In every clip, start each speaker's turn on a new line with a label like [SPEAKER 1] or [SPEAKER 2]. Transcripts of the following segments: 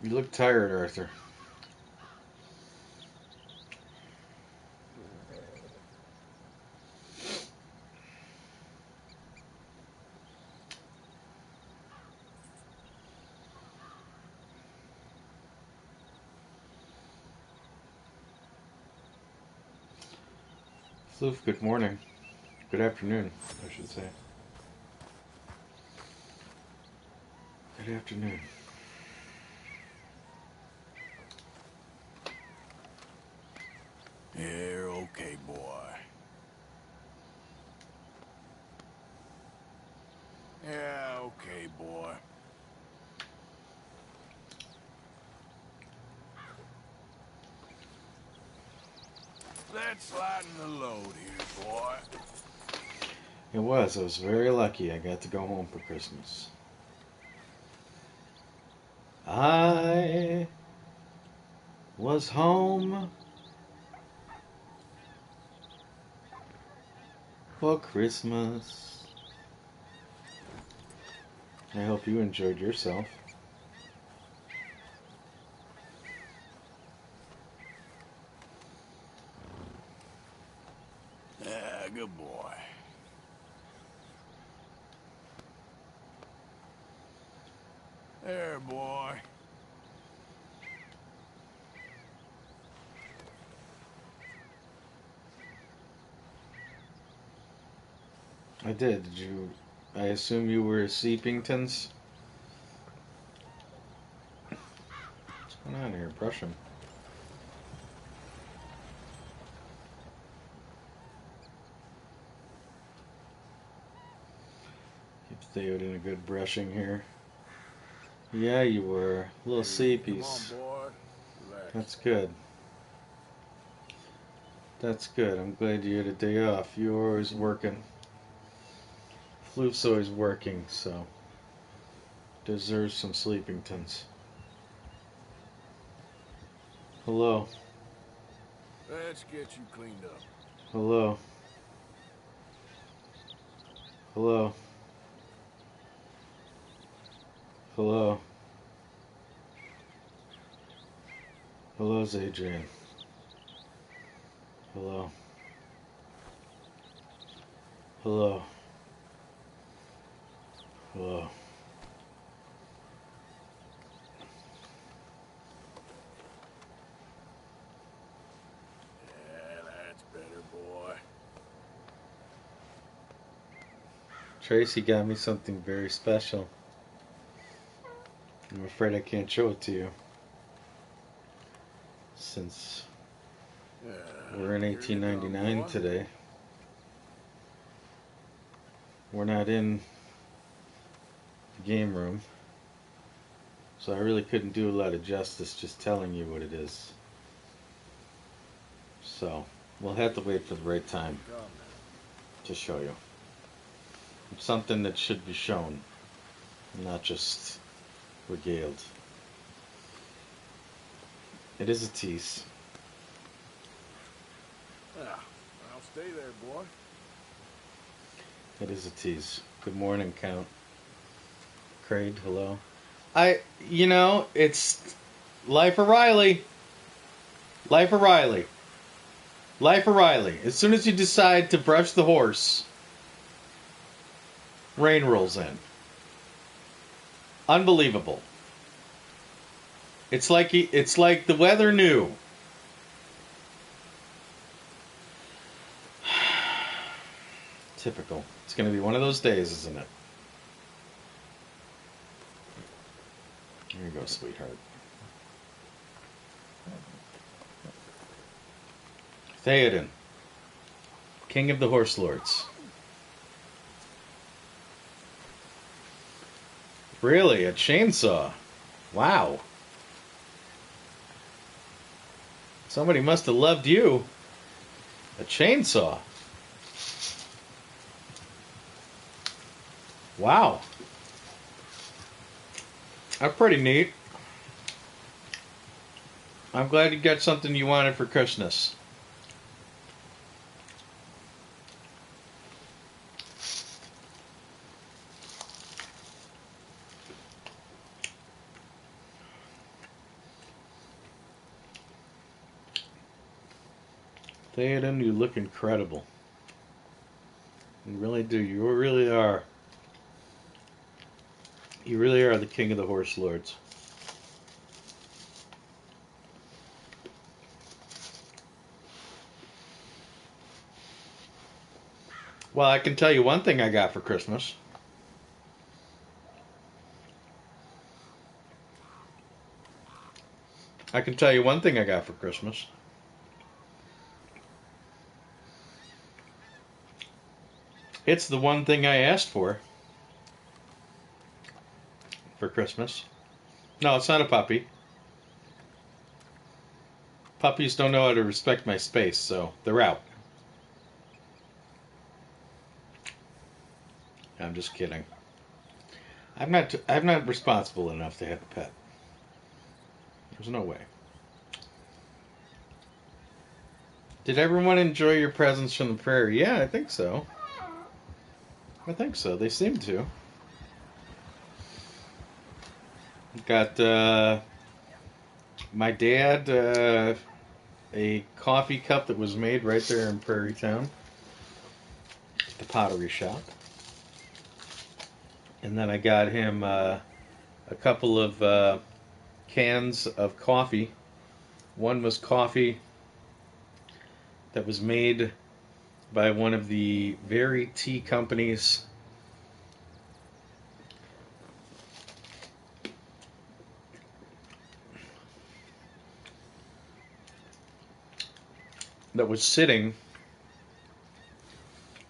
[SPEAKER 1] You look tired, Arthur. Floof, good morning. Good afternoon, I should say. Good afternoon.
[SPEAKER 2] You're okay, boy. Yeah, okay, boy. Let's lighten the load here, boy.
[SPEAKER 1] It was. I was very lucky I got to go home for Christmas. I was home for Christmas. I hope you enjoyed yourself.
[SPEAKER 2] Yeah, good boy. There, boy.
[SPEAKER 1] I did. Did you? I assume you were Seepingtons? What's going on here? Brushing. Keep Theo doing a good brushing here. Yeah, you were. A little
[SPEAKER 2] Hey, come on,
[SPEAKER 1] seepies.
[SPEAKER 2] boy. Relax.
[SPEAKER 1] That's good. That's good. I'm glad you had a day off. You were always working. Floof's always working, so deserves some Sleepingtons. Hello.
[SPEAKER 2] Let's get you cleaned up.
[SPEAKER 1] Hello. Hello. Hello. Hello's Adrian. Hello. Hello. Hello.
[SPEAKER 2] Yeah, that's better, boy.
[SPEAKER 1] Tracy got me something very special. I'm afraid I can't show it to you. Since
[SPEAKER 2] Yeah,
[SPEAKER 1] we're in
[SPEAKER 2] here you come,
[SPEAKER 1] 1899
[SPEAKER 2] boy.
[SPEAKER 1] today. We're not in the game room. So I really couldn't do a lot of justice just telling you what it is. So we'll have to wait for the right time
[SPEAKER 2] Come now.
[SPEAKER 1] to show you. It's something that should be shown, not just regaled. It is a tease.
[SPEAKER 2] Yeah, I'll stay there, boy.
[SPEAKER 1] It is a tease. Good morning, Count. Craig, hello. It's Life of Riley. Life of Riley. Life of Riley. As soon as you decide to brush the horse, rain rolls in. Unbelievable. It's like the weather knew. Typical. It's going to be one of those days, isn't it? Here you go, sweetheart. Theoden, King of the Horse Lords. Really? A chainsaw? Wow. Somebody must have loved you. A chainsaw. Wow. That's pretty neat. I'm glad you got something you wanted for Christmas. Theoden, you look incredible. You really do. You really are. You really are the king of the horse lords. Well, I can tell you one thing I got for Christmas. I can tell you one thing I got for Christmas. It's the one thing I asked for Christmas. No, it's not a puppy. Puppies don't know how to respect my space, so they're out. I'm just kidding. I'm not responsible enough to have a pet. There's no way. Did everyone enjoy your presents from the prairie? Yeah, I think so. I think so. They seem to. Got my dad a coffee cup that was made right there in Prairie Town, the pottery shop. And then I got him a couple of cans of coffee. One was coffee that was made by one of the very tea companies that was sitting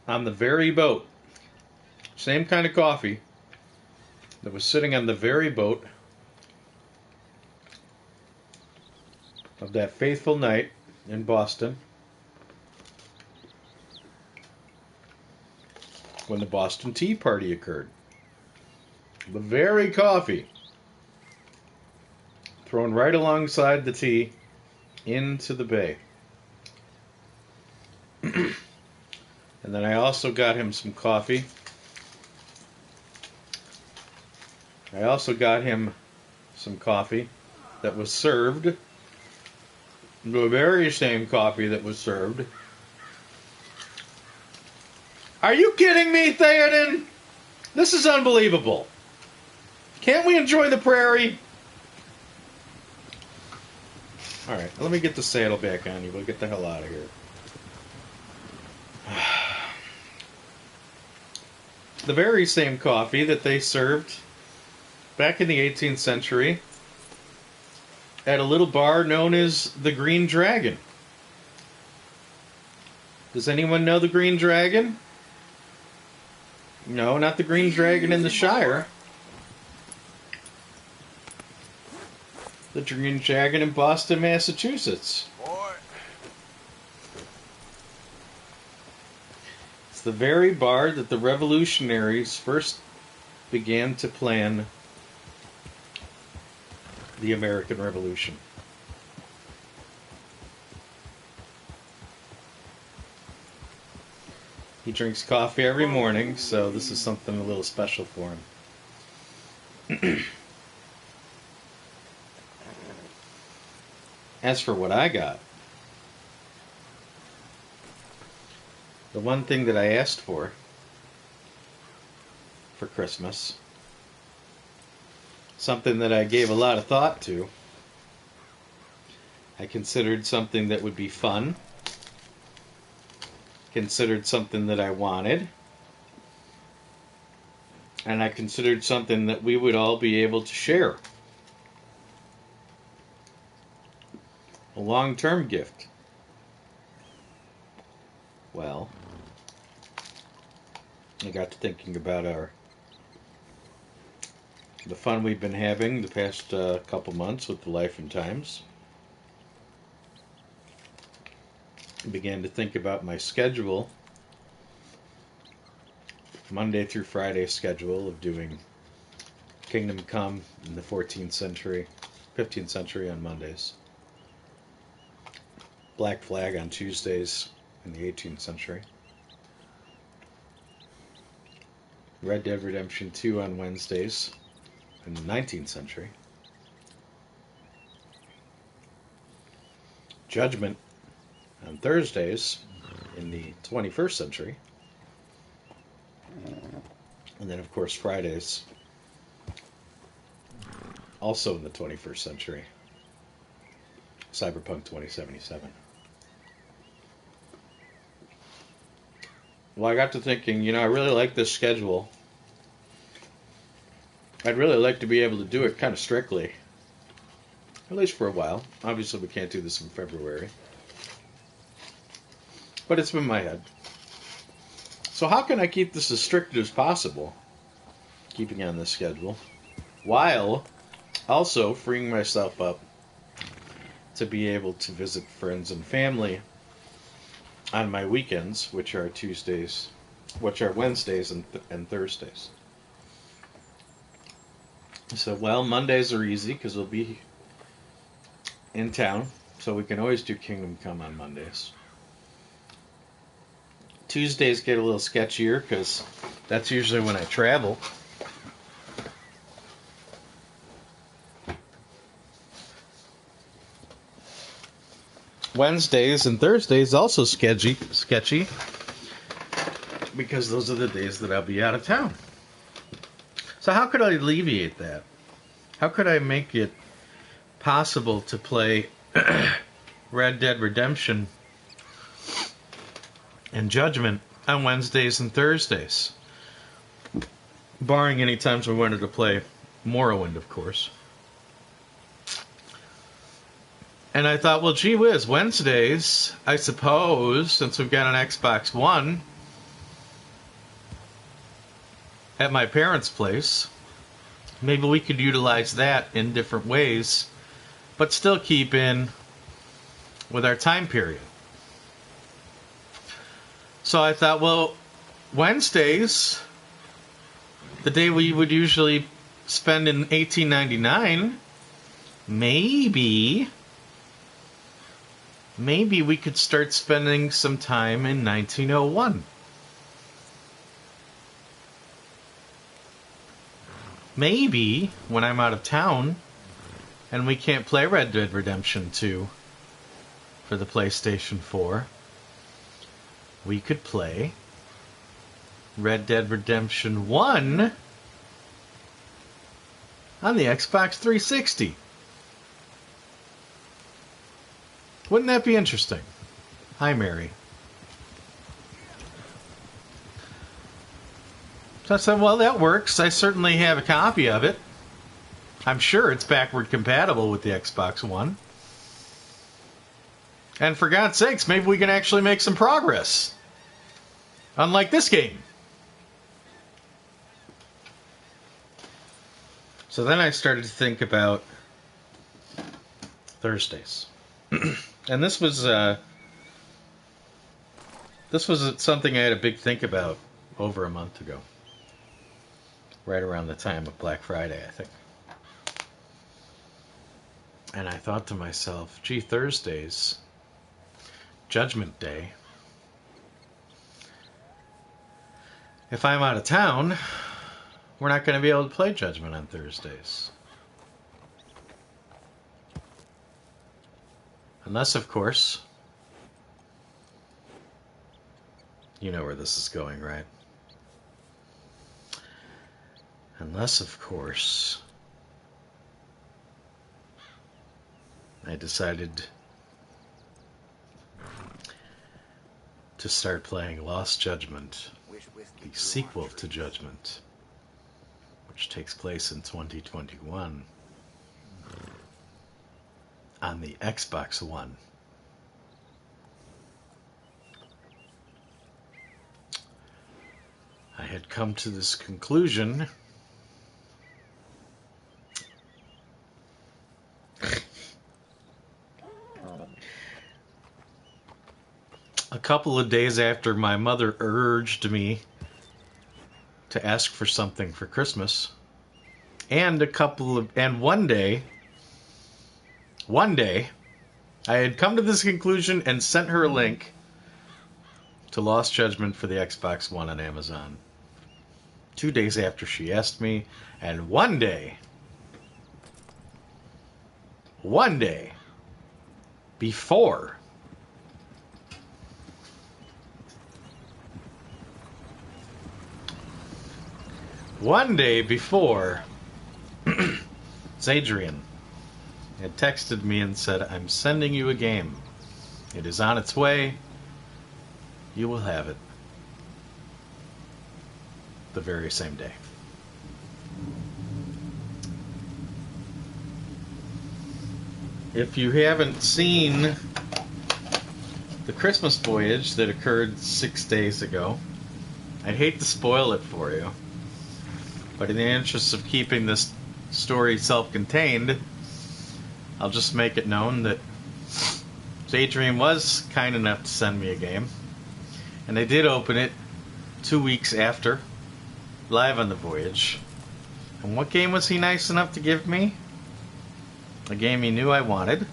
[SPEAKER 1] on the very boat. Same kind of coffee that was sitting on the very boat of that fateful night in Boston when the Boston Tea Party occurred. The very coffee thrown right alongside the tea into the bay. And then I also got him some coffee. I also got him some coffee that was served, the very same coffee that was served. Are you kidding me, Theoden? This is unbelievable. Can't we enjoy the prairie? Alright, let me get the saddle back on you. We'll get the hell out of here. The very same coffee that they served back in the 18th century at a little bar known as the Green Dragon. Does anyone know the Green Dragon? No, not the Green Dragon in the Shire. The Green Dragon in Boston, Massachusetts.
[SPEAKER 2] Boy.
[SPEAKER 1] It's the very bar that the revolutionaries first began to plan the American Revolution. He drinks coffee every morning, so this is something a little special for him. As for what I got, the one thing that I asked for Christmas, something that I gave a lot of thought to, I considered something that would be fun, considered something that I wanted, and I considered something that we would all be able to share. A long-term gift. Well, I got to thinking about the fun we've been having the past couple months with the Life and Times. I began to think about my schedule, Monday through Friday schedule of doing Kingdom Come in the 14th century, 15th century on Mondays. Black Flag on Tuesdays in the 18th century. Red Dead Redemption 2 on Wednesdays in the 19th century. Judgment on Thursdays in the 21st century. And then, of course, Fridays also in the 21st century. Cyberpunk 2077. Well, I got to thinking, I really like this schedule. I'd really like to be able to do it kind of strictly. At least for a while. Obviously, we can't do this in February. But it's been in my head. So how can I keep this as strict as possible? Keeping on this schedule. While also freeing myself up to be able to visit friends and family on my weekends, which are Wednesdays and Thursdays. So, Mondays are easy because we'll be in town, so we can always do Kingdom Come on Mondays. Tuesdays get a little sketchier because that's usually when I travel. Wednesdays and Thursdays also sketchy because those are the days that I'll be out of town. So how could I alleviate that? How could I make it possible to play Red Dead Redemption and Judgment on Wednesdays and Thursdays? Barring any times we wanted to play Morrowind, of course. And I thought, well, gee whiz, Wednesdays, I suppose, since we've got an Xbox One at my parents' place, maybe we could utilize that in different ways, but still keep in with our time period. So I thought, well, Wednesdays, the day we would usually spend in 1899, maybe we could start spending some time in 1901. Maybe when I'm out of town and we can't play Red Dead Redemption 2 for the PlayStation 4, we could play Red Dead Redemption 1 on the Xbox 360. Wouldn't that be interesting? Hi, Mary. So I said, well, that works. I certainly have a copy of it. I'm sure it's backward compatible with the Xbox One. And for God's sakes, maybe we can actually make some progress. Unlike this game. So then I started to think about Thursdays. And this was something I had a big think about over a month ago. Right around the time of Black Friday, I think. And I thought to myself, gee, Thursdays, Judgment Day, if I'm out of town, we're not going to be able to play Judgment on Thursdays. Unless, of course, you know where this is going, right? Unless, of course, I decided to start playing Lost Judgment, the sequel to Judgment, which takes place in 2021 on the Xbox One. I had come to this conclusion a couple of days after my mother urged me to ask for something for Christmas, and one day, I had come to this conclusion and sent her a link to Lost Judgment for the Xbox One on Amazon. 2 days after she asked me, and one day before One day before, Zadrian had texted me and said, "I'm sending you a game. It is on its way. You will have it." The very same day. If you haven't seen the Christmas voyage that occurred 6 days ago, I'd hate to spoil it for you, but in the interest of keeping this story self-contained, I'll just make it known that Daydream was kind enough to send me a game, and I did open it 2 weeks after, live on the voyage. And what game was he nice enough to give me? A game he knew I wanted.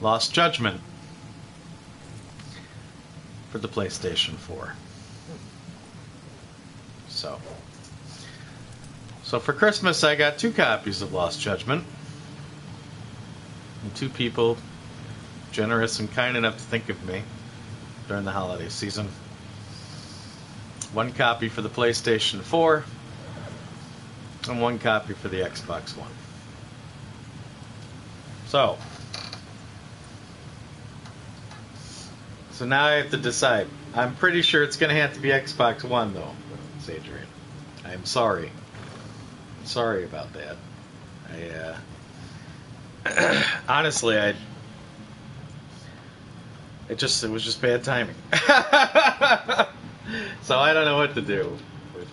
[SPEAKER 1] Lost Judgment for the PlayStation 4. So for Christmas I got 2 copies of Lost Judgment. And 2 people generous and kind enough to think of me during the holiday season. 1 copy for the PlayStation 4 and 1 copy for the Xbox One. So now I have to decide. I'm pretty sure it's going to have to be Xbox One, though, Adrian. I'm sorry. Sorry about that. Honestly, it was just bad timing. So I don't know what to do with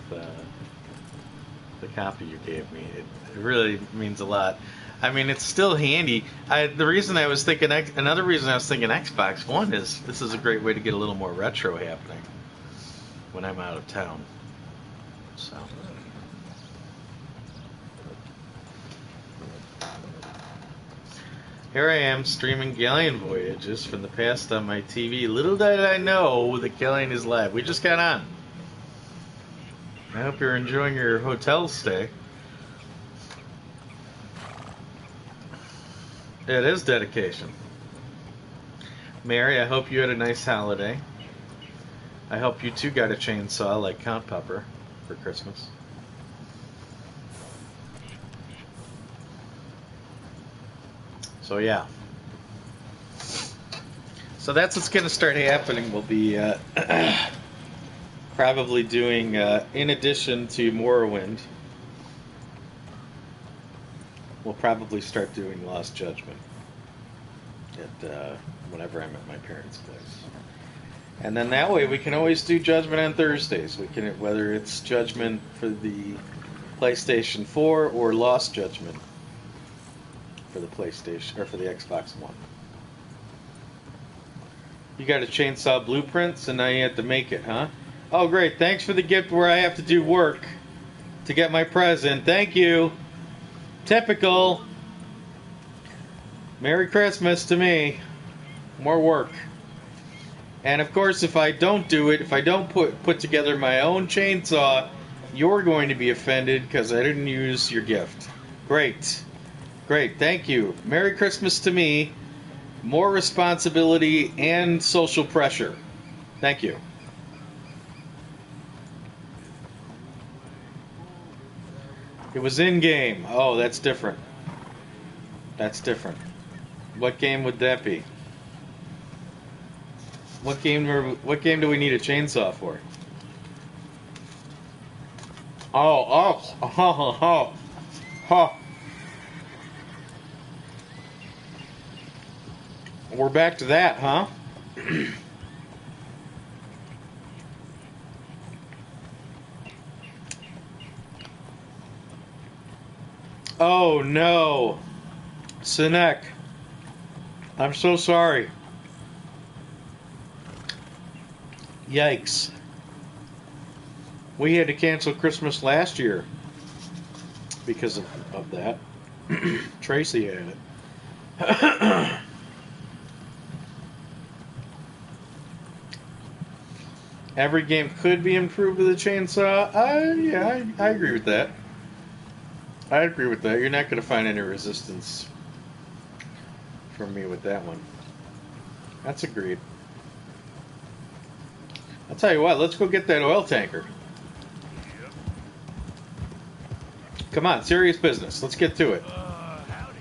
[SPEAKER 1] the copy you gave me. It really means a lot. I mean, it's still handy. Another reason I was thinking Xbox One is this is a great way to get a little more retro happening when I'm out of town. So. Here I am streaming Galleon voyages from the past on my TV. Little did I know that Galleon is live. We just got on. I hope you're enjoying your hotel stay. It is dedication. Mary, I hope you had a nice holiday. I hope you too got a chainsaw like Count Pepper for Christmas. So yeah. So that's what's going to start happening. We'll be probably doing, in addition to Morrowind, we'll probably start doing Lost Judgment whenever I'm at my parents' place. And then that way we can always do Judgment on Thursdays. We can, whether it's Judgment for the PlayStation 4 or Lost Judgment for the PlayStation or for the Xbox One. You got a chainsaw blueprint, so now you have to make it, huh? Oh, great! Thanks for the gift where I have to do work to get my present. Thank you. Typical. Merry Christmas to me. More work. And of course, if I don't do it, if I don't put together my own chainsaw, you're going to be offended because I didn't use your gift. Great. Great. Thank you. Merry Christmas to me. More responsibility and social pressure. Thank you. It was in-game. Oh, that's different. That's different. What game would that be? What game do we need a chainsaw for? Oh. We're back to that, huh? Oh no, Sinek, I'm so sorry. Yikes. We had to cancel Christmas last year because of that. Tracy had it. Every game could be improved with a chainsaw. Yeah, I agree with that. I agree with that. You're not going to find any resistance from me with that one. That's agreed. I'll tell you what, let's go get that oil tanker. Come on, serious business. Let's get to it.
[SPEAKER 2] Howdy.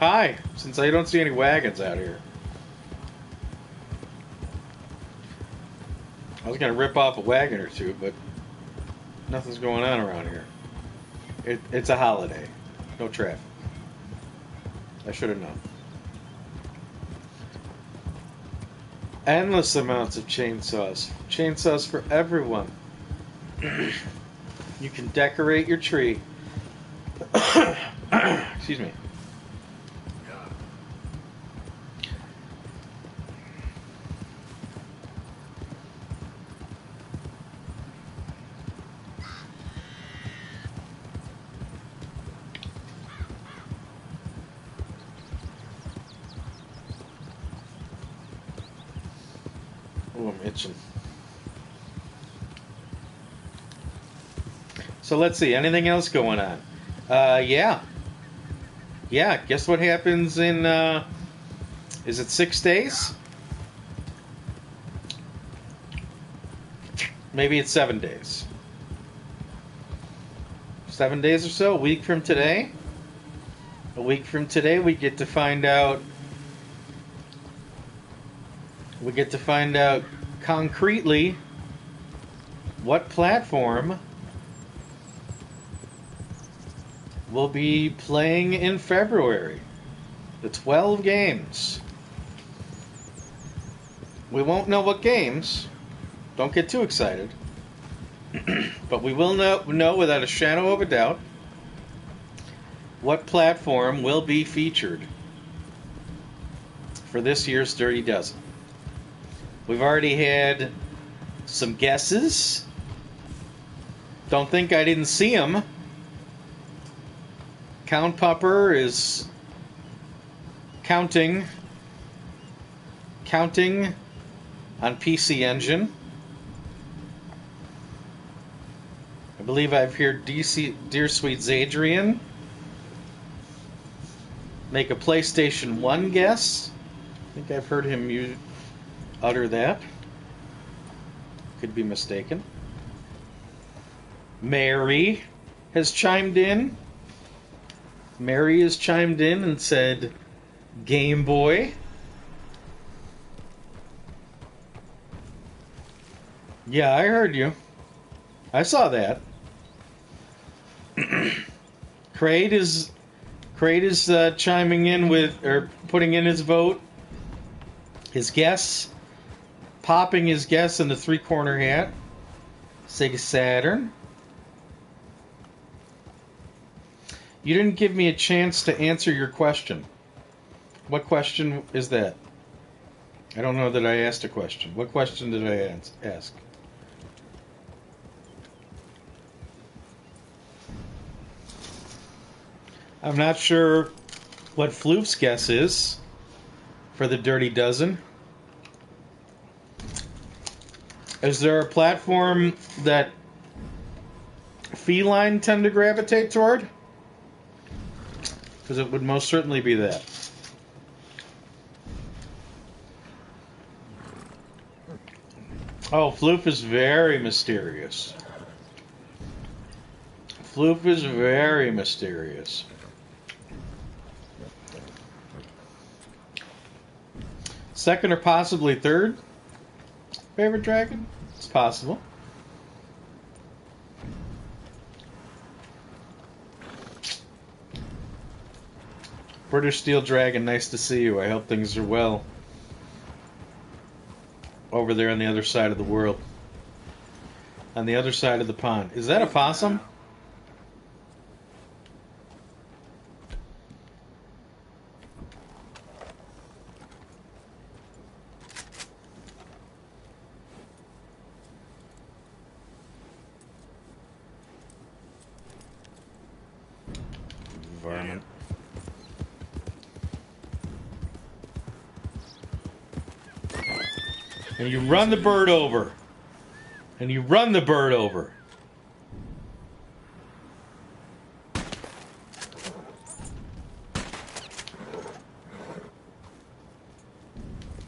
[SPEAKER 1] Hi, since I don't see any wagons out here. I was going to rip off a wagon or two, but nothing's going on around here. It's a holiday. No traffic. I should have known. Endless amounts of chainsaws. Chainsaws for everyone. You can decorate your tree. Excuse me. Oh, I'm itching. So let's see. Anything else going on? Yeah. Guess what happens in? Is it 6 days? Maybe it's 7 days. 7 days or so. A week from today. A week from today, we get to find out. We get to find out concretely what platform we'll be playing in February. The 12 games. We won't know what games. Don't get too excited. But we will know without a shadow of a doubt what platform will be featured for this year's Dirty Dozen. We've already had some guesses. Don't think I didn't see them. Count Pupper is counting on PC Engine. I believe I've heard Dear Sweet Zadrian make a PlayStation 1 guess. I think I've heard him utter that. Could be mistaken. Mary has chimed in. Mary has chimed in and said Game Boy. Yeah, I heard you. I saw that. Crate is chiming in with, or putting in his vote, his guess, popping his guess in the three-corner hat. Sega Saturn. You didn't give me a chance to answer your question. What question is that? I don't know that I asked a question. What question did I ask? I'm not sure what Floof's guess is for the Dirty Dozen. Is there a platform that feline tend to gravitate toward? Because it would most certainly be that. Oh, Floof is very mysterious. Floof is very mysterious. Second or possibly third favorite dragon? It's possible. British Steel Dragon, nice to see you. I hope things are well over there on the other side of the world. On the other side of the pond. Is that a possum? Varmint. And you run the bird over. And you run the bird over.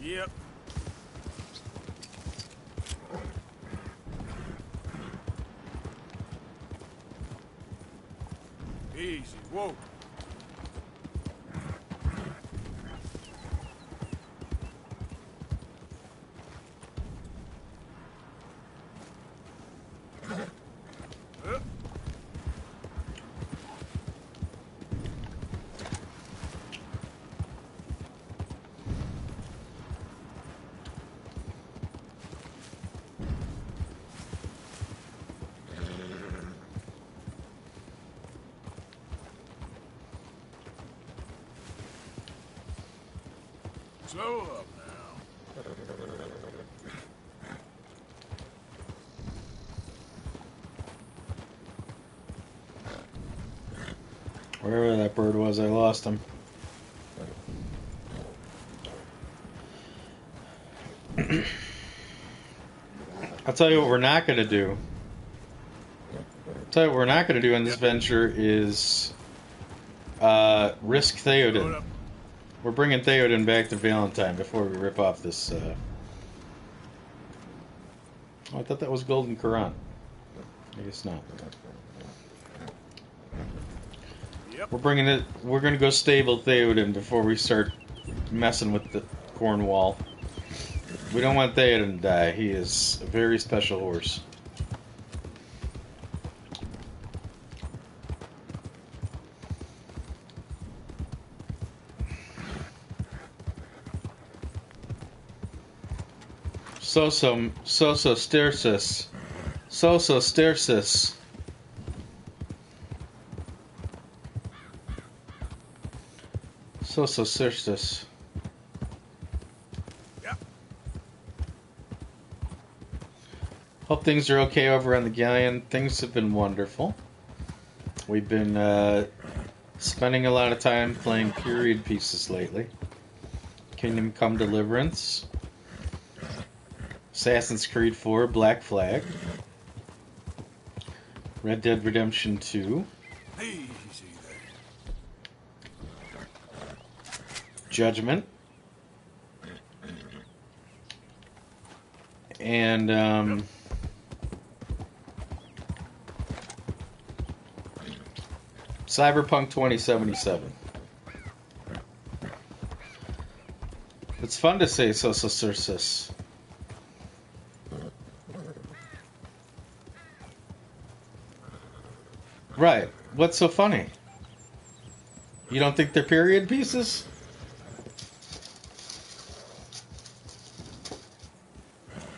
[SPEAKER 2] Yep. Easy. Whoa. Slow up now.
[SPEAKER 1] Wherever that bird was, I lost him. I'll tell you what we're not going to do. I'll tell you what we're not going to do in this venture is risk Theoden. We're bringing Theoden back to Valentine before we rip off this. Oh, I thought that was Golden Quran. I guess not.
[SPEAKER 2] Yep.
[SPEAKER 1] We're bringing it. We're going to go stable Theoden before we start messing with the Cornwall. We don't want Theoden to die. He is a very special horse. Soso Stersis. Soso Stersis. Soso Stersis.
[SPEAKER 2] Yep.
[SPEAKER 1] Hope things are okay over on the Galleon. Things have been wonderful. We've been spending a lot of time playing period pieces lately. Kingdom Come Deliverance. Assassin's Creed 4, Black Flag. Red Dead Redemption 2.
[SPEAKER 2] Easy there.
[SPEAKER 1] Judgment. And, Cyberpunk 2077. It's fun to say Sosa Sursus. Right. What's so funny? You don't think they're period pieces?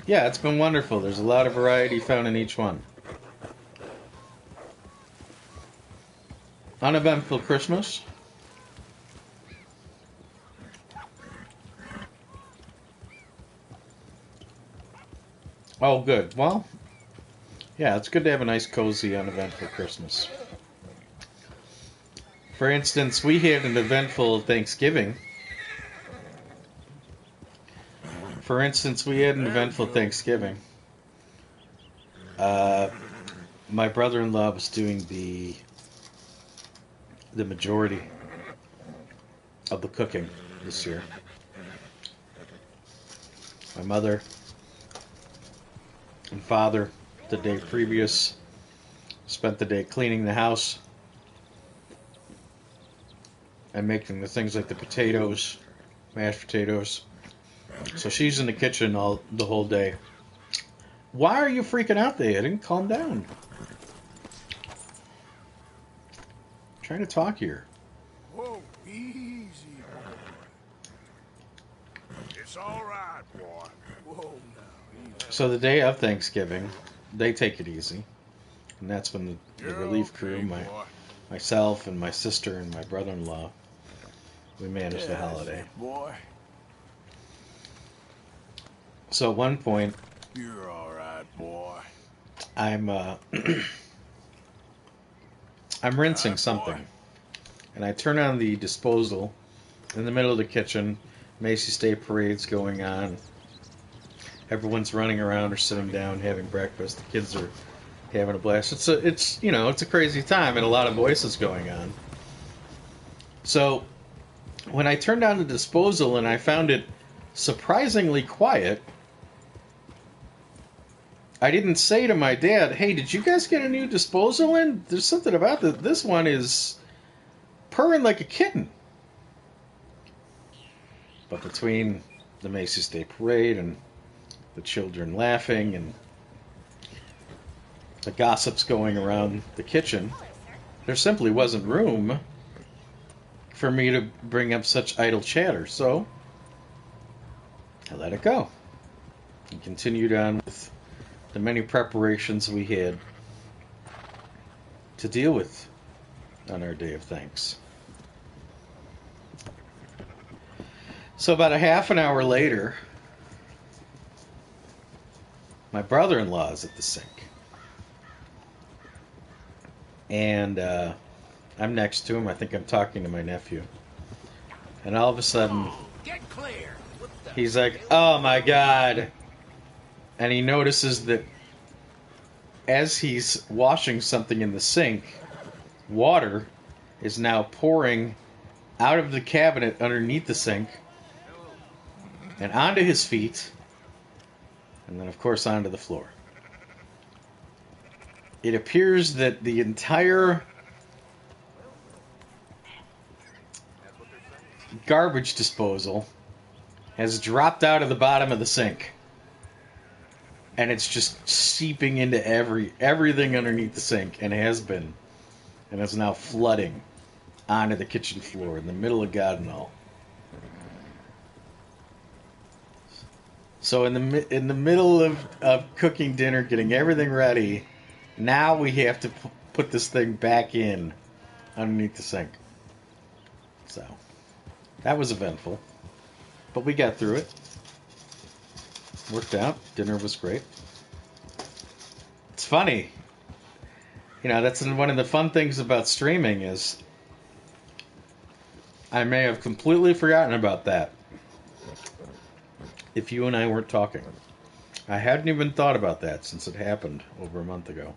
[SPEAKER 1] Yeah, it's been wonderful. There's a lot of variety found in each one. Uneventful Christmas. Oh, good. Well, yeah, it's good to have a nice, cozy, uneventful Christmas. For instance, we had an eventful Thanksgiving. My brother-in-law was doing the majority of the cooking this year. My mother and father, the day previous, spent the day cleaning the house and making the things like the potatoes, mashed potatoes. So she's in the kitchen the whole day. Why are you freaking out there? I didn't calm down. I'm trying to talk here.
[SPEAKER 2] Whoa, easy, boy. It's all right, boy. Whoa, now, easy.
[SPEAKER 1] So the day of Thanksgiving, they take it easy. And that's when the relief crew, myself and my sister and my brother-in-law, we manage the holiday.
[SPEAKER 2] Boy.
[SPEAKER 1] So at one point,
[SPEAKER 2] You're all right, boy.
[SPEAKER 1] I'm rinsing something, and I turn on the disposal in the middle of the kitchen. Macy's Day Parade's going on. Everyone's running around or sitting down having breakfast. The kids are having a blast. It's a crazy time and a lot of voices going on. So when I turned on the disposal and I found it surprisingly quiet, I didn't say to my dad, hey, did you guys get a new disposal in? There's something about this one is purring like a kitten. But between the Macy's Day Parade and the children laughing and the gossips going around the kitchen, there simply wasn't room for me to bring up such idle chatter. So I let it go and continued on with the many preparations we had to deal with on our day of thanks. So about a half an hour later, my brother-in-law is at the sink. And I'm next to him. I think I'm talking to my nephew. And all of a sudden,
[SPEAKER 2] Get clear.
[SPEAKER 1] he's like, oh my God. And he notices that as he's washing something in the sink, water is now pouring out of the cabinet underneath the sink and onto his feet, and then, of course, onto the floor. It appears that the entire garbage disposal has dropped out of the bottom of the sink, and it's just seeping into everything underneath the sink, and has been, and is now flooding onto the kitchen floor in the middle of God and all. So in the middle of cooking dinner, getting everything ready, now we have to put this thing back in underneath the sink. So that was eventful, but we got through it. Worked out. Dinner was great. It's funny. You know, that's one of the fun things about streaming is I may have completely forgotten about that if you and I weren't talking. I hadn't even thought about that since it happened over a month ago.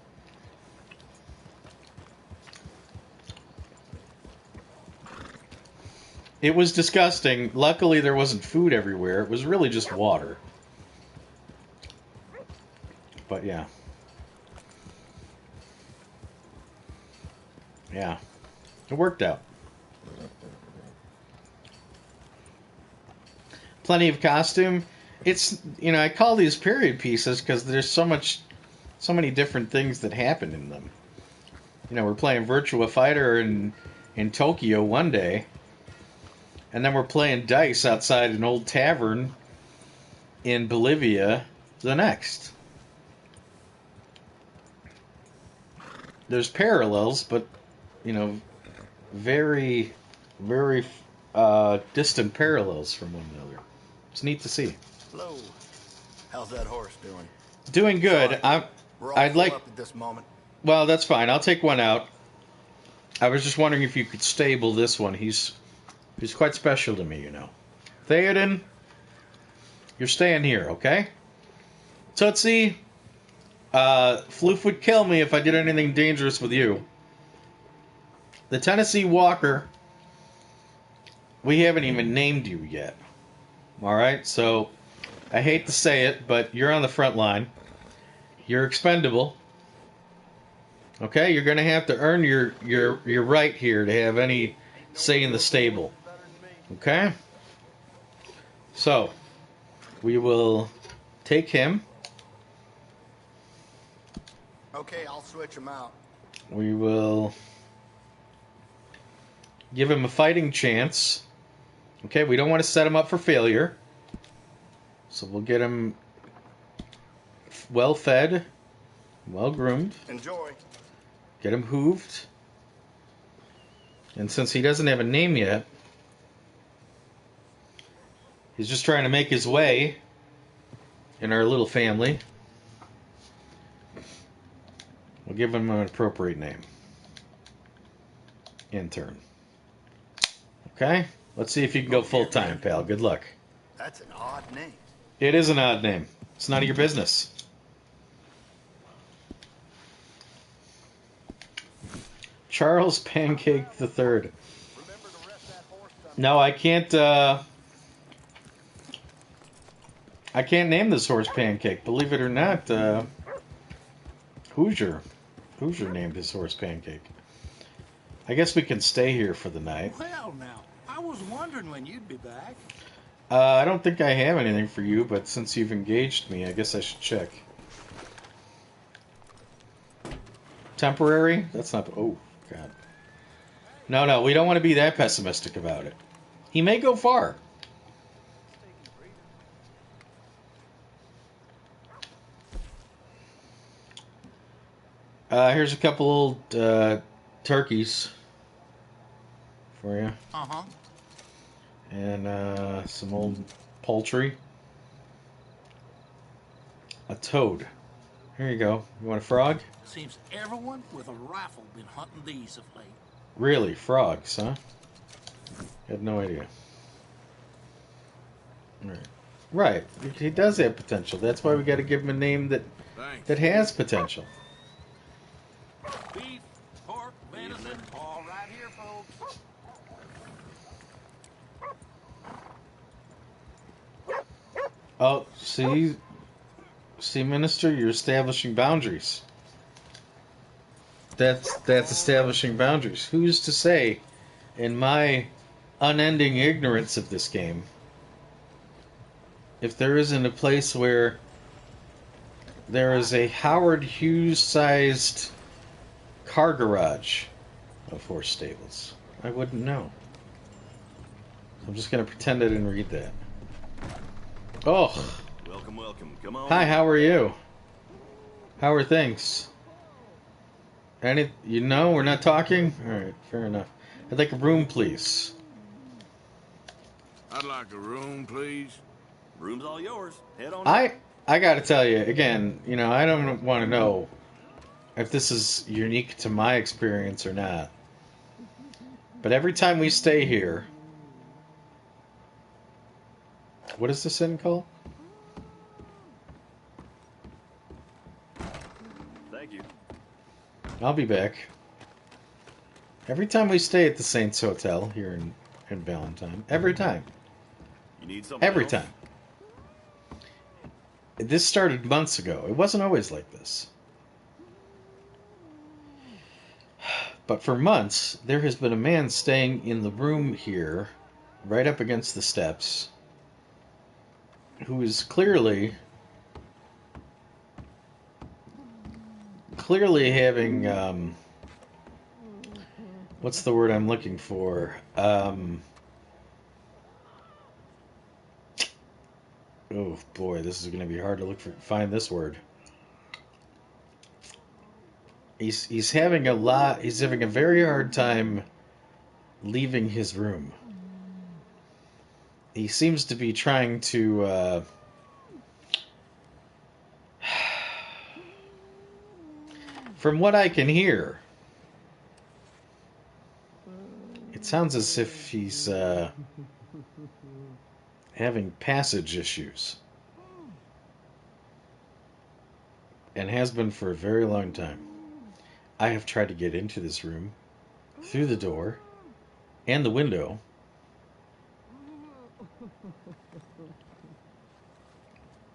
[SPEAKER 1] It was disgusting. Luckily, there wasn't food everywhere. It was really just water. But yeah. Yeah. It worked out. Plenty of costume. It's, you know, I call these period pieces because there's so many different things that happen in them. You know, we're playing Virtua Fighter in Tokyo one day, and then we're playing dice outside an old tavern in Bolivia the next. There's parallels, but, you know, very, very distant parallels from one another. It's neat to see.
[SPEAKER 3] Hello. How's that horse doing?
[SPEAKER 1] Doing good. I'd like.
[SPEAKER 3] Up at this moment.
[SPEAKER 1] Well, that's fine. I'll take one out. I was just wondering if you could stable this one. He's quite special to me, you know. Theoden, you're staying here, okay? Tootsie, Floof would kill me if I did anything dangerous with you. The Tennessee Walker, we haven't even named you yet. Alright, so I hate to say it, but you're on the front line. You're expendable. Okay, you're going to have to earn your right here to have any say in the stable. Okay? So, we will take him.
[SPEAKER 3] Okay, I'll switch him out.
[SPEAKER 1] We will give him a fighting chance. Okay, we don't want to set him up for failure. So we'll get him well fed, well groomed.
[SPEAKER 3] Enjoy.
[SPEAKER 1] Get him hooved. And since he doesn't have a name yet, he's just trying to make his way in our little family. We'll give him an appropriate name. Intern. Okay? Let's see if you can go full-time, pal. Good luck.
[SPEAKER 3] That's an odd name.
[SPEAKER 1] It is an odd name. It's none of your business. Charles Pancake III. No, I can't name this horse Pancake. Believe it or not, Hoosier named his horse Pancake. I guess we can stay here for the night.
[SPEAKER 4] Well, now, I was wondering when you'd be back.
[SPEAKER 1] I don't think I have anything for you, but since you've engaged me, I guess I should check. Temporary? That's not... Oh, God. No, we don't want to be that pessimistic about it. He may go far. Here's a couple old turkeys for you.
[SPEAKER 4] Uh-huh.
[SPEAKER 1] And some old poultry. A toad. Here you go. You want a frog?
[SPEAKER 4] Seems everyone with a rifle been hunting these of late.
[SPEAKER 1] Really? Frogs, huh? Had no idea. Right. He does have potential. That's why we got to give him a name that has potential.
[SPEAKER 4] Beef, pork, venison, all right here, folks.
[SPEAKER 1] Oh, see, Minister, you're establishing boundaries. That's establishing boundaries. Who's to say, in my unending ignorance of this game, if there isn't a place where there is a Howard Hughes-sized car garage of horse stables? I wouldn't know. I'm just going to pretend I didn't read that. Oh.
[SPEAKER 5] Welcome. Come on.
[SPEAKER 1] Hi, how are you? How are things? We're not talking? Alright, fair enough. I'd like a room, please.
[SPEAKER 2] I'd like a room, please.
[SPEAKER 5] Room's all yours. Head on.
[SPEAKER 1] I gotta tell you, again, I don't want to know if this is unique to my experience or not. But every time we stay here... What is this inn called?
[SPEAKER 5] Thank you.
[SPEAKER 1] I'll be back. Every time we stay at the Saints Hotel here in Valentine, every time.
[SPEAKER 5] You need something
[SPEAKER 1] Every
[SPEAKER 5] else?
[SPEAKER 1] time. This started months ago. It wasn't always like this. But for months, there has been a man staying in the room here, right up against the steps, who is clearly having, what's the word I'm looking for? Oh boy, this is going to be hard to find this word. He's having a very hard time leaving his room. He seems to be trying to from what I can hear, it sounds as if he's having passage issues. And has been for a very long time. I have tried to get into this room, through the door, and the window.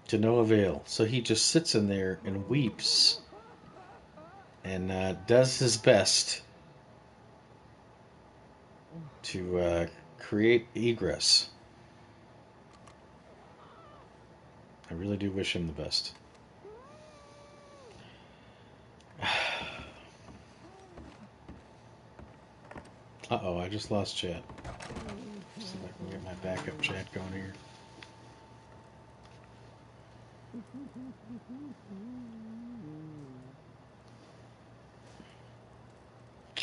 [SPEAKER 1] To no avail. So he just sits in there and weeps. And does his best to create egress. I really do wish him the best. Uh-oh, I just lost chat. See if I can get my backup chat going here.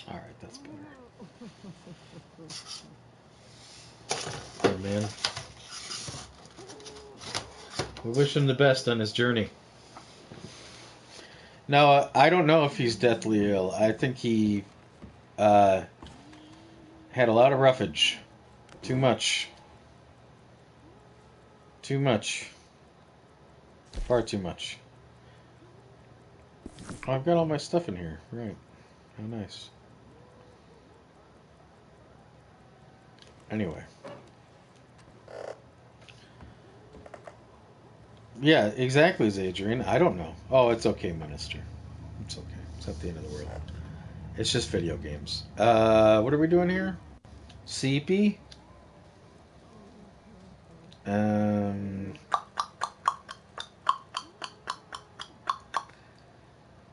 [SPEAKER 1] Alright, that's better. Oh, man. We wish him the best on his journey. Now, I don't know if he's deathly ill. I think he had a lot of roughage. Too much. Too much. Far too much. Oh, I've got all my stuff in here. Right. How nice. Anyway. Yeah, exactly, Adrian. I don't know. Oh, it's okay, Minister. It's okay. It's not the end of the world. It's just video games. What are we doing here? CP?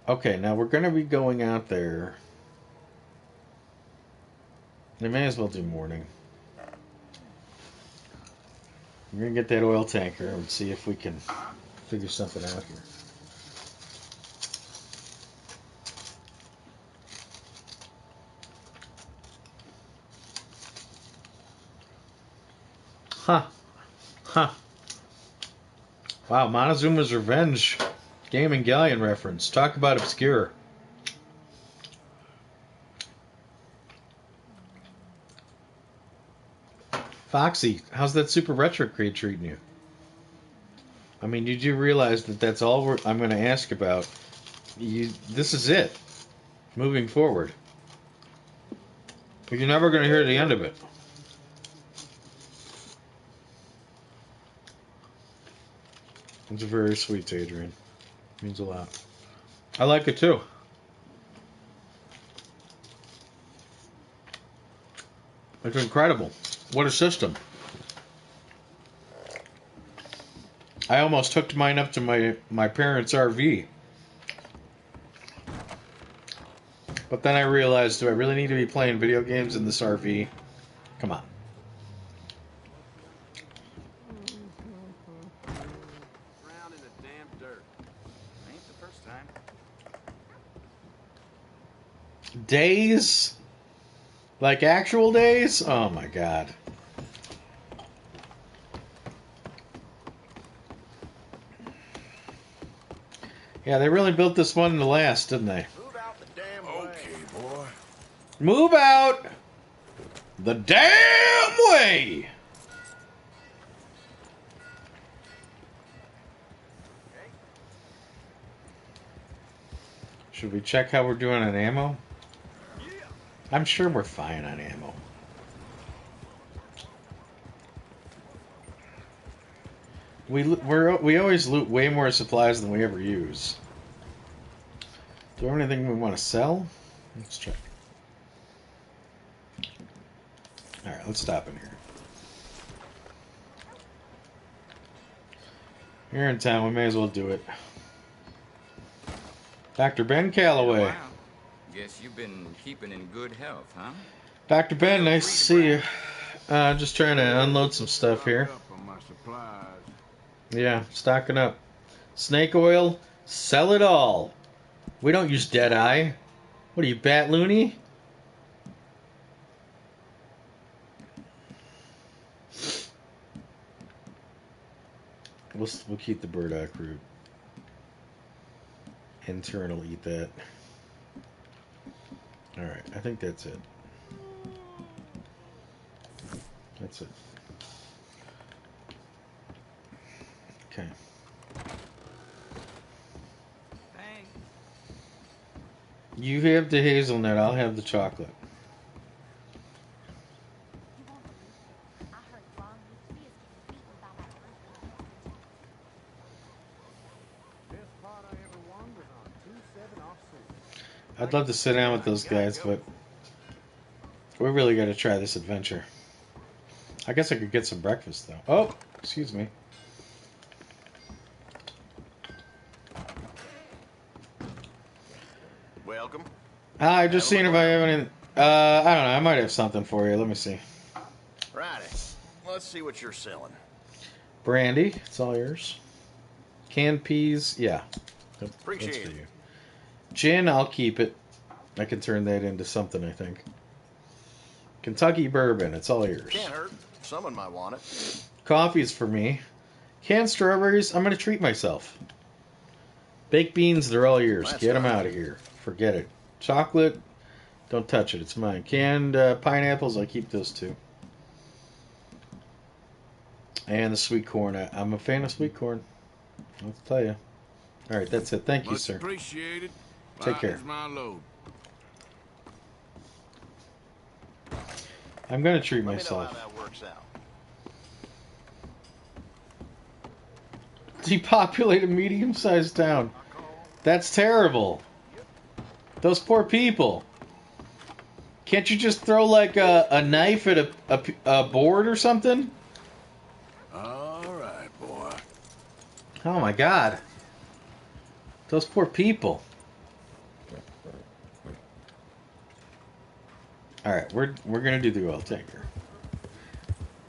[SPEAKER 1] Okay, now we're going to be going out there. We may as well do morning. We're going to get that oil tanker and see if we can figure something out here. Huh. Huh. Wow, Montezuma's Revenge. Gaming Galleon reference. Talk about obscure. Foxy, how's that Super Retro Crate treating you? I mean, did you realize that that's all I'm going to ask about? This is it. Moving forward. You're never going to hear the end of it. It's very sweet, Adrian. Means a lot. I like it too. It's incredible. What a system. I almost hooked mine up to my parents' RV. But then I realized, do I really need to be playing video games in this RV? Come on.
[SPEAKER 2] Drowned in the damn dirt. Ain't the first time.
[SPEAKER 1] Days? Like actual days? Oh my god. Yeah, they really built this one to last, didn't they?
[SPEAKER 3] Move out the damn way.
[SPEAKER 2] Okay, boy.
[SPEAKER 1] Move out the damn way! Should we check how we're doing on ammo? I'm sure we're fine on ammo. We always loot way more supplies than we ever use. Do we have anything we want to sell? Let's check. Alright, let's stop in here. Here in town, we may as well do it. Dr. Ben Calloway.
[SPEAKER 6] Wow. Guess you've been keeping in good health, huh?
[SPEAKER 1] Dr. Ben, nice to see you. Just trying to unload some stuff here.
[SPEAKER 2] Up on my supplies.
[SPEAKER 1] Yeah, stocking up. Snake oil, sell it all. We don't use Deadeye. What are you, Bat Looney? We'll keep the burdock root. Internal, eat that. Alright, I think that's it. That's it. Okay.
[SPEAKER 6] Thanks.
[SPEAKER 1] You have the hazelnut, I'll have the chocolate. I'd love to sit down with those guys, but we really got to try this adventure. I guess I could get some breakfast, though. Oh, excuse me.
[SPEAKER 3] Welcome.
[SPEAKER 1] Hi, just seeing if I have any... I don't know, I might have something for you. Let me see.
[SPEAKER 3] Righty. Let's see what you're selling.
[SPEAKER 1] Brandy, it's all yours. Canned peas, yeah. That's
[SPEAKER 3] Appreciate
[SPEAKER 1] for
[SPEAKER 3] it.
[SPEAKER 1] you. Gin, I'll keep it. I can turn that into something, I think. Kentucky bourbon, it's all yours.
[SPEAKER 3] Can't hurt. Someone might want it.
[SPEAKER 1] Coffee's for me. Canned strawberries, I'm going to treat myself. Baked beans, they're all yours.
[SPEAKER 3] That's
[SPEAKER 1] Get them
[SPEAKER 3] right.
[SPEAKER 1] out of here. Forget it. Chocolate, don't touch it. It's mine. Canned pineapples, I'll keep those two. And the sweet corn. I'm a fan of sweet corn. I'll tell you. All right, that's it. Thank you,
[SPEAKER 2] Much
[SPEAKER 1] sir.
[SPEAKER 2] appreciated.
[SPEAKER 1] Take care.
[SPEAKER 2] Here's my load.
[SPEAKER 1] I'm going to treat
[SPEAKER 3] Let me know
[SPEAKER 1] myself.
[SPEAKER 3] how that works out.
[SPEAKER 1] Depopulate a medium-sized town. That's terrible. Those poor people. Can't you just throw like a knife at a board or something?
[SPEAKER 4] All right, boy.
[SPEAKER 1] Oh my God. Those poor people. All right, we're gonna do the oil tanker.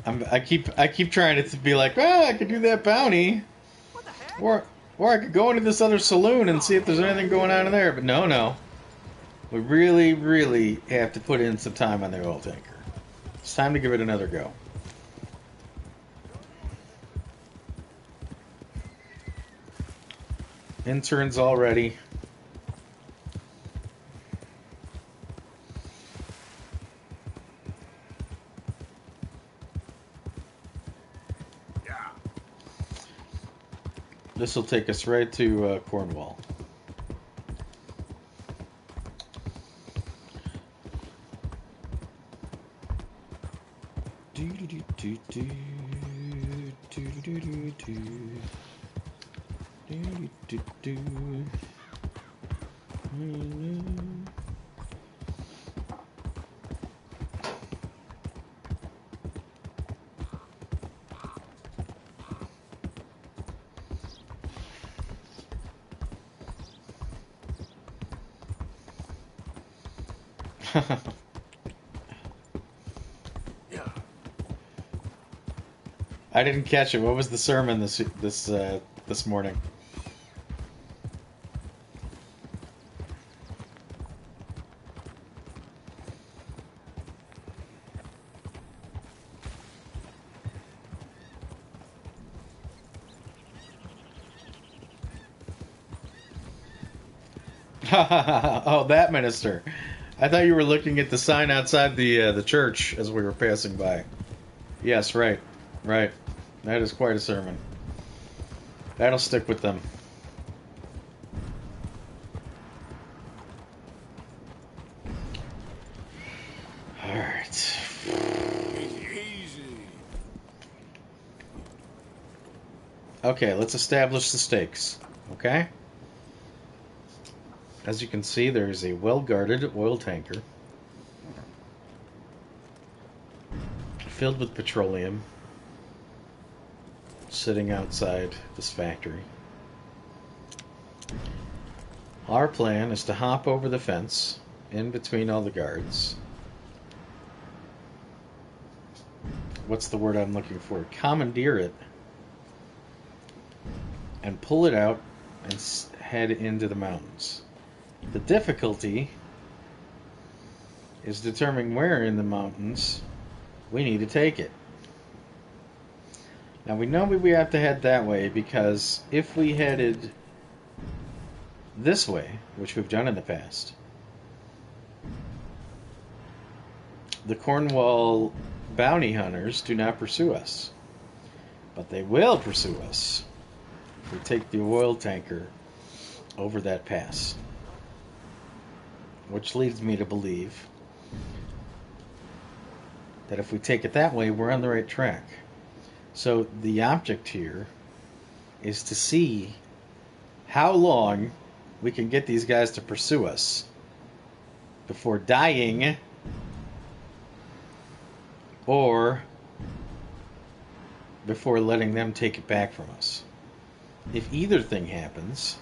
[SPEAKER 1] I keep trying to be like, I could do that bounty, or I could go into this other saloon and see if there's anything going on in there. But no, we really have to put in some time on the oil tanker. It's time to give it another go. Interns already. This will take us right to Cornwall. I didn't catch it. What was the sermon this morning? Oh, that minister. I thought you were looking at the sign outside the church as we were passing by. Yes, right. That is quite a sermon. That'll stick with them. All right.
[SPEAKER 4] Easy.
[SPEAKER 1] Okay, let's establish the stakes. Okay? As you can see, there is a well-guarded oil tanker filled with petroleum sitting outside this factory. Our plan is to hop over the fence in between all the guards. What's the word I'm looking for? Commandeer it and pull it out and head into the mountains. The difficulty is determining where in the mountains we need to take it. Now we know we have to head that way because if we headed this way, which we've done in the past, the Cornwall bounty hunters do not pursue us. But they will pursue us if we take the oil tanker over that pass. Which leads me to believe that if we take it that way, we're on the right track. So the object here is to see how long we can get these guys to pursue us before dying or before letting them take it back from us. If either thing happens,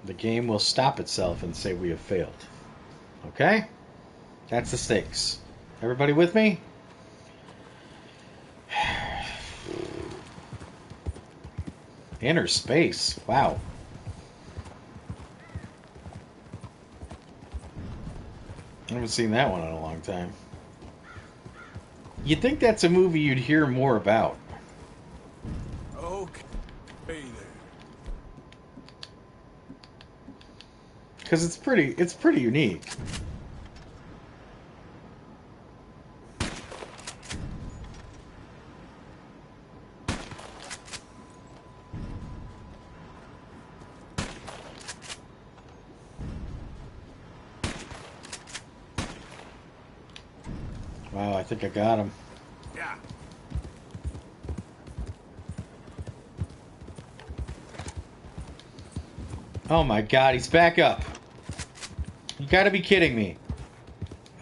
[SPEAKER 1] the game will stop itself and say we have failed. Okay? That's the stakes. Everybody with me? Inner space. Wow. I haven't seen that one in a long time. You'd think that's a movie you'd hear more about.
[SPEAKER 4] Okay there.
[SPEAKER 1] Because it's pretty unique. Wow, I think I got him.
[SPEAKER 4] Yeah.
[SPEAKER 1] Oh my God, he's back up. You gotta be kidding me.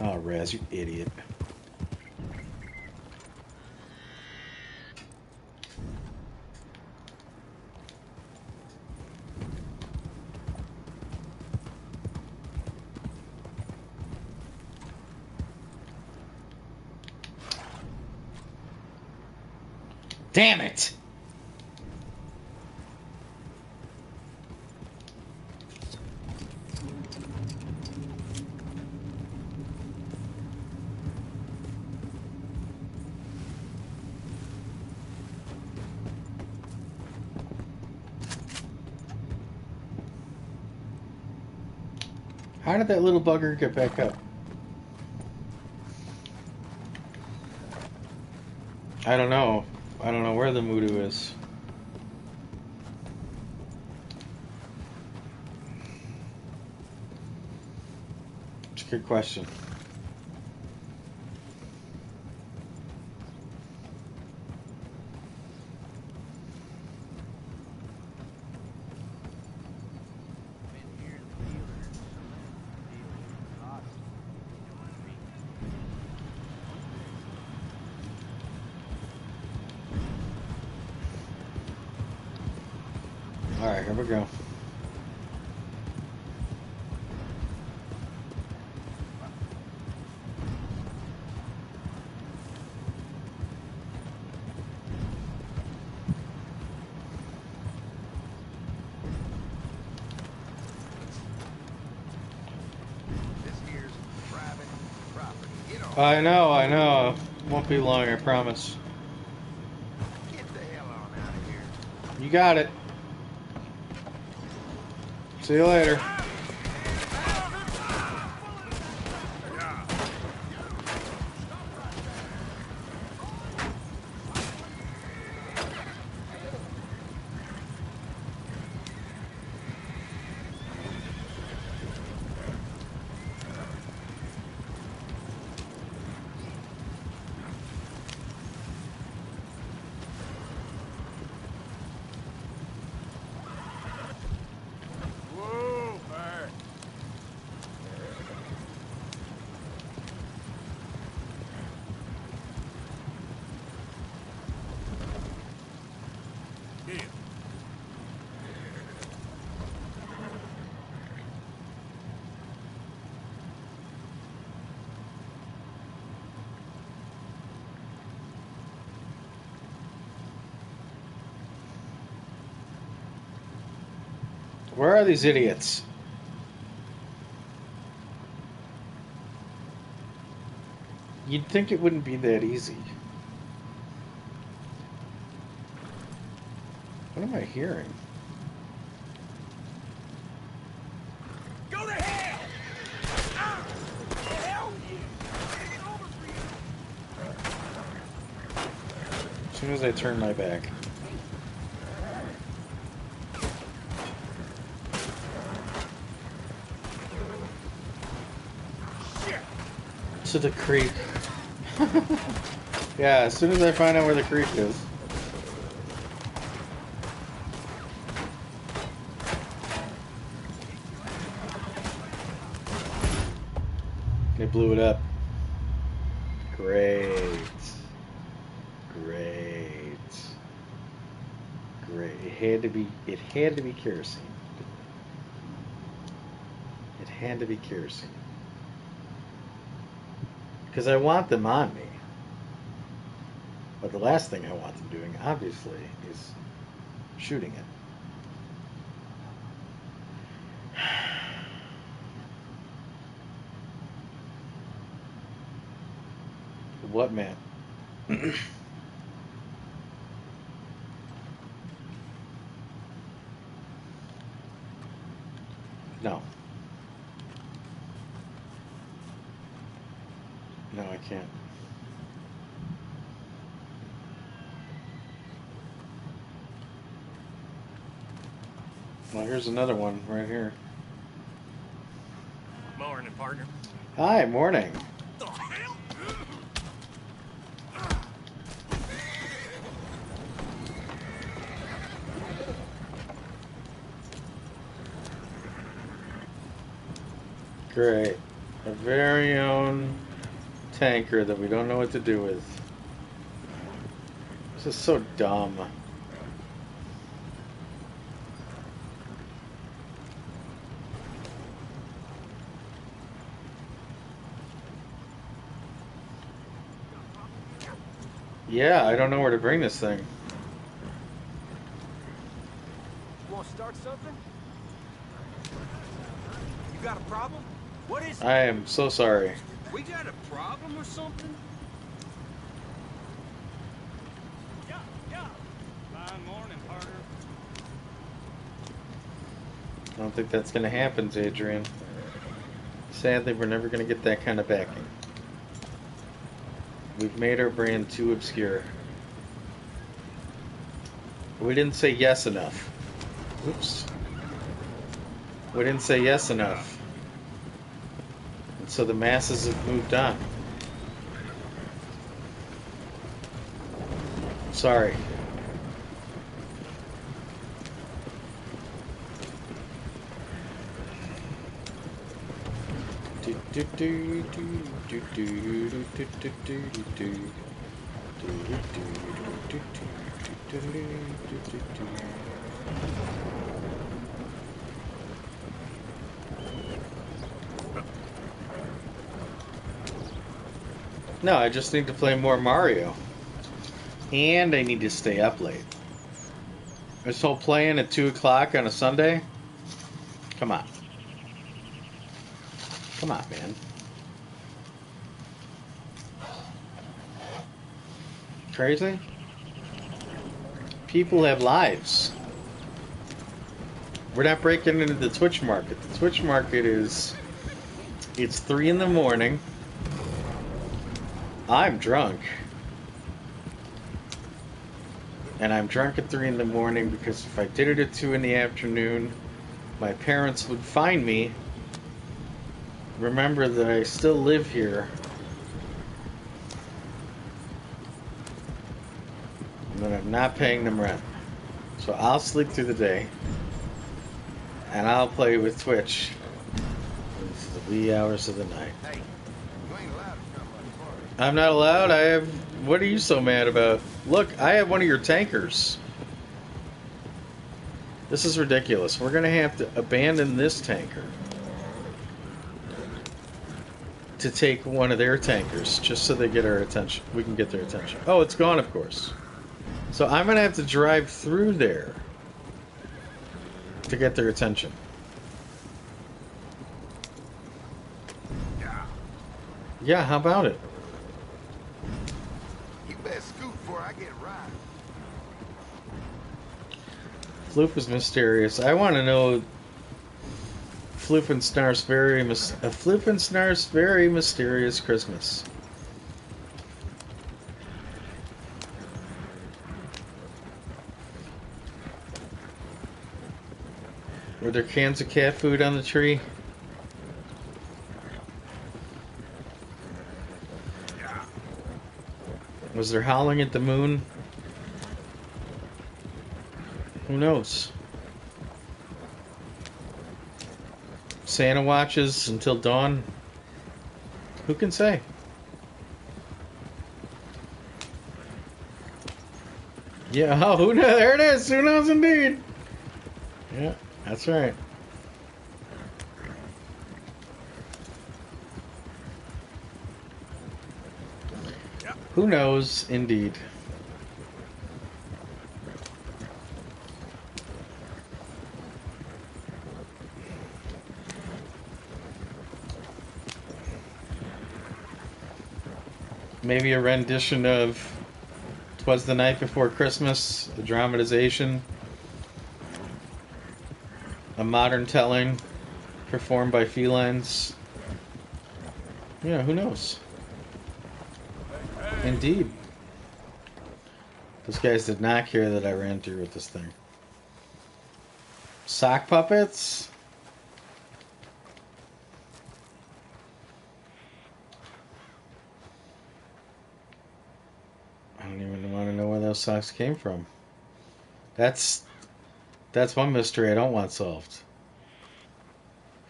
[SPEAKER 1] Oh, Raz, you idiot. Damn it! How did that little bugger get back up? I don't know. I don't know where the Mudu is. It's a good question. Alright, here we go. I know. Won't be long, I promise.
[SPEAKER 3] Get the hell on out of here.
[SPEAKER 1] You got it. See you later. Where are these idiots? You'd think it wouldn't be that easy. What am I hearing?
[SPEAKER 2] Go to hell! Hell
[SPEAKER 1] As soon as I turn my back. To the creek. Yeah, as soon as I find out where the creek is. They blew it up. Great. Great. Great. It had to be kerosene. It had to be kerosene. Because I want them on me. But the last thing I want them doing, obviously, is shooting it. What, man? No. No, I can't. Well, here's another one right here.
[SPEAKER 2] Morning, partner.
[SPEAKER 1] Hi, morning.
[SPEAKER 2] The hell?
[SPEAKER 1] Great. A very own tanker that we don't know what to do with. This is so dumb. Yeah, I don't know where to bring this thing.
[SPEAKER 2] Want to start something? You got a problem? What is it?
[SPEAKER 1] I am so sorry.
[SPEAKER 2] We got a problem or something? Yeah. Fine morning, partner.
[SPEAKER 1] I don't think that's going to happen, Adrian. Sadly, we're never going to get that kind of backing. We've made our brand too obscure. We didn't say yes enough. Oops. We didn't say yes enough. And so the masses have moved on. Sorry. No, I just need to play more Mario. And I need to stay up late. This whole playing at 2 o'clock on a Sunday? Come on. Come on, man. Crazy? People have lives. We're not breaking into the Twitch market. The Twitch market is... It's 3 in the morning. I'm drunk. And I'm drunk at 3 in the morning because if I did it at 2 in the afternoon, my parents would find me. Remember that I still live here. And that I'm not paying them rent. So I'll sleep through the day. And I'll play with Twitch into the wee hours of the night.
[SPEAKER 3] Hey, you ain't allowed to come much farther.
[SPEAKER 1] I'm not allowed? I have... What are you so mad about? Look, I have one of your tankers. This is ridiculous. We're going to have to abandon this tanker to take one of their tankers just so they get our attention. We can get their attention. Oh, it's gone, of course. So I'm going to have to drive through there to get their attention. Yeah, how about it?
[SPEAKER 3] You better scoot before I get right.
[SPEAKER 1] Floop is mysterious. I want to know Floop and Snarf's very mysterious Christmas. Were there cans of cat food on the tree? Was there howling at the moon? Who knows? Santa watches until dawn? Who can say? Yeah, oh, who knows? There it is. Who knows indeed? Yeah, that's right. Who knows indeed? Maybe a rendition of 'Twas the Night Before Christmas, a dramatization, a modern telling performed by felines. Yeah, who knows? Indeed. Those guys did not care that I ran through with this thing. Sock puppets? I don't even want to know where those socks came from. That's one mystery I don't want solved.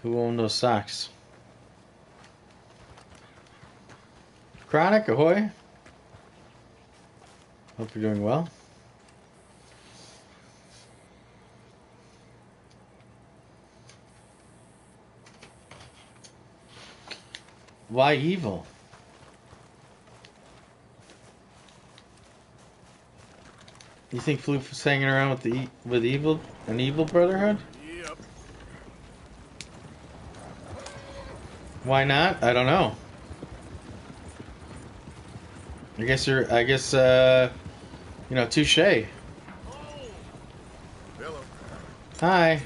[SPEAKER 1] Who owned those socks? Chronic, ahoy. Hope you're doing well. Why evil? You think Floof was hanging around with an evil brotherhood?
[SPEAKER 2] Yep.
[SPEAKER 1] Why not? I don't know. Touche.
[SPEAKER 2] Hello.
[SPEAKER 1] Hi.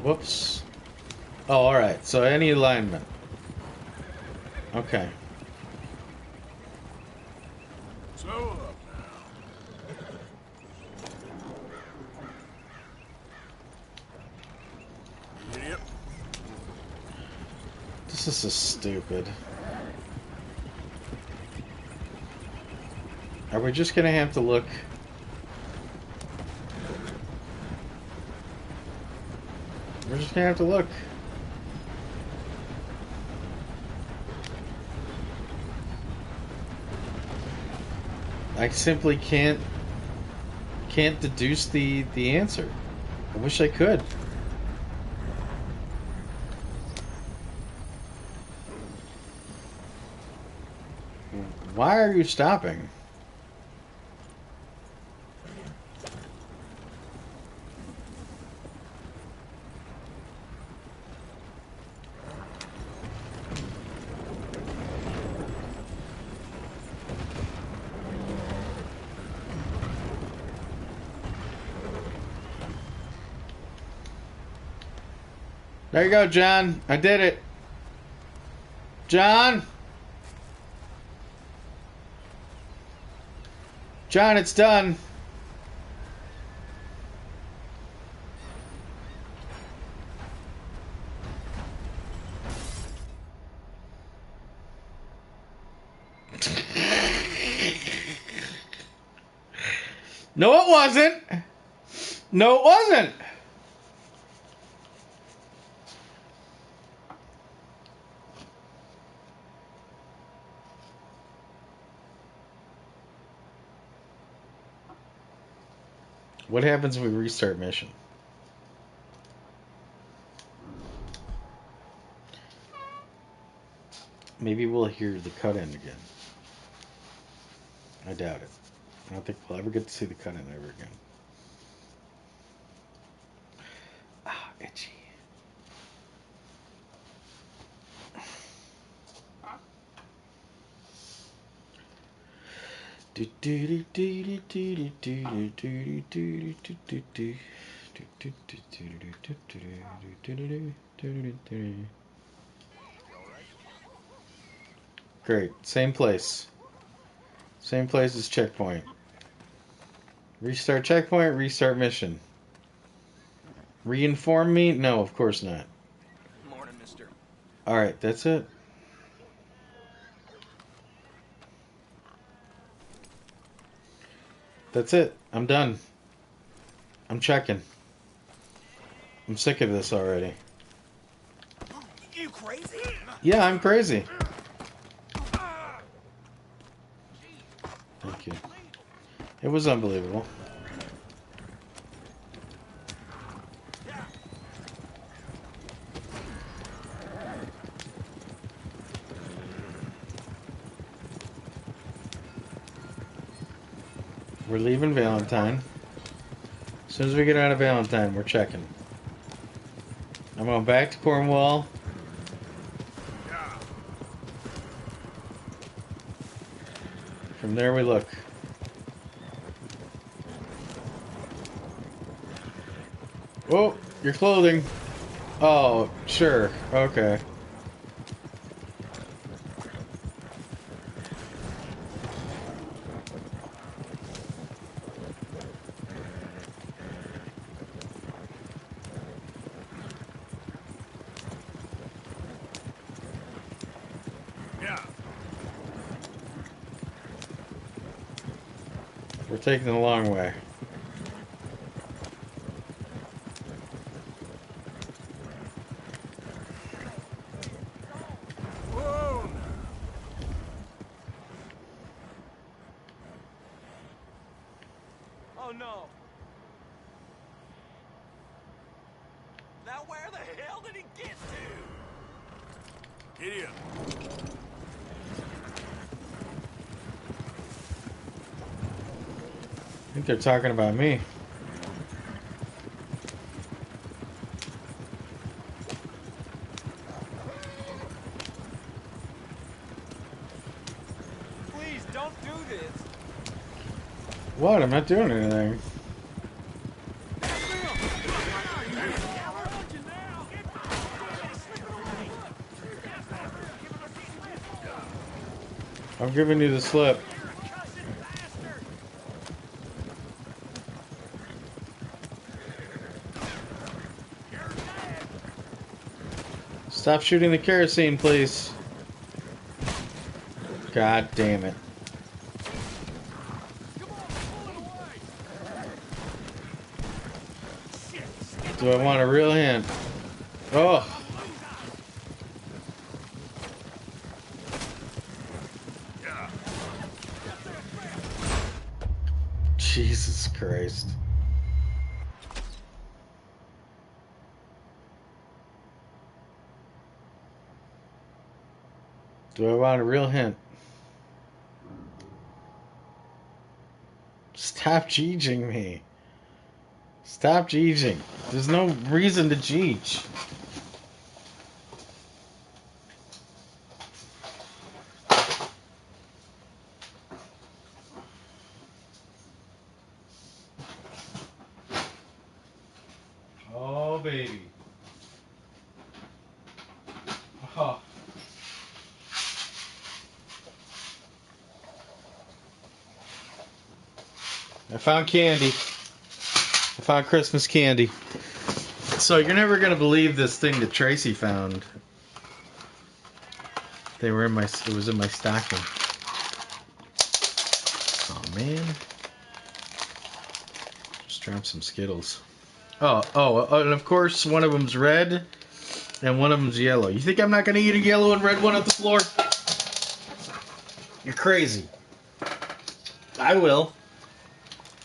[SPEAKER 1] Whoops. Oh, alright. So any alignment. Okay.
[SPEAKER 2] Slow up now. Yep.
[SPEAKER 1] This is so stupid. Are we just gonna have to look? We're just gonna have to look. I simply can't deduce the answer. I wish I could. Why are you stopping? There you go, John. I did it. John? John, it's done. No, it wasn't. No, it wasn't. What happens if we restart mission? Maybe we'll hear the cut-in again. I doubt it. I don't think we'll ever get to see the cut-in ever again. Ah, itchy. Great. Same place. Same place as checkpoint. Restart checkpoint, restart mission. Reinform me? No, of course not.
[SPEAKER 2] Morning, mister.
[SPEAKER 1] Alright, that's it. That's it. I'm done. I'm checking. I'm sick of this already.
[SPEAKER 2] You crazy?
[SPEAKER 1] Yeah, I'm crazy. Thank you. It was unbelievable. We're leaving Valentine. As soon as we get out of Valentine, we're checking. I'm going back to Cornwall. From there we look. Oh, your clothing. Oh, sure. Okay. We're taking the long way.
[SPEAKER 2] Whoa! Oh no! Now where the hell did he get to? Giddy up.
[SPEAKER 1] I think they're talking about me.
[SPEAKER 2] Please don't do this.
[SPEAKER 1] What? I'm not doing anything. I'm giving you the slip. Stop shooting the kerosene, please. God damn it. Do I want a real hint? Oh. Jesus Christ. Do I want a real hint? Stop jeeging me. Stop jeeging. There's no reason to jeege. Oh, baby. Oh. I found candy. I found Christmas candy. So you're never gonna believe this thing that Tracy found. They were in my. It was in my stocking. Oh man. Just dropped some Skittles. Oh, and of course one of them's red, and one of them's yellow. You think I'm not gonna eat a yellow and red one off the floor? You're crazy. I will.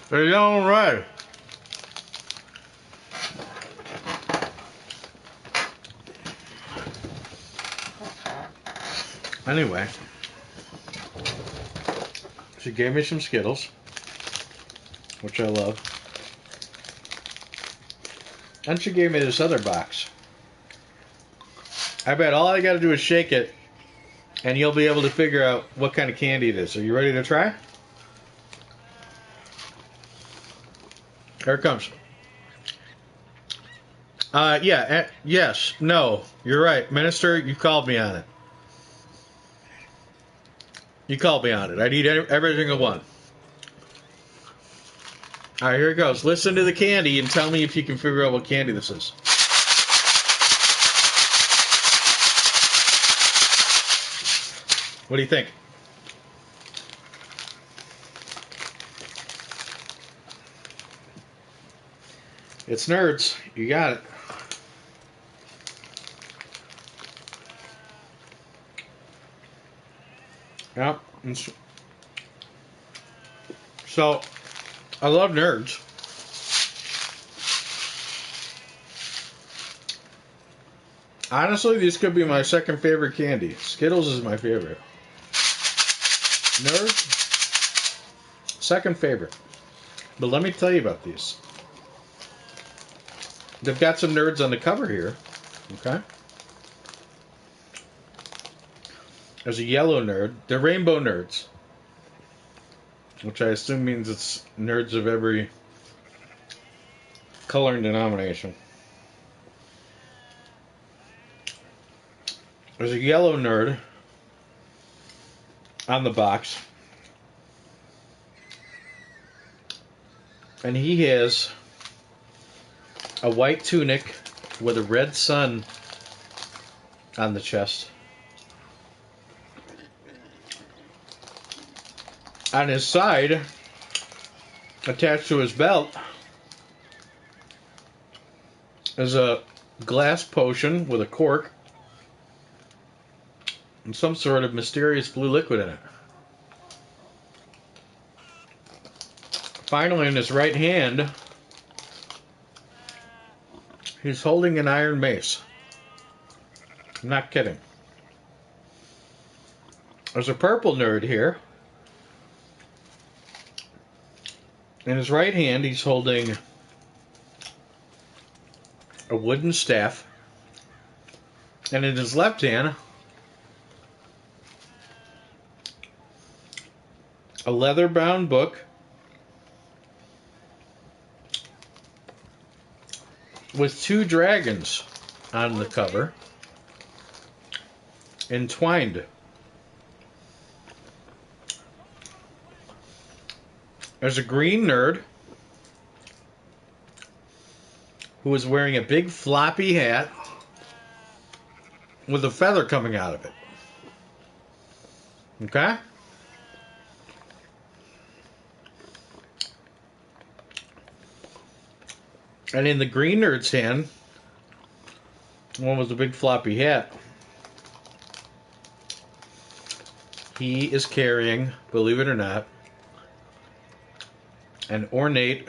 [SPEAKER 1] They're yellow and red. Anyway, she gave me some Skittles, which I love. And she gave me this other box. I bet all I gotta do is shake it, and you'll be able to figure out what kind of candy it is. Are you ready to try? Here it comes. Yes, no, you're right. Minister, you called me on it. You called me on it. I'd eat every single one. All right, here it goes. Listen to the candy and tell me if you can figure out what candy this is. What do you think? It's Nerds. You got it. Yep. So, I love Nerds. Honestly, these could be my second favorite candy. Skittles is my favorite. Nerds, second favorite. But let me tell you about these. They've got some Nerds on the cover here. Okay. There's a yellow Nerd. They're rainbow Nerds. Which I assume means it's Nerds of every color and denomination. There's a yellow Nerd on the box. And he has a white tunic with a red sun on the chest. On his side, attached to his belt is a glass potion with a cork and some sort of mysterious blue liquid in it. Finally, in his right hand, he's holding an iron mace. I'm not kidding. There's a purple nerd here. In his right hand, he's holding a wooden staff. And in his left hand, a leather-bound book with two dragons on the cover, entwined. There's a green nerd who is wearing a big floppy hat with a feather coming out of it. Okay? And in the green nerd's hand, one with the big floppy hat, he is carrying, believe it or not, an ornate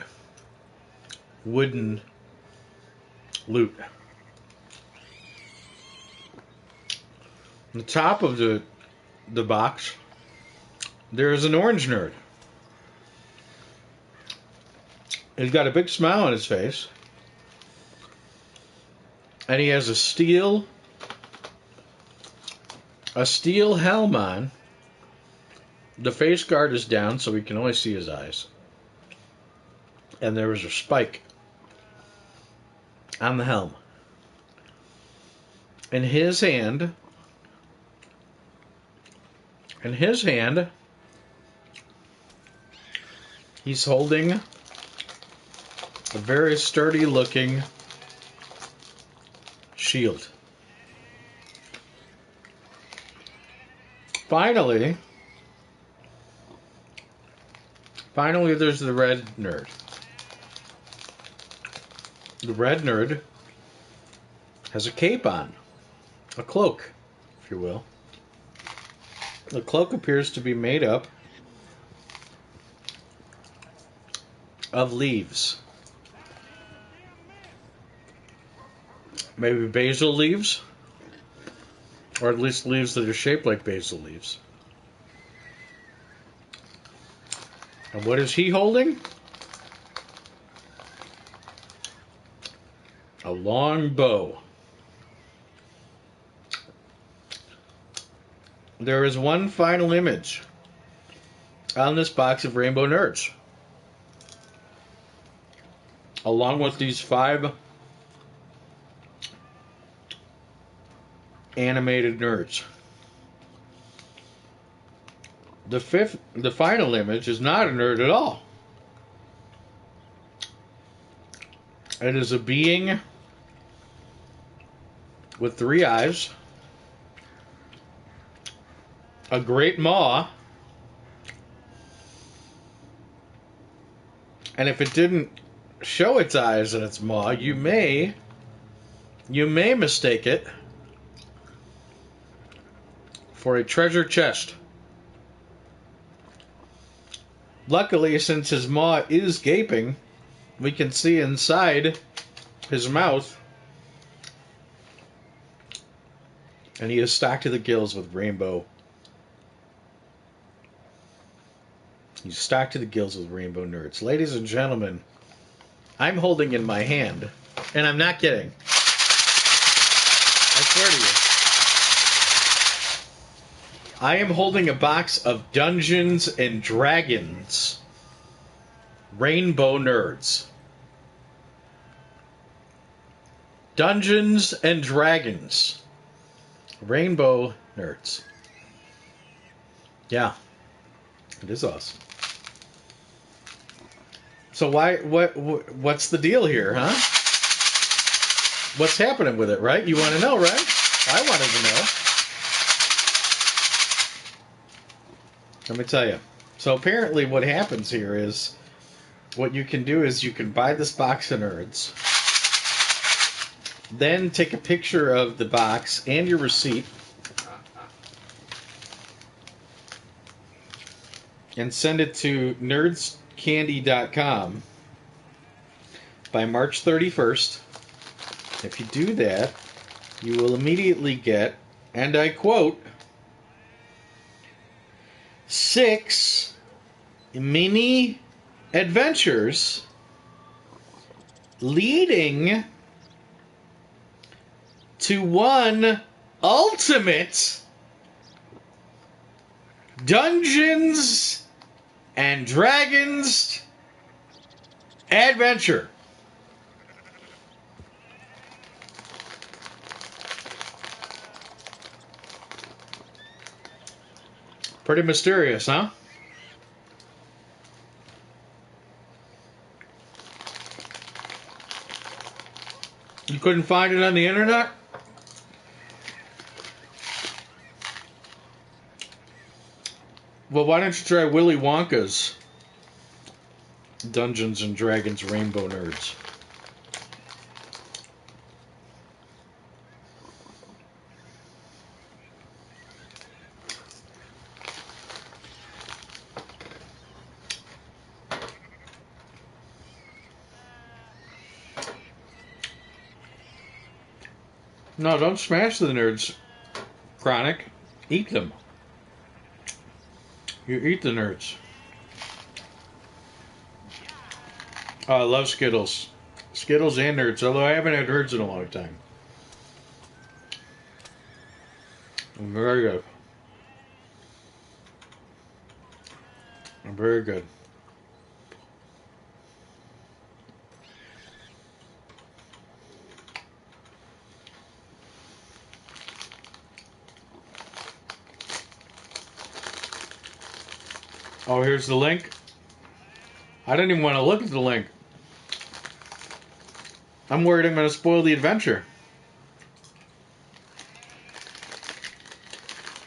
[SPEAKER 1] wooden lute. On the top of the box, there is an orange nerd. He's got a big smile on his face, and he has a steel helm on. The face guard is down, so we can only see his eyes. And there is a spike on the helm. In his hand, he's holding a very sturdy looking shield. Finally, there's the red nerd. The red nerd has a cape on, a cloak, if you will. The cloak appears to be made up of leaves. Maybe basil leaves, or at least leaves that are shaped like basil leaves. And what is he holding? A long bow. There is one final image on this box of Rainbow Nerds, along with these 5 animated nerds. The final image is not a nerd at all. It is a being with 3 eyes, a great maw, and if it didn't show its eyes and its maw, you may mistake it for a treasure chest. Luckily, since his maw is gaping, we can see inside his mouth, and he is stocked to the gills with rainbow. He's stocked to the gills with rainbow nerds. Ladies and gentlemen, I'm holding in my hand, and I'm not kidding, I swear to you, I am holding a box of Dungeons and Dragons Rainbow Nerds. Dungeons and Dragons Rainbow Nerds. Yeah, it is awesome. So what's the deal here, huh? What's happening with it, right? You want to know, right? I wanted to know. Let me tell you. So apparently what happens here is what you can do is you can buy this box of Nerds, then take a picture of the box and your receipt, and send it to nerdscandy.com by March 31st. If you do that, you will immediately get, and I quote, 6 mini adventures leading to one ultimate Dungeons and Dragons adventure. Pretty mysterious, huh? You couldn't find it on the internet? Well, why don't you try Willy Wonka's Dungeons and Dragons Rainbow Nerds? No, don't smash the nerds, Chronic. Eat them. You eat the nerds. Oh, I love Skittles. Skittles and Nerds, although I haven't had Nerds in a long time. Very good. Very good. Oh, here's the link. I didn't even want to look at the link. I'm worried I'm going to spoil the adventure.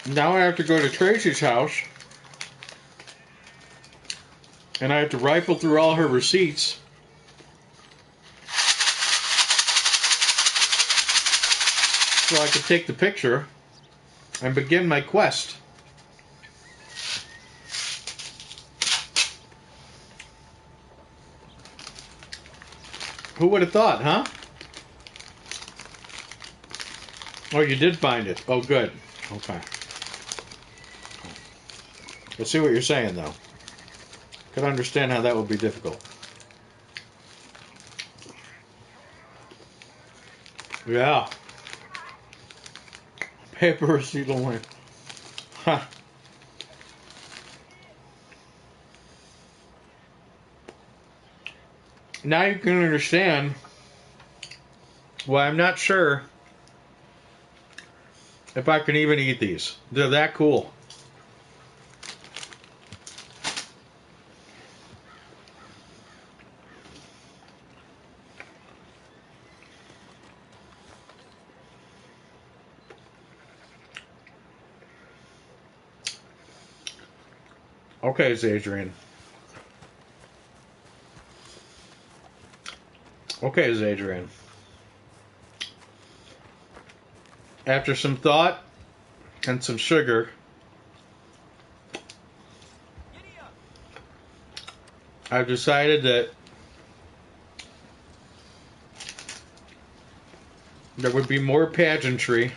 [SPEAKER 1] Now I have to go to Tracy's house. And I have to rifle through all her receipts. So I can take the picture and begin my quest. Who would have thought, huh? Oh, you did find it. Oh, good. Okay. I see what you're saying, though. Could understand how that would be difficult. Yeah. Paper receipt only. Huh. Now you can understand why I'm not sure if I can even eat these. They're that cool. Okay, Zadrian. Okay, Zadrian. After some thought and some sugar, I've decided that there would be more pageantry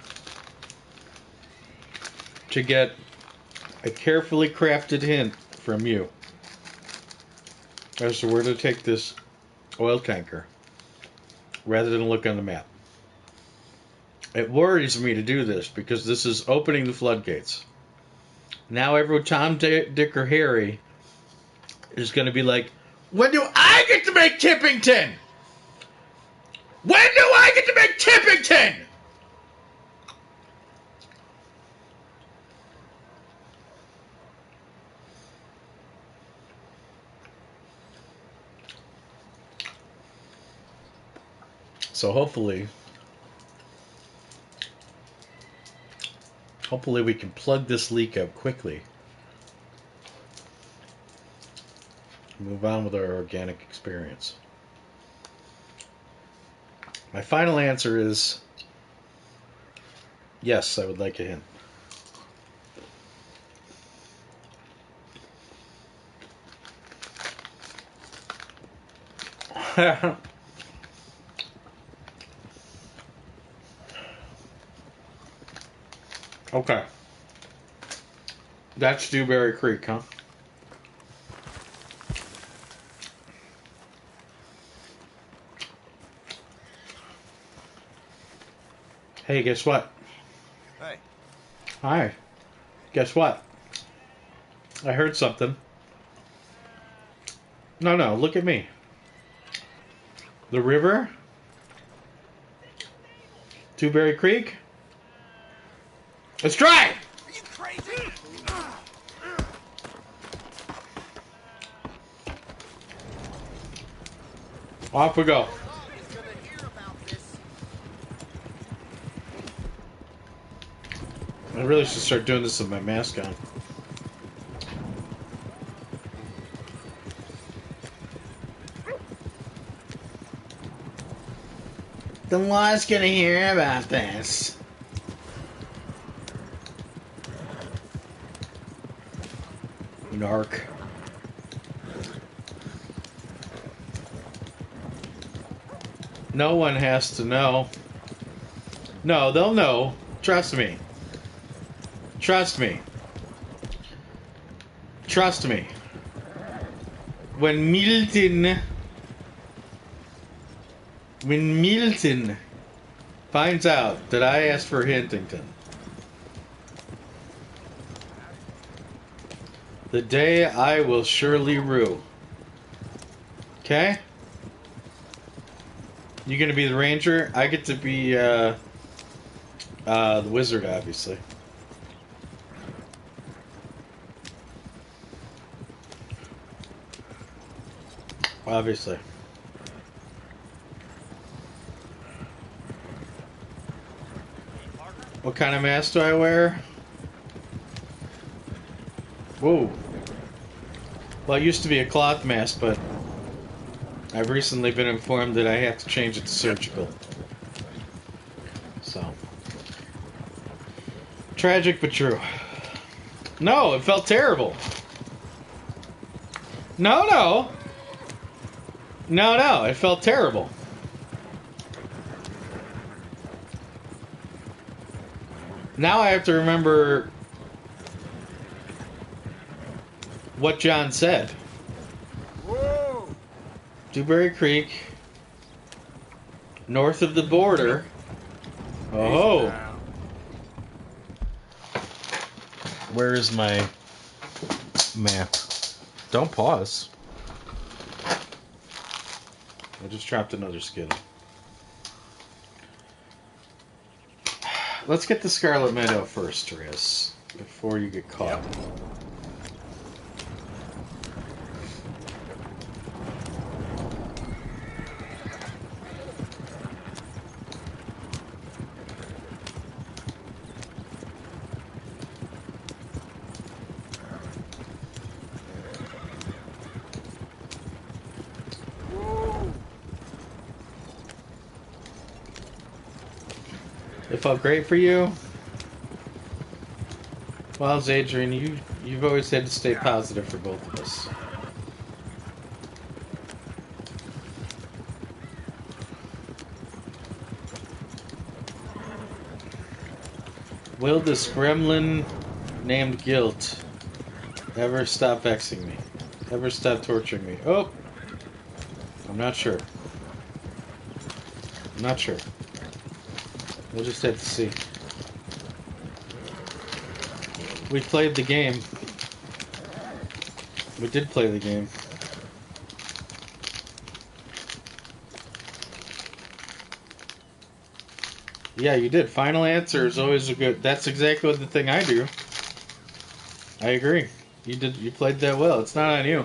[SPEAKER 1] to get a carefully crafted hint from you as to where to take this oil tanker rather than look on the map. It worries me to do this because this is opening the floodgates. Now every Tom, Dick, or Harry is going to be like, when do I get to make Tippington? When do I get to make Tippington? So hopefully we can plug this leak up quickly Move on with our organic experience. My final answer is yes, I would like a hint. Okay. That's Dewberry Creek, huh? Hey, guess what?
[SPEAKER 3] Hey.
[SPEAKER 1] Hi. Guess what? I heard something. No, look at me. The river? Dewberry Creek? It's dry!
[SPEAKER 2] Are you crazy?
[SPEAKER 1] Off we go.
[SPEAKER 3] He's gonna hear about this.
[SPEAKER 1] I really should start doing this with my mask on. The law's gonna hear about this. Narc. No one has to know. No, they'll know. Trust me. Trust me. Trust me. When Milton finds out that I asked for Hintington, the day I will surely rue. Okay? You gonna be the ranger? I get to be the wizard, obviously. Obviously. What kind of mask do I wear? Whoa. Well, it used to be a cloth mask, but I've recently been informed that I have to change it to surgical. So. Tragic but true. No, it felt terrible. No, it felt terrible. Now I have to remember what John said.
[SPEAKER 3] Whoa!
[SPEAKER 1] Dewberry Creek, north of the border. Oh. Where is my map? Don't pause. I just dropped another skittle. Let's get the Scarlet Meadow first, Raz, before you get caught.
[SPEAKER 3] Yep.
[SPEAKER 1] It felt great for you? Well, Adrian, you've always had to stay positive for both of us. Will this gremlin named Guilt ever stop vexing me? Ever stop torturing me? Oh! I'm not sure. I'm not sure. We'll just have to see. We played the game. We did play the game. Yeah, you did. Final answer is always a good... That's exactly what the thing I do. I agree. You did. You played that well. It's not on you.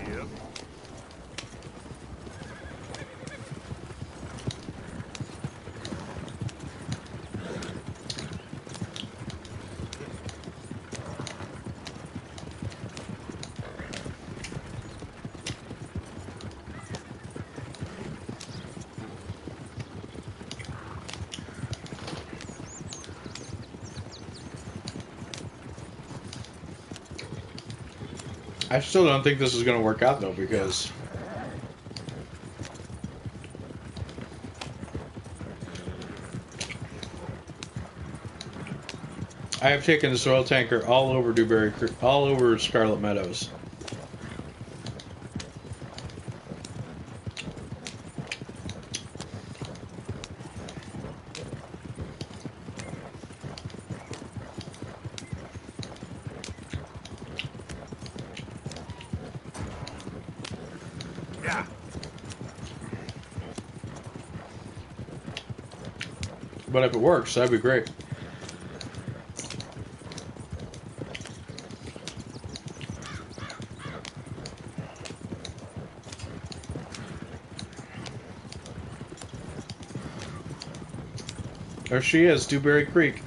[SPEAKER 3] Yep.
[SPEAKER 1] I still don't think this is going to work out, though, because I have taken this oil tanker all over Dewberry Creek, all over Scarlet Meadows.
[SPEAKER 3] Yeah.
[SPEAKER 1] But if it works, that'd be great. There she is, Dewberry Creek.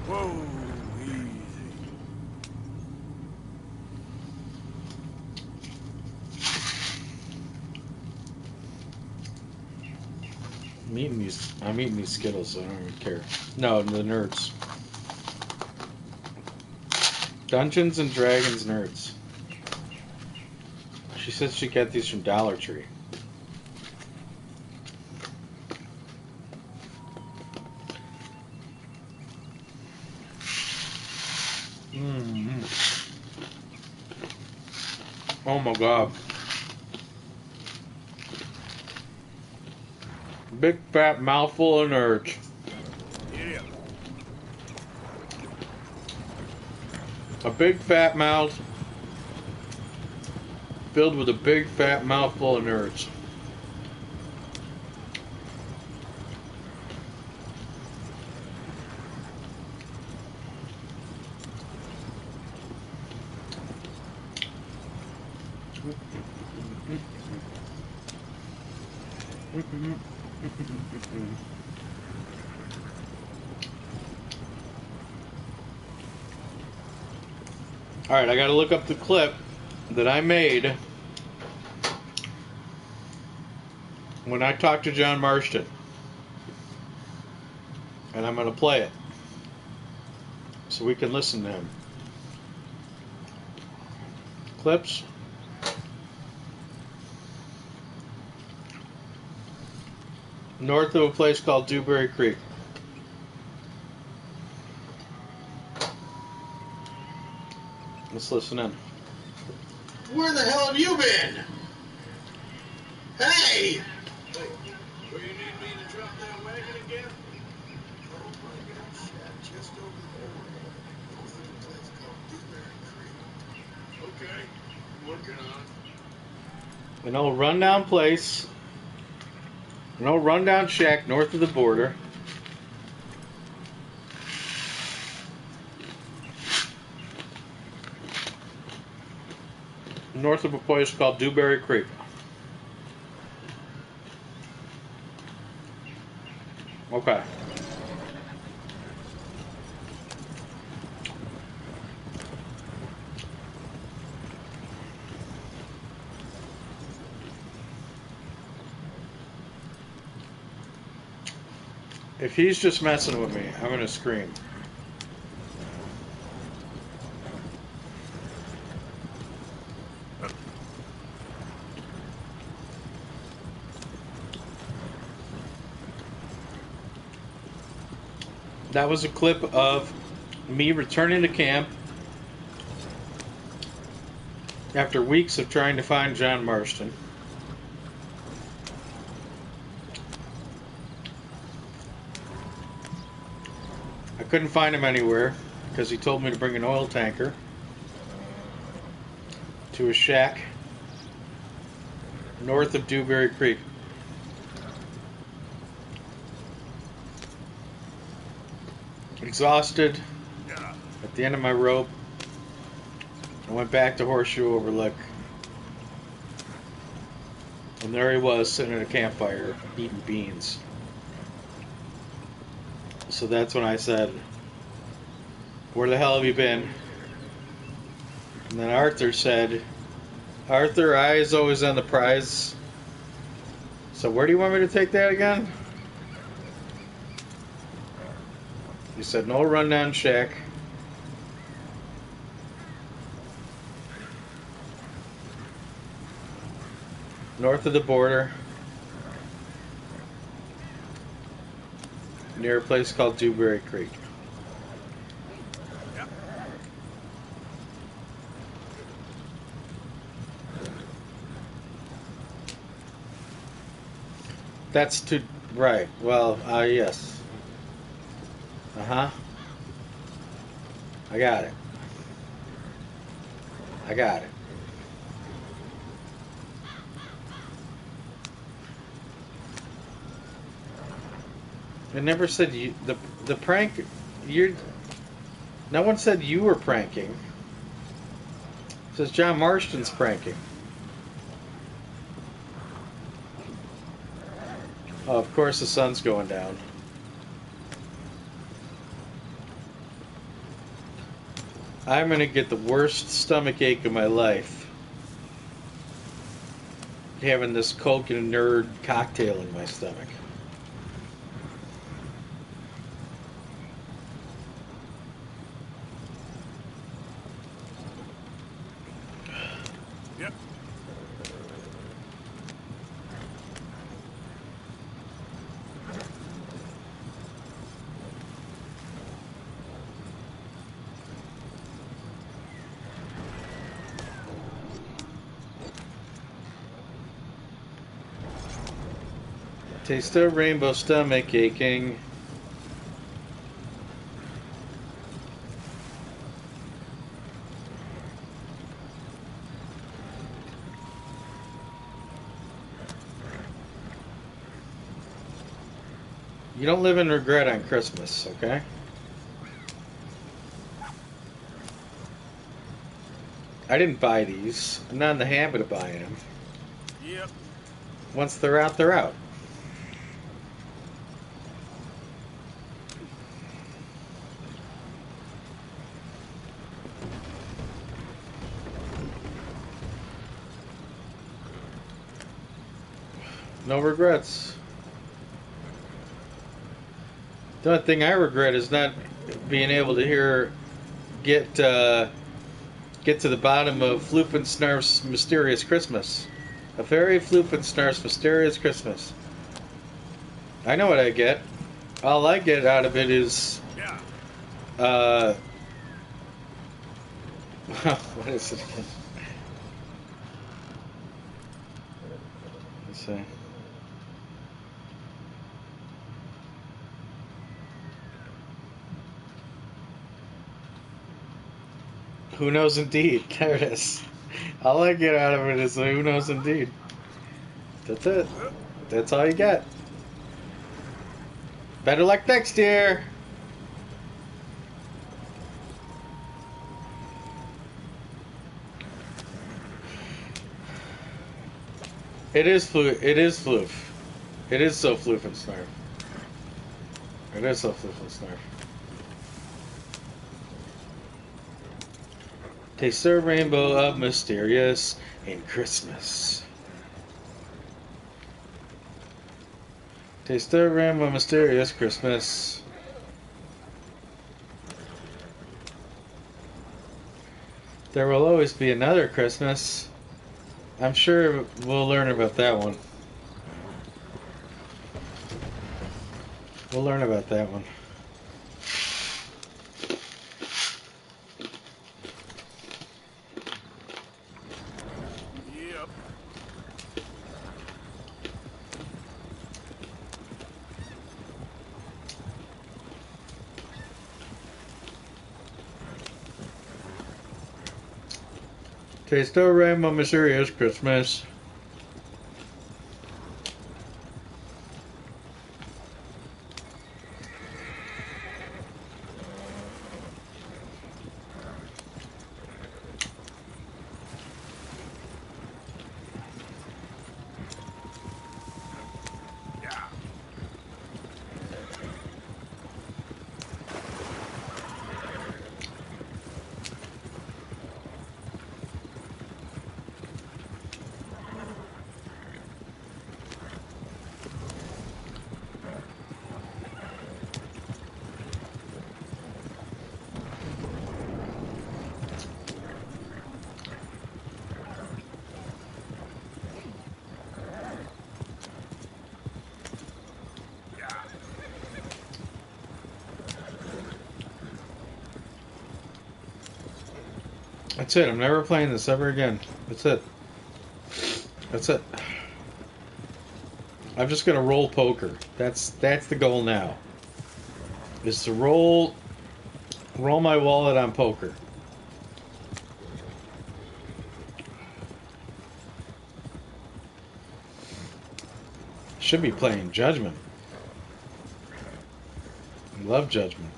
[SPEAKER 3] Whoa, easy.
[SPEAKER 1] I'm eating these Skittles, so I don't even care. No, the nerds. Dungeons and Dragons nerds. She said she got these from Dollar Tree. Oh my god. Big fat mouthful of nerds.
[SPEAKER 3] Yeah.
[SPEAKER 1] A big fat mouth filled with a big fat mouthful of nerds. Alright, I gotta look up the clip that I made when I talked to John Marston. And I'm gonna play it so we can listen to him. Clips. North of a place called Dewberry Creek. Let's listen in.
[SPEAKER 7] Where the hell have you been? Hey!
[SPEAKER 3] Where you need me to drop that wagon again?
[SPEAKER 7] Oh my gosh, yeah, just over the border. North of a place called Dewberry Creek.
[SPEAKER 3] Okay, I'm working on it.
[SPEAKER 1] An old rundown place. An old rundown shack north of the border. North of a place called Dewberry Creek. Okay. If he's just messing with me, I'm gonna scream. That was a clip of me returning to camp after weeks of trying to find John Marston. I couldn't find him anywhere because he told me to bring an oil tanker to a shack north of Dewberry Creek. Exhausted, at the end of my rope, I went back to Horseshoe Overlook, and there he was sitting at a campfire eating beans. So that's when I said, "Where the hell have you been?" And then Arthur said, Arthur, eyes always on the prize. So where do you want me to take that again? He said, no rundown shack. North of the border. Near a place called Dewberry Creek. That's too right. Well, yes. Uh-huh. I got it. I got it. I never said you the prank you're no one said you were pranking. It says John Marston's pranking. Oh, of course the sun's going down. I'm gonna get the worst stomach ache of my life having this Coke and Nerd cocktail in my stomach.
[SPEAKER 5] Yep.
[SPEAKER 1] Taste of rainbow stomach aching. You don't live in regret on Christmas, okay? I didn't buy these. I'm not in the habit of buying them.
[SPEAKER 5] Yep.
[SPEAKER 1] Once they're out, they're out. No regrets. The only thing I regret is not being able to get to the bottom of Floop and Snarf's Mysterious Christmas. A very Floop and Snarf's Mysterious Christmas. I know what I get. All I get out of it is,
[SPEAKER 5] Yeah.
[SPEAKER 1] what is it again? Let's see. Who knows indeed. There it is. All I get out of it is who knows indeed. That's it. That's all you get. Better luck next year. It is floof. It is floof. It is so floof and snarf. It is so floof and snarf. Taste the rainbow of mysterious in Christmas. Taste the rainbow of mysterious Christmas. There will always be another Christmas. I'm sure we'll learn about that one. We'll learn about that one.
[SPEAKER 5] Yep.
[SPEAKER 1] Taste the rainbow mysterious Christmas.
[SPEAKER 5] Yeah.
[SPEAKER 1] That's it. I'm never playing this ever again. That's it. That's it. I'm just gonna roll poker. That's the goal now. Is to roll my wallet on poker. Should be playing Judgment. I love Judgment.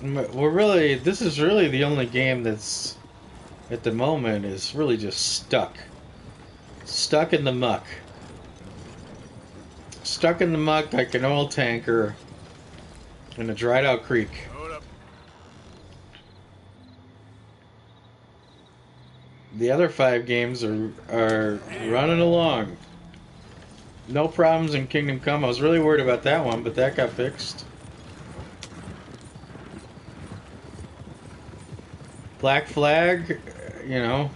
[SPEAKER 1] This is really the only game that's, at the moment, is really just stuck. Stuck in the muck. Stuck in the muck like an oil tanker in a dried out creek.
[SPEAKER 5] Hold up.
[SPEAKER 1] The other 5 games are running along. No problems in Kingdom Come. I was really worried about that one, but that got fixed. Black Flag, you know.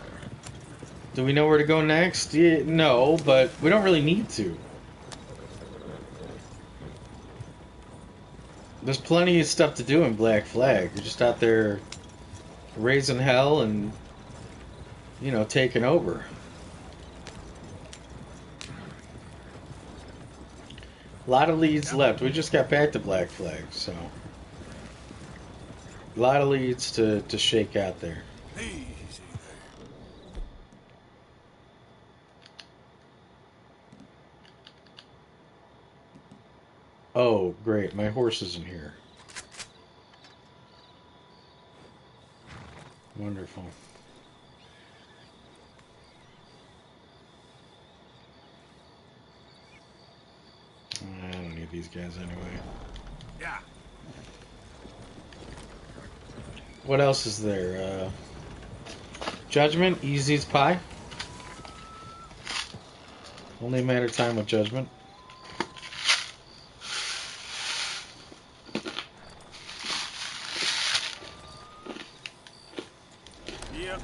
[SPEAKER 1] Do we know where to go next? Yeah, no, but we don't really need to. There's plenty of stuff to do in Black Flag. You're just out there raising hell and, you know, taking over. A lot of leads left. We just got back to Black Flag, so a lot of leads to shake out there.
[SPEAKER 5] Easy there.
[SPEAKER 1] Oh, great. My horse isn't here. Wonderful. I don't need these guys anyway.
[SPEAKER 5] Yeah.
[SPEAKER 1] What else is there? Judgment, easy as pie. Only a matter of time with Judgment.
[SPEAKER 5] Yep.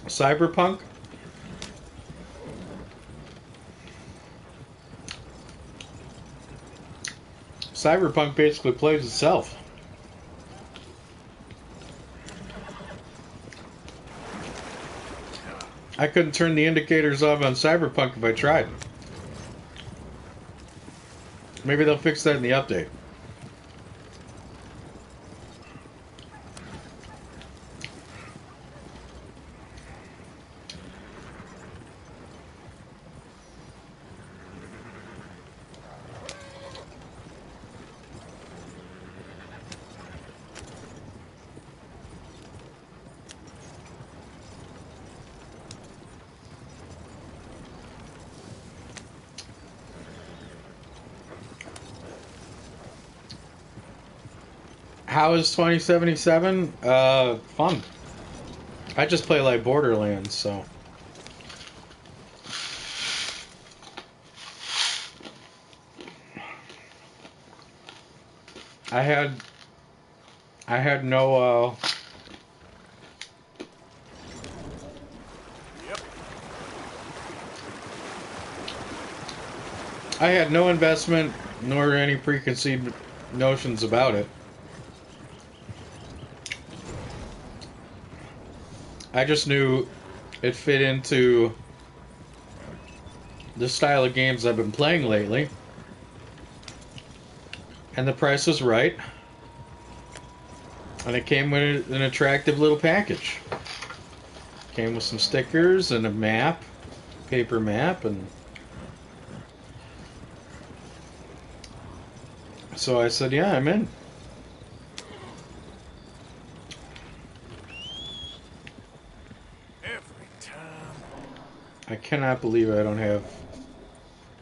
[SPEAKER 1] Cyberpunk. Cyberpunk basically plays itself. I couldn't turn the indicators off on Cyberpunk if I tried. Maybe they'll fix that in the update. How is 2077? Fun. I just play like Borderlands, so. I had no,
[SPEAKER 5] Yep.
[SPEAKER 1] I had no investment nor any preconceived notions about it. I just knew it fit into the style of games I've been playing lately. And the price was right. And it came with an attractive little package. Came with some stickers and a map, paper map, and so I said, yeah, I'm in.
[SPEAKER 5] Every time.
[SPEAKER 1] I cannot believe I don't have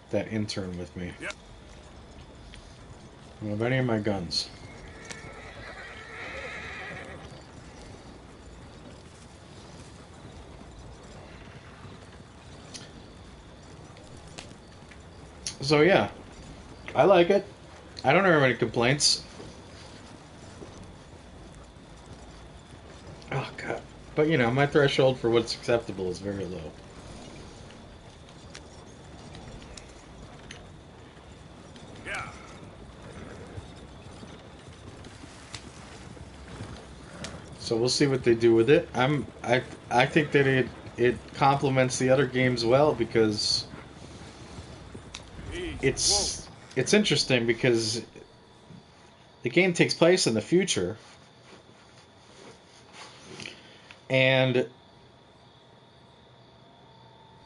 [SPEAKER 1] that intern with me.
[SPEAKER 5] Yep.
[SPEAKER 1] I don't have any of my guns. So yeah, I like it. I don't have any complaints. Oh god. But you know, my threshold for what's acceptable is very low.
[SPEAKER 5] Yeah.
[SPEAKER 1] So we'll see what they do with it. I think that it complements the other games well because
[SPEAKER 5] Easy.
[SPEAKER 1] it's interesting because the game takes place in the future and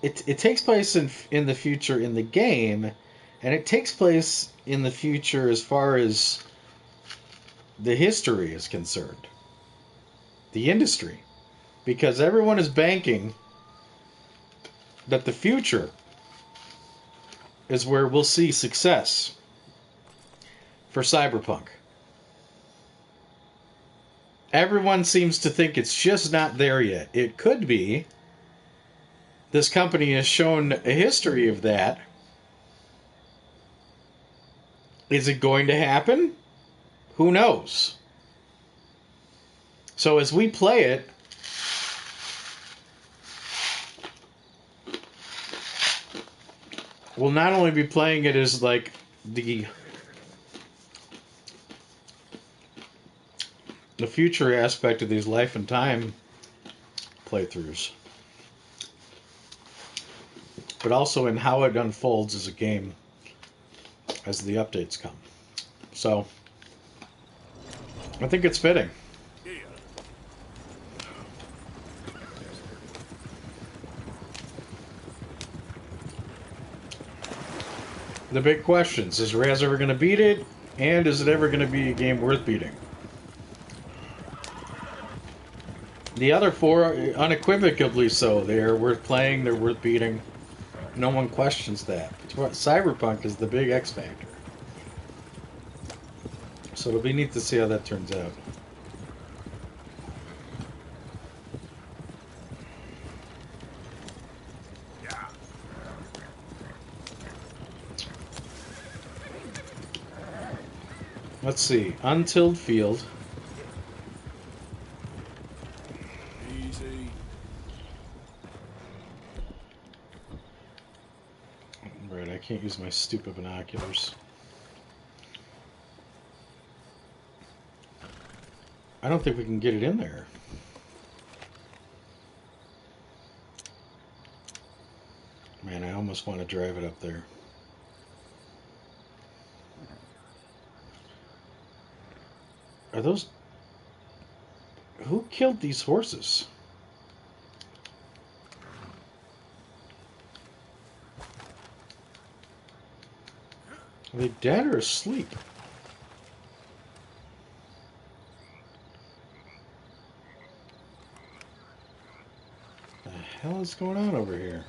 [SPEAKER 1] it takes place in the future in the game, and it takes place in the future as far as the history is concerned, the industry, because everyone is banking that the future is where we'll see success for Cyberpunk. Everyone seems to think it's just not there yet. It could be. This company has shown a history of that. Is it going to happen? Who knows? So as we play it, we'll not only be playing it as like the future aspect of these life and time playthroughs, but also in how it unfolds as a game as the updates come. So I think it's fitting.
[SPEAKER 5] Yeah.
[SPEAKER 1] The big questions: is Raz ever going to beat it, and is it ever going to be a game worth beating? The other four, unequivocally so. They are worth playing, they're worth beating. No one questions that. But Cyberpunk is the big X factor. So it'll be neat to see how that turns out.
[SPEAKER 5] Yeah.
[SPEAKER 1] Let's see. Untilled field.
[SPEAKER 5] Easy.
[SPEAKER 1] Right, I can't use my stupid binoculars. I don't think we can get it in there. Man, I almost want to drive it up there. Are those... Who killed these horses? Are they dead or asleep? The hell is going on over here?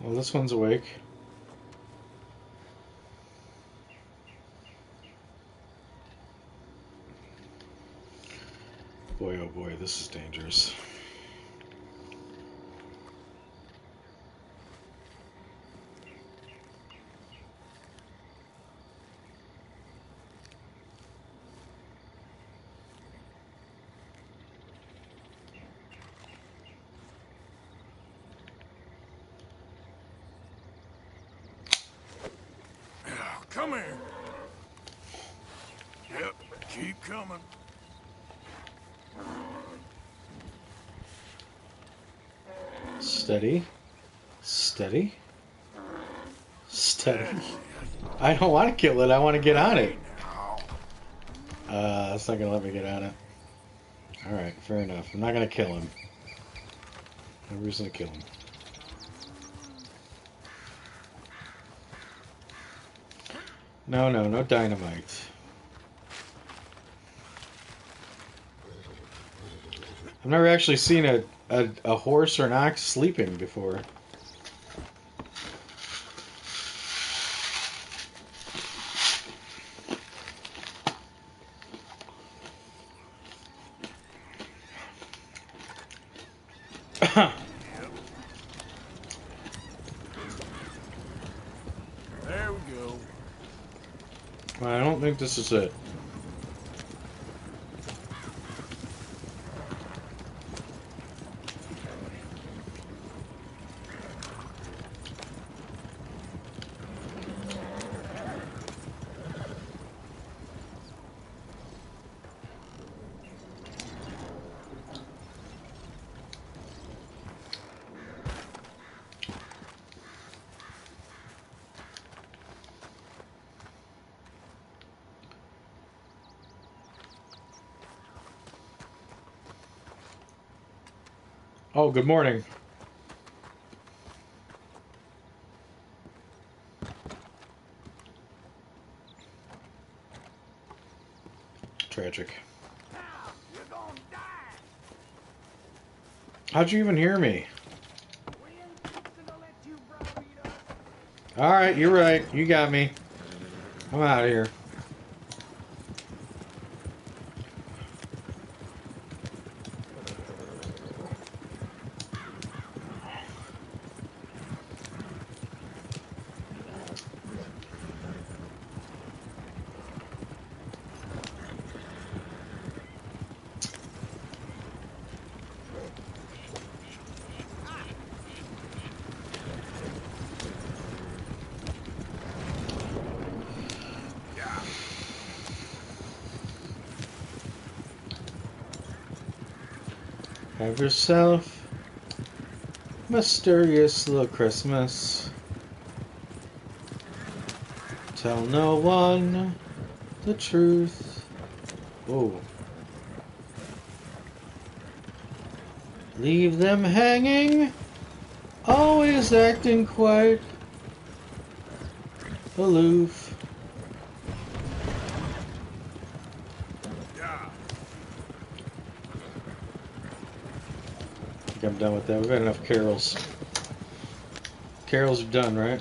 [SPEAKER 1] Well, this one's awake. Boy, oh boy, this is dangerous.
[SPEAKER 5] Come here. Yep. Keep coming.
[SPEAKER 1] Steady. Steady. Steady. I don't want to kill it, I want to get on it. It's not going to let me get on it. Alright, fair enough. I'm not going to kill him. No reason to kill him. No dynamite. I've never actually seen a horse or an ox sleeping before.
[SPEAKER 5] There we go.
[SPEAKER 1] I don't think this is it. Oh, good morning. Tragic.
[SPEAKER 3] You're gonna die.
[SPEAKER 1] How'd you even hear me?
[SPEAKER 3] We ain't gonna let you browbeat us.
[SPEAKER 1] Alright, you're right. You got me. I'm out of here. Have yourself a mysterious little Christmas. Tell no one the truth. Oh. Leave them hanging, always acting quite aloof.
[SPEAKER 5] Yeah.
[SPEAKER 1] I think I'm done with that. We've had enough carols. Carols are done, right?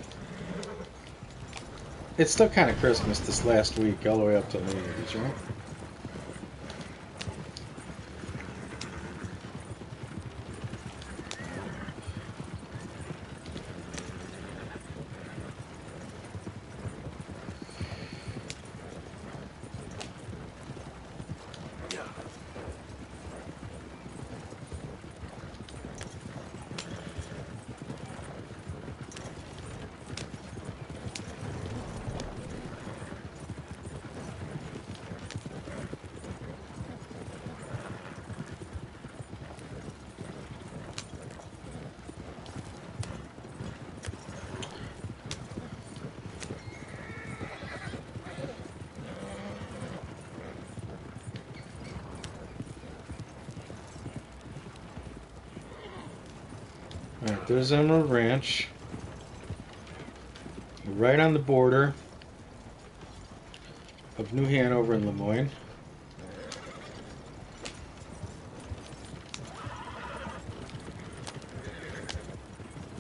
[SPEAKER 1] It's still kind of Christmas this last week, all the way up to New Year's, right? Alright, there's Emerald Ranch. Right on the border of New Hanover and Lemoyne.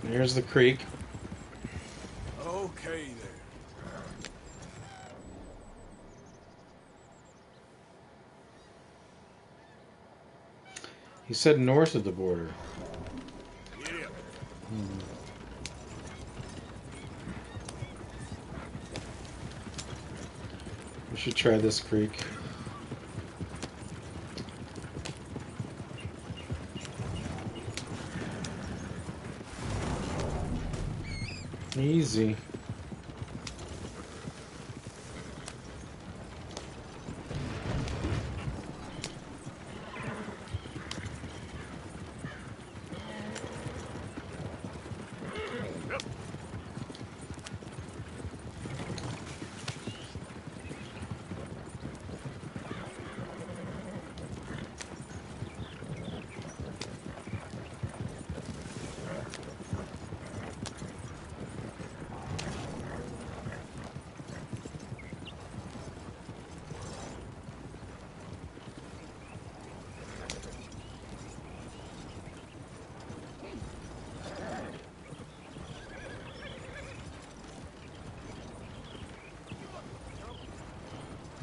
[SPEAKER 1] Here's the creek.
[SPEAKER 5] Okay there.
[SPEAKER 1] He said north of the border.
[SPEAKER 5] Yeah.
[SPEAKER 1] We should try this creek. Easy.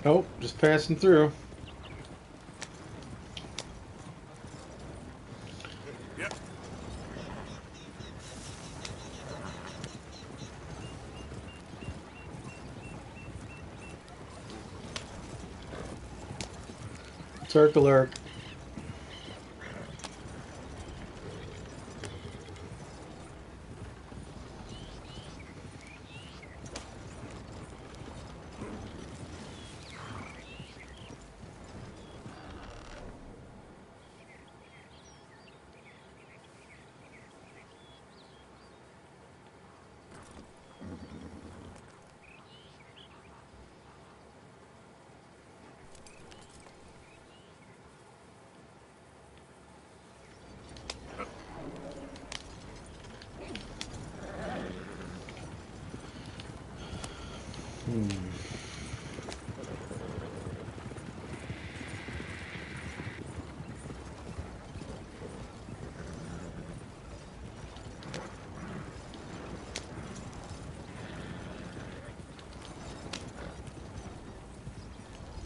[SPEAKER 1] Nope, just passing through.
[SPEAKER 5] Yep.
[SPEAKER 1] Circle alert.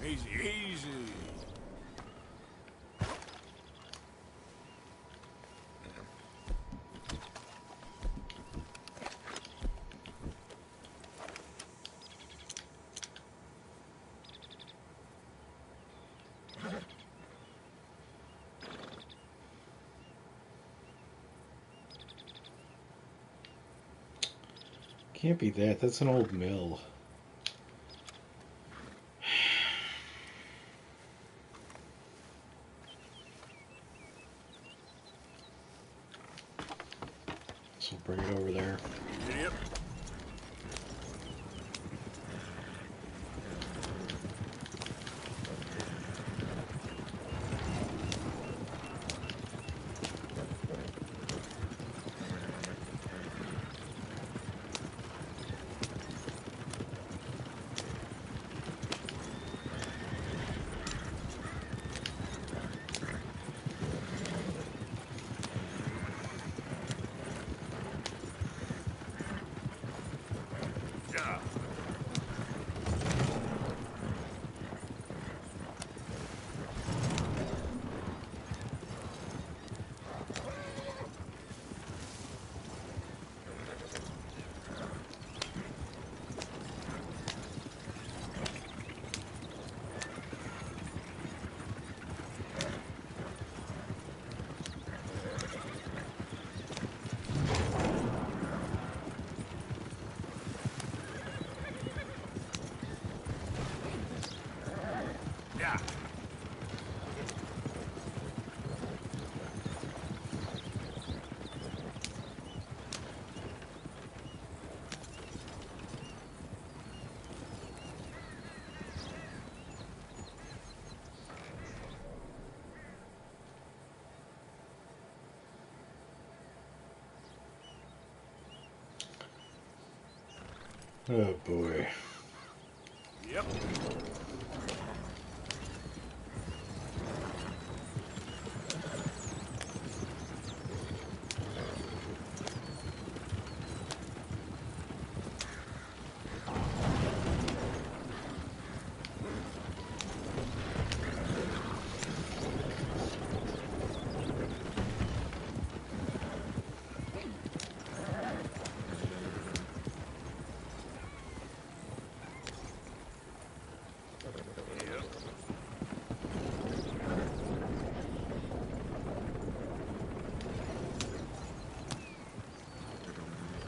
[SPEAKER 5] Easy, easy.
[SPEAKER 1] Can't be that. That's an old mill. So bring it over there.
[SPEAKER 5] Yep. Yeah. Yeah.
[SPEAKER 1] Oh boy.
[SPEAKER 5] Yep.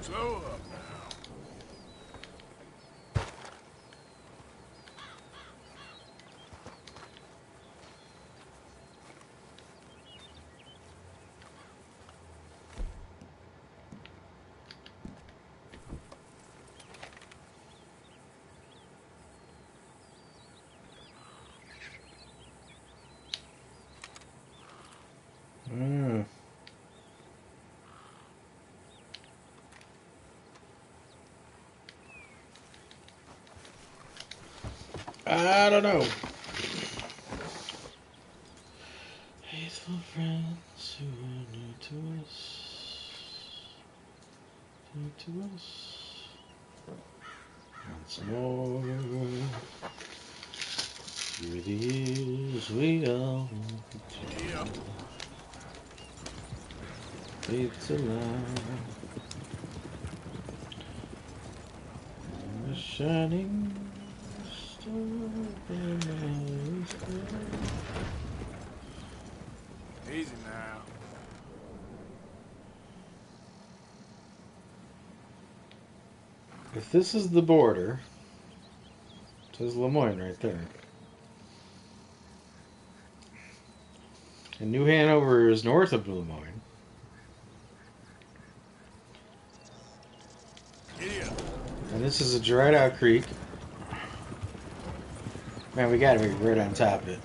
[SPEAKER 5] Slow up now.
[SPEAKER 1] I don't know. Faithful friends who are new to us. New to us. Once more. Through the years we all
[SPEAKER 5] Yep.
[SPEAKER 1] it's alive. A shining star in the sky.
[SPEAKER 5] Easy now.
[SPEAKER 1] If this is the border, it says Lemoyne right there. And New Hanover is north of Lemoyne.
[SPEAKER 5] Idiot.
[SPEAKER 1] And this is a dried out creek. Man, we gotta be right on top of it.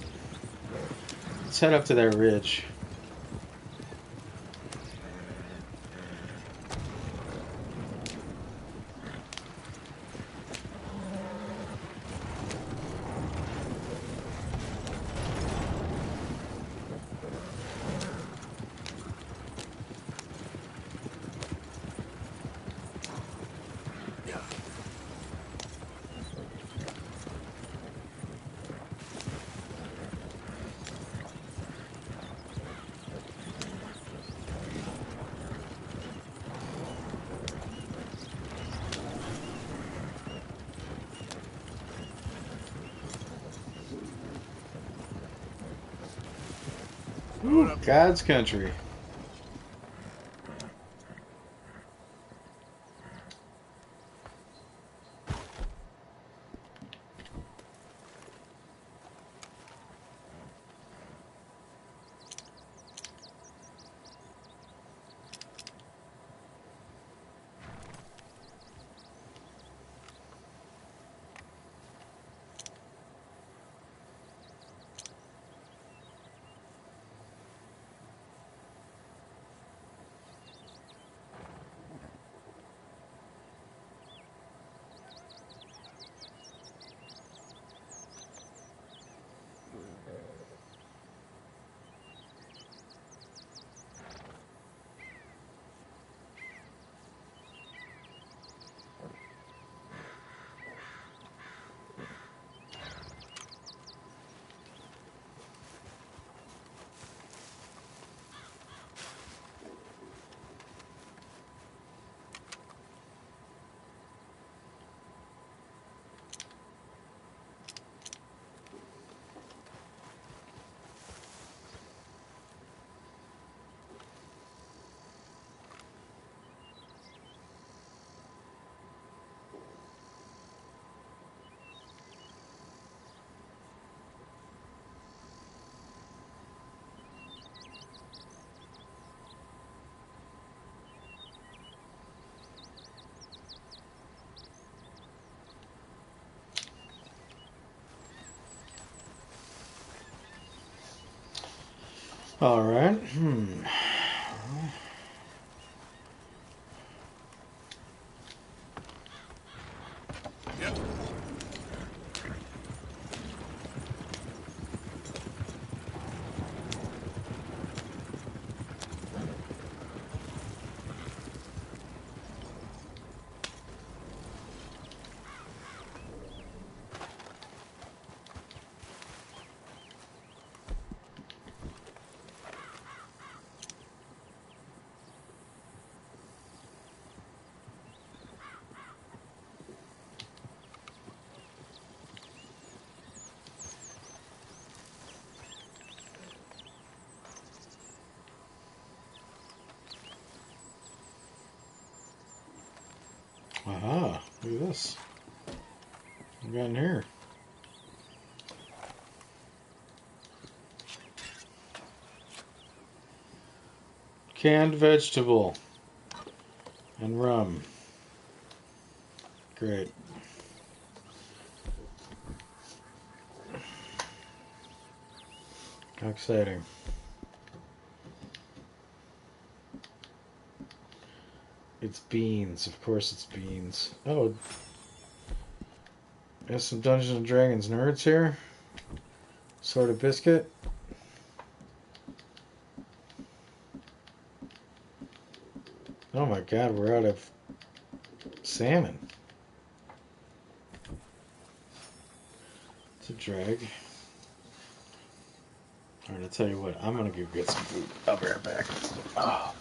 [SPEAKER 1] Let's head up to that ridge. Ooh, God's country. All right.
[SPEAKER 5] Yep.
[SPEAKER 1] Aha, look at this. What we got in here? Canned vegetable and rum. Great. How exciting. It's beans. Of course it's beans. Oh. There's some Dungeons and Dragons nerds here. Sort of biscuit. Oh my god, we're out of salmon. It's a drag. Alright, I'll tell you what, I'm gonna go get some food. I'll be right back. Oh.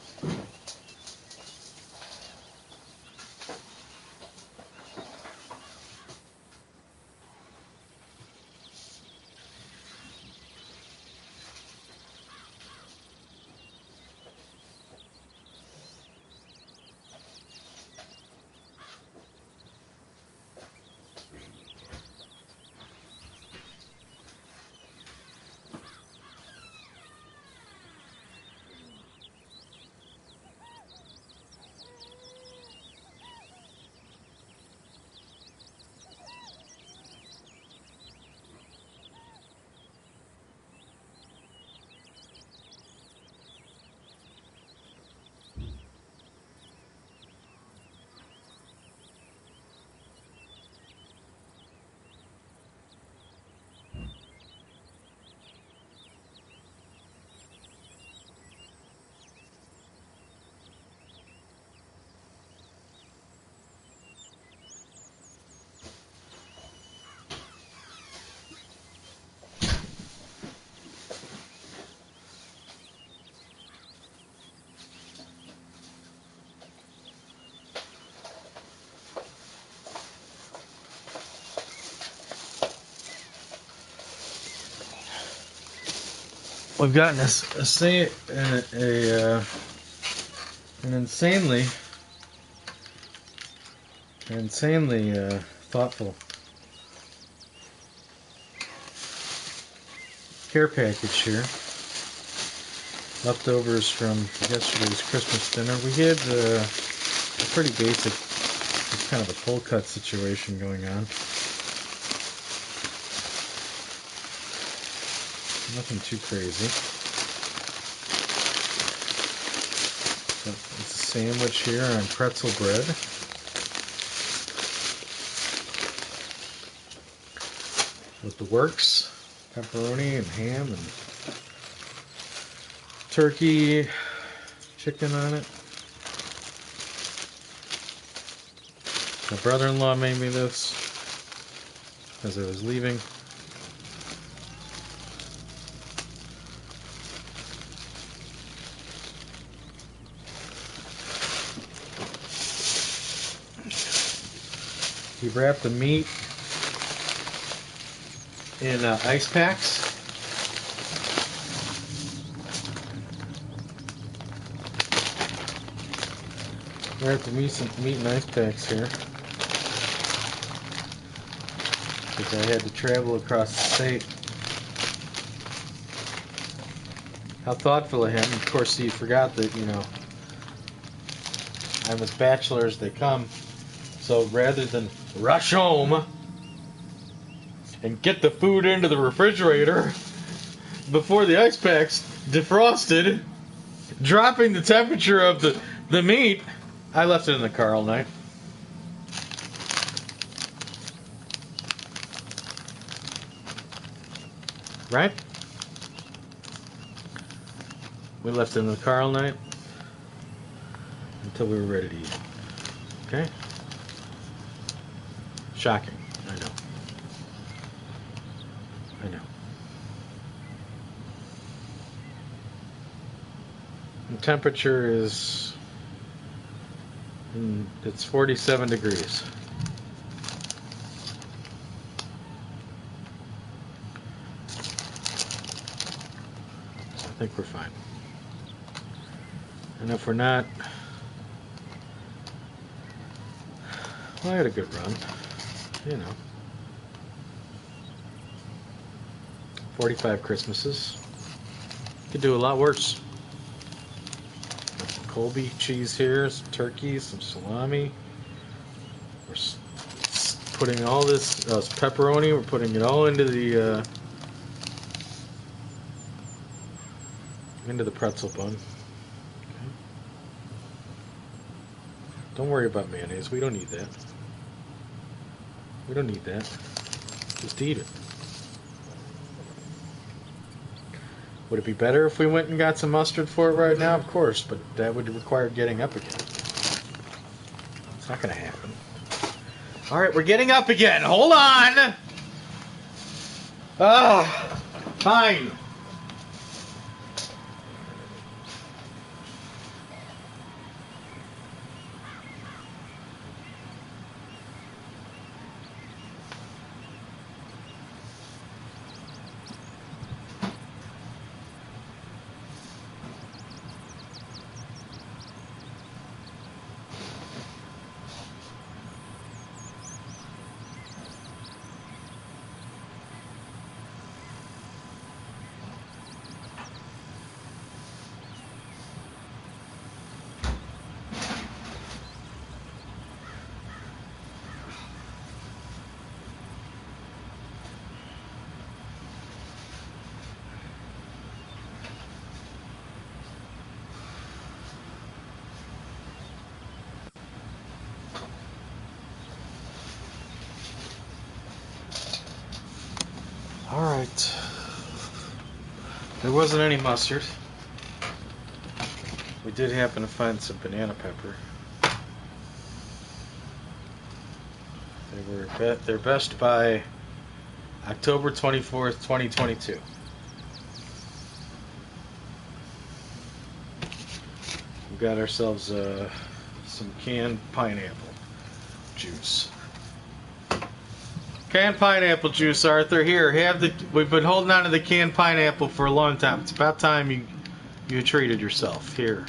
[SPEAKER 1] We've gotten an insanely thoughtful care package here. Leftovers from yesterday's Christmas dinner. We had a pretty basic, just kind of a full cut situation going on. Nothing too crazy. So it's a sandwich here on pretzel bread. With the works, pepperoni and ham and turkey, chicken on it. My brother-in-law made me this as I was leaving. He wrapped the meat in ice packs. Wrapped the meat in ice packs here. Because I had to travel across the state. How thoughtful of him. Of course, he forgot that, you know, I'm as bachelor as they come. So rather than rush home and get the food into the refrigerator before the ice pack's defrosted, dropping the temperature of the meat, I left it in the car all night. Right? We left it in the car all night until we were ready to eat. Okay? Shocking, I know. I know. The temperature is, it's 47 degrees. I think we're fine. And if we're not, well, I had a good run. You know, 45 Christmases. Could do a lot worse. Some Colby cheese here, some turkey, some salami. We're putting all this pepperoni. We're putting it all into the pretzel bun. Okay. Don't worry about mayonnaise. We don't need that. We don't need that. Just eat it. Would it be better if we went and got some mustard for it right now? Of course, but that would require getting up again. It's not going to happen. Alright, we're getting up again. Hold on! Fine. There wasn't any mustard. We did happen to find some banana pepper. They're best by October 24th, 2022. We got ourselves some canned pineapple juice. Canned pineapple juice, Arthur. Here, we've been holding on to the canned pineapple for a long time. It's about time you treated yourself. Here.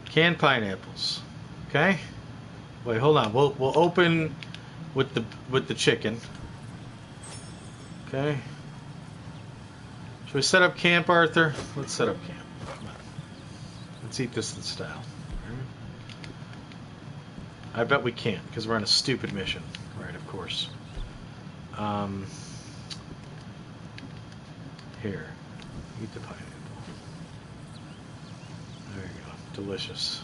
[SPEAKER 1] Canned pineapples. Okay? Wait, hold on. We'll open with the chicken. Okay. Should we set up camp, Arthur? Let's set up camp. Come on. Let's eat this in style. I bet we can't, because we're on a stupid mission. Right, of course. Here. Eat the pineapple. There you go. Delicious.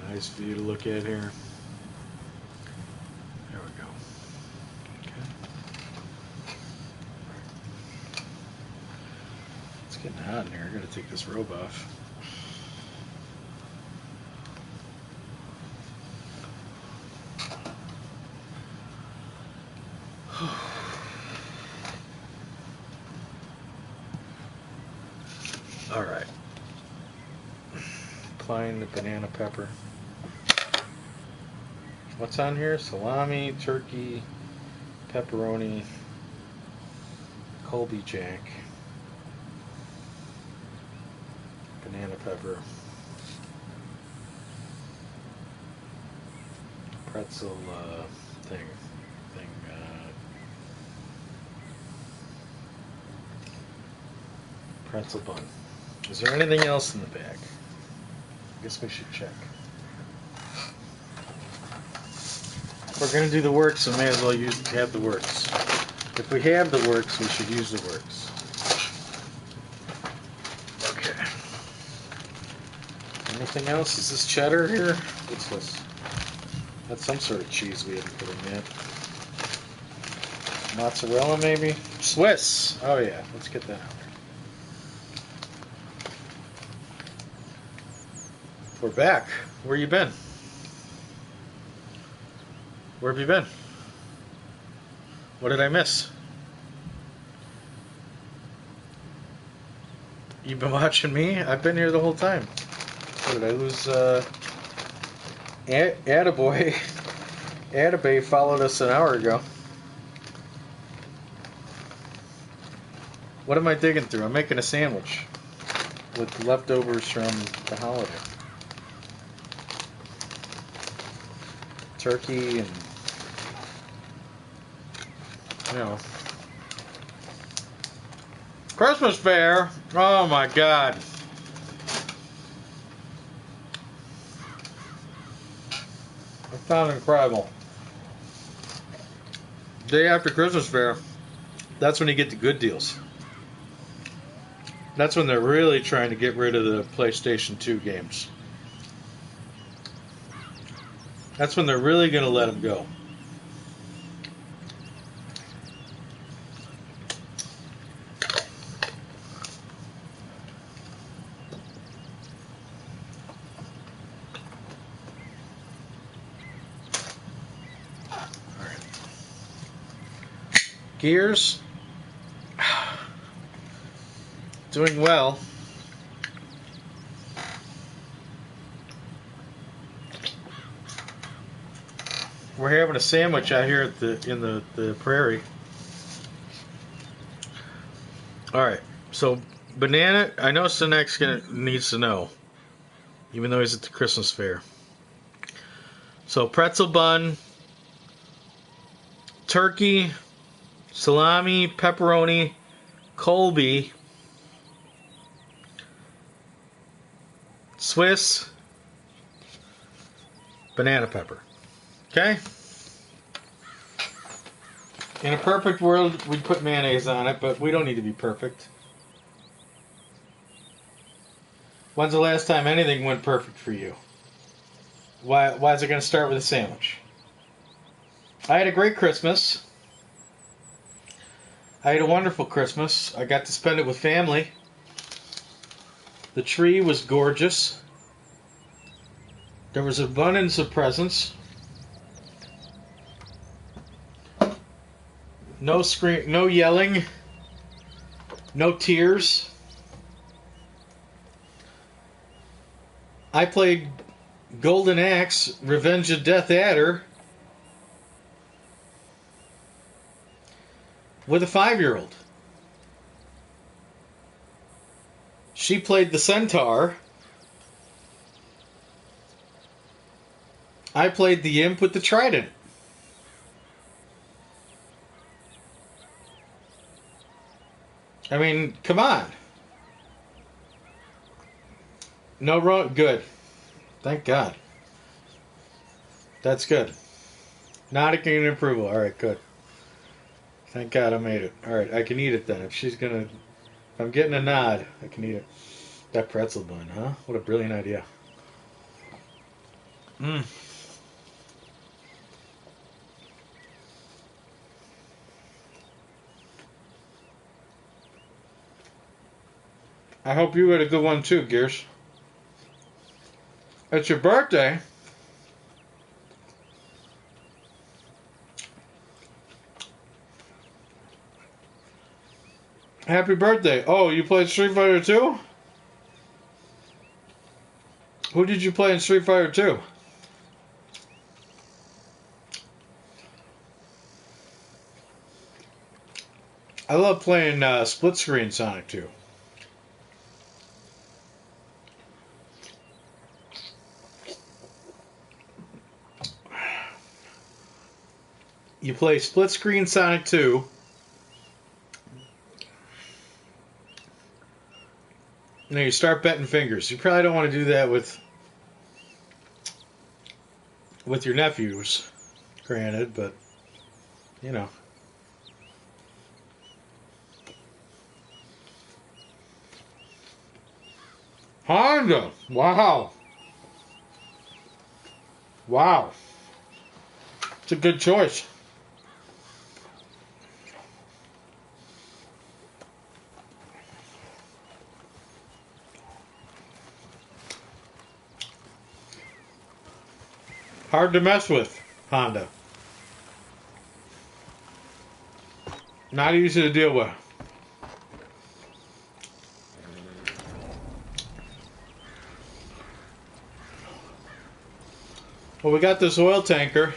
[SPEAKER 1] Nice view to look at here. There we go. Okay. It's getting hot in here. I gotta take this robe off. All right. Applying the banana pepper. What's on here? Salami, turkey, pepperoni, Colby Jack, banana pepper, pretzel pretzel bun. Is there anything else in the bag? I guess we should check. If we're going to do the works, we may as well have the works. If we have the works, we should use the works. Okay. Anything else? Is this cheddar here? What's this? That's some sort of cheese we haven't put in yet. Mozzarella, maybe? Swiss! Oh, yeah. Let's get that out there. We're back. Where you been? Where have you been? What did I miss? You've been watching me? I've been here the whole time. What did I lose? Attaboy. Attabay followed us an hour ago. What am I digging through? I'm making a sandwich with leftovers from the holiday. Turkey and, you know, Christmas fair. Oh my God. I found it incredible. Day after Christmas fair, that's when you get the good deals. That's when they're really trying to get rid of the PlayStation 2 games. That's when they're really going to let them go. All right. Gears. Doing well. We're having a sandwich out here at in the prairie. All right, so banana. I know Sinex needs to know, even though he's at the Christmas fair. So pretzel bun, turkey, salami, pepperoni, Colby, Swiss, banana pepper. Okay? In a perfect world, we'd put mayonnaise on it, but we don't need to be perfect. When's the last time anything went perfect for you? Why is it going to start with a sandwich? I had a great Christmas. I had a wonderful Christmas. I got to spend it with family. The tree was gorgeous. There was abundance of presents. No scream, no yelling, no tears. I played Golden Axe, Revenge of Death Adder with a 5-year-old. She played the Centaur. I played the Imp with the Trident. I mean, come on. No wrong. Good. Thank God. That's good. Nodding in approval. All right, good. Thank God I made it. All right, I can eat it then. If I'm getting a nod, I can eat it. That pretzel bun, huh? What a brilliant idea. I hope you had a good one too, Gears. It's your birthday. Happy birthday. Oh, you played Street Fighter 2? Who did you play in Street Fighter 2? I love playing split screen Sonic 2. You play split screen Sonic 2. And then you start betting fingers. You probably don't want to do that with your nephews, granted, but you know. Honda. Wow. Wow. It's a good choice. Hard to mess with, Honda. Not easy to deal with. Well, we got this oil tanker.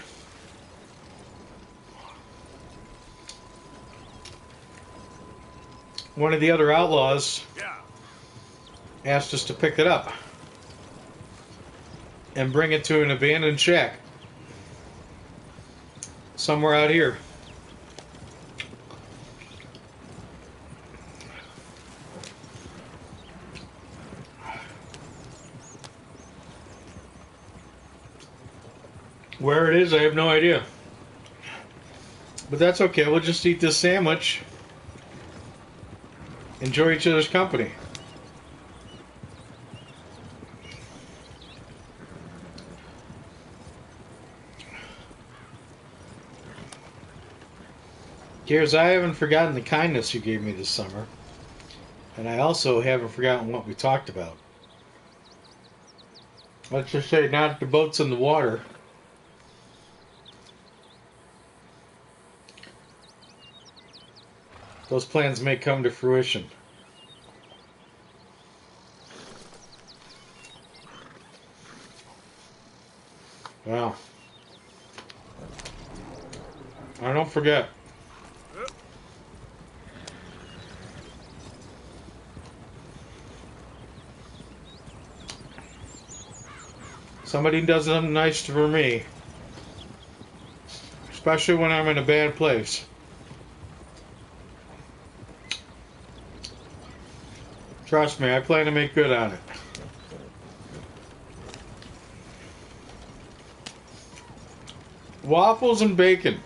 [SPEAKER 1] One of the other outlaws asked us to pick it up and bring it to an abandoned shack somewhere out here. Where it is, I have no idea. But that's okay. We'll just eat this sandwich. Enjoy each other's company. Gears, I haven't forgotten the kindness you gave me this summer. And I also haven't forgotten what we talked about. Let's just say not the boats in the water. Those plans may come to fruition. Wow. I don't forget. Somebody does something nice for me, especially when I'm in a bad place. Trust me, I plan to make good on it. Waffles and bacon.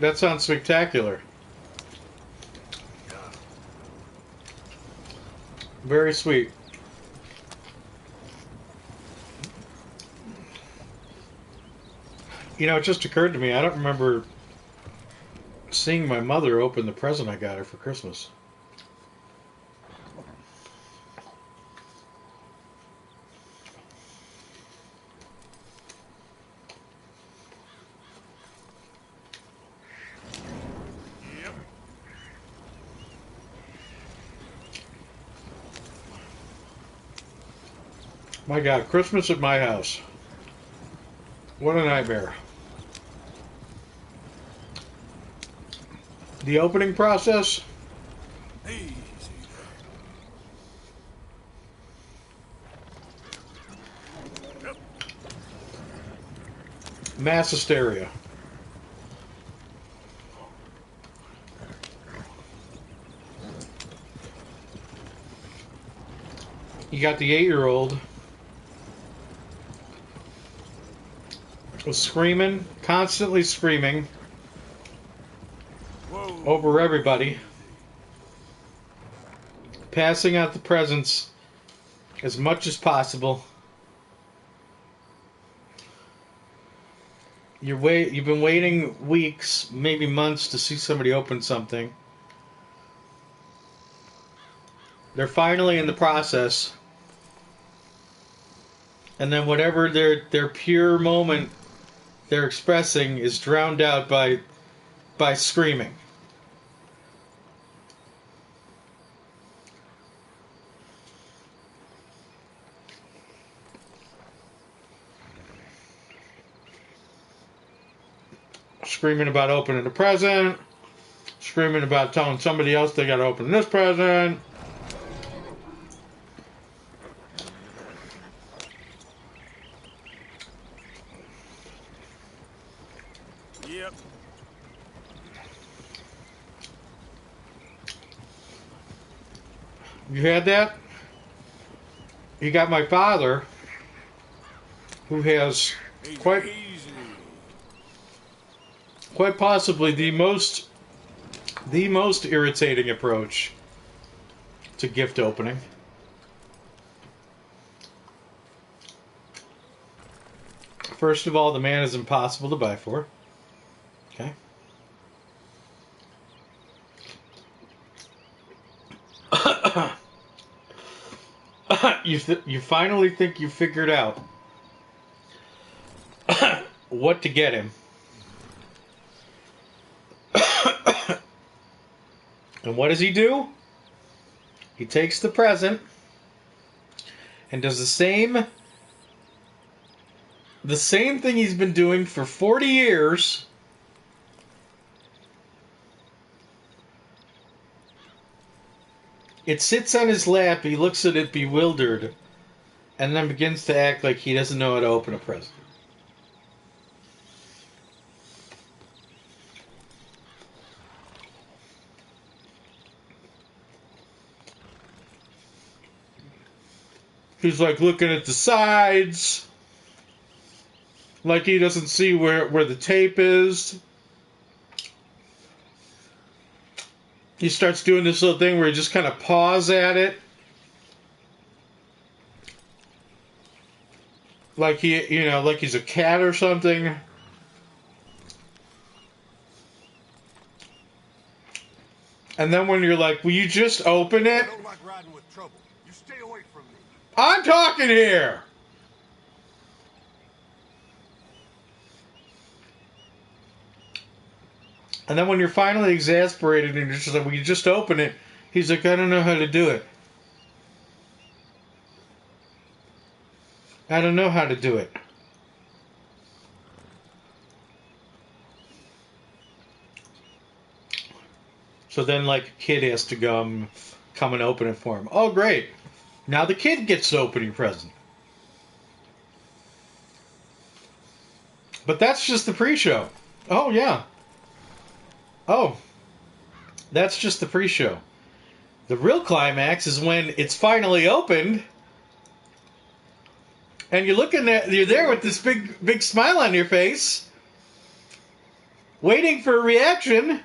[SPEAKER 1] That sounds spectacular. Very sweet. You know, it just occurred to me, I don't remember seeing my mother open the present I got her for Christmas.
[SPEAKER 5] Yep.
[SPEAKER 1] My God, Christmas at my house. What a nightmare. The opening process,
[SPEAKER 5] Easy there. Yep.
[SPEAKER 1] mass hysteria. You got the 8-year-old was screaming, constantly screaming
[SPEAKER 5] Whoa.
[SPEAKER 1] over everybody, passing out the presents as much as possible. You've been waiting weeks, maybe months, to see somebody open something. They're finally in the process, and then whatever their pure moment they're expressing is drowned out by screaming. Screaming about opening a present, screaming about telling somebody else they got to open this present.
[SPEAKER 5] Yep.
[SPEAKER 1] You had that? You got my father, who has
[SPEAKER 5] Easy.
[SPEAKER 1] quite
[SPEAKER 5] Easy.
[SPEAKER 1] possibly the most irritating approach to gift opening. First of all, the man is impossible to buy for. Okay. You finally think you figured out what to get him. And what does he do? He takes the present and does the same thing he's been doing for 40 years. It sits on his lap, he looks at it bewildered, and then begins to act like he doesn't know how to open a present. He's like looking at the sides, like he doesn't see where the tape is. He starts doing this little thing where he just kind of paws at it. Like like he's a cat or something. And then when you're like, will you just open it?
[SPEAKER 3] I don't like riding with trouble. You stay away from me.
[SPEAKER 1] I'm talking here! And then when you're finally exasperated and you're just like, will you just open it? He's like, I don't know how to do it. I don't know how to do it. So then, like, a kid has to come and open it for him. Oh, great. Now the kid gets to open your present. But that's just the pre-show. Oh, yeah. Oh, that's just the pre-show. The real climax is when it's finally opened, and you're there with this big smile on your face, waiting for a reaction.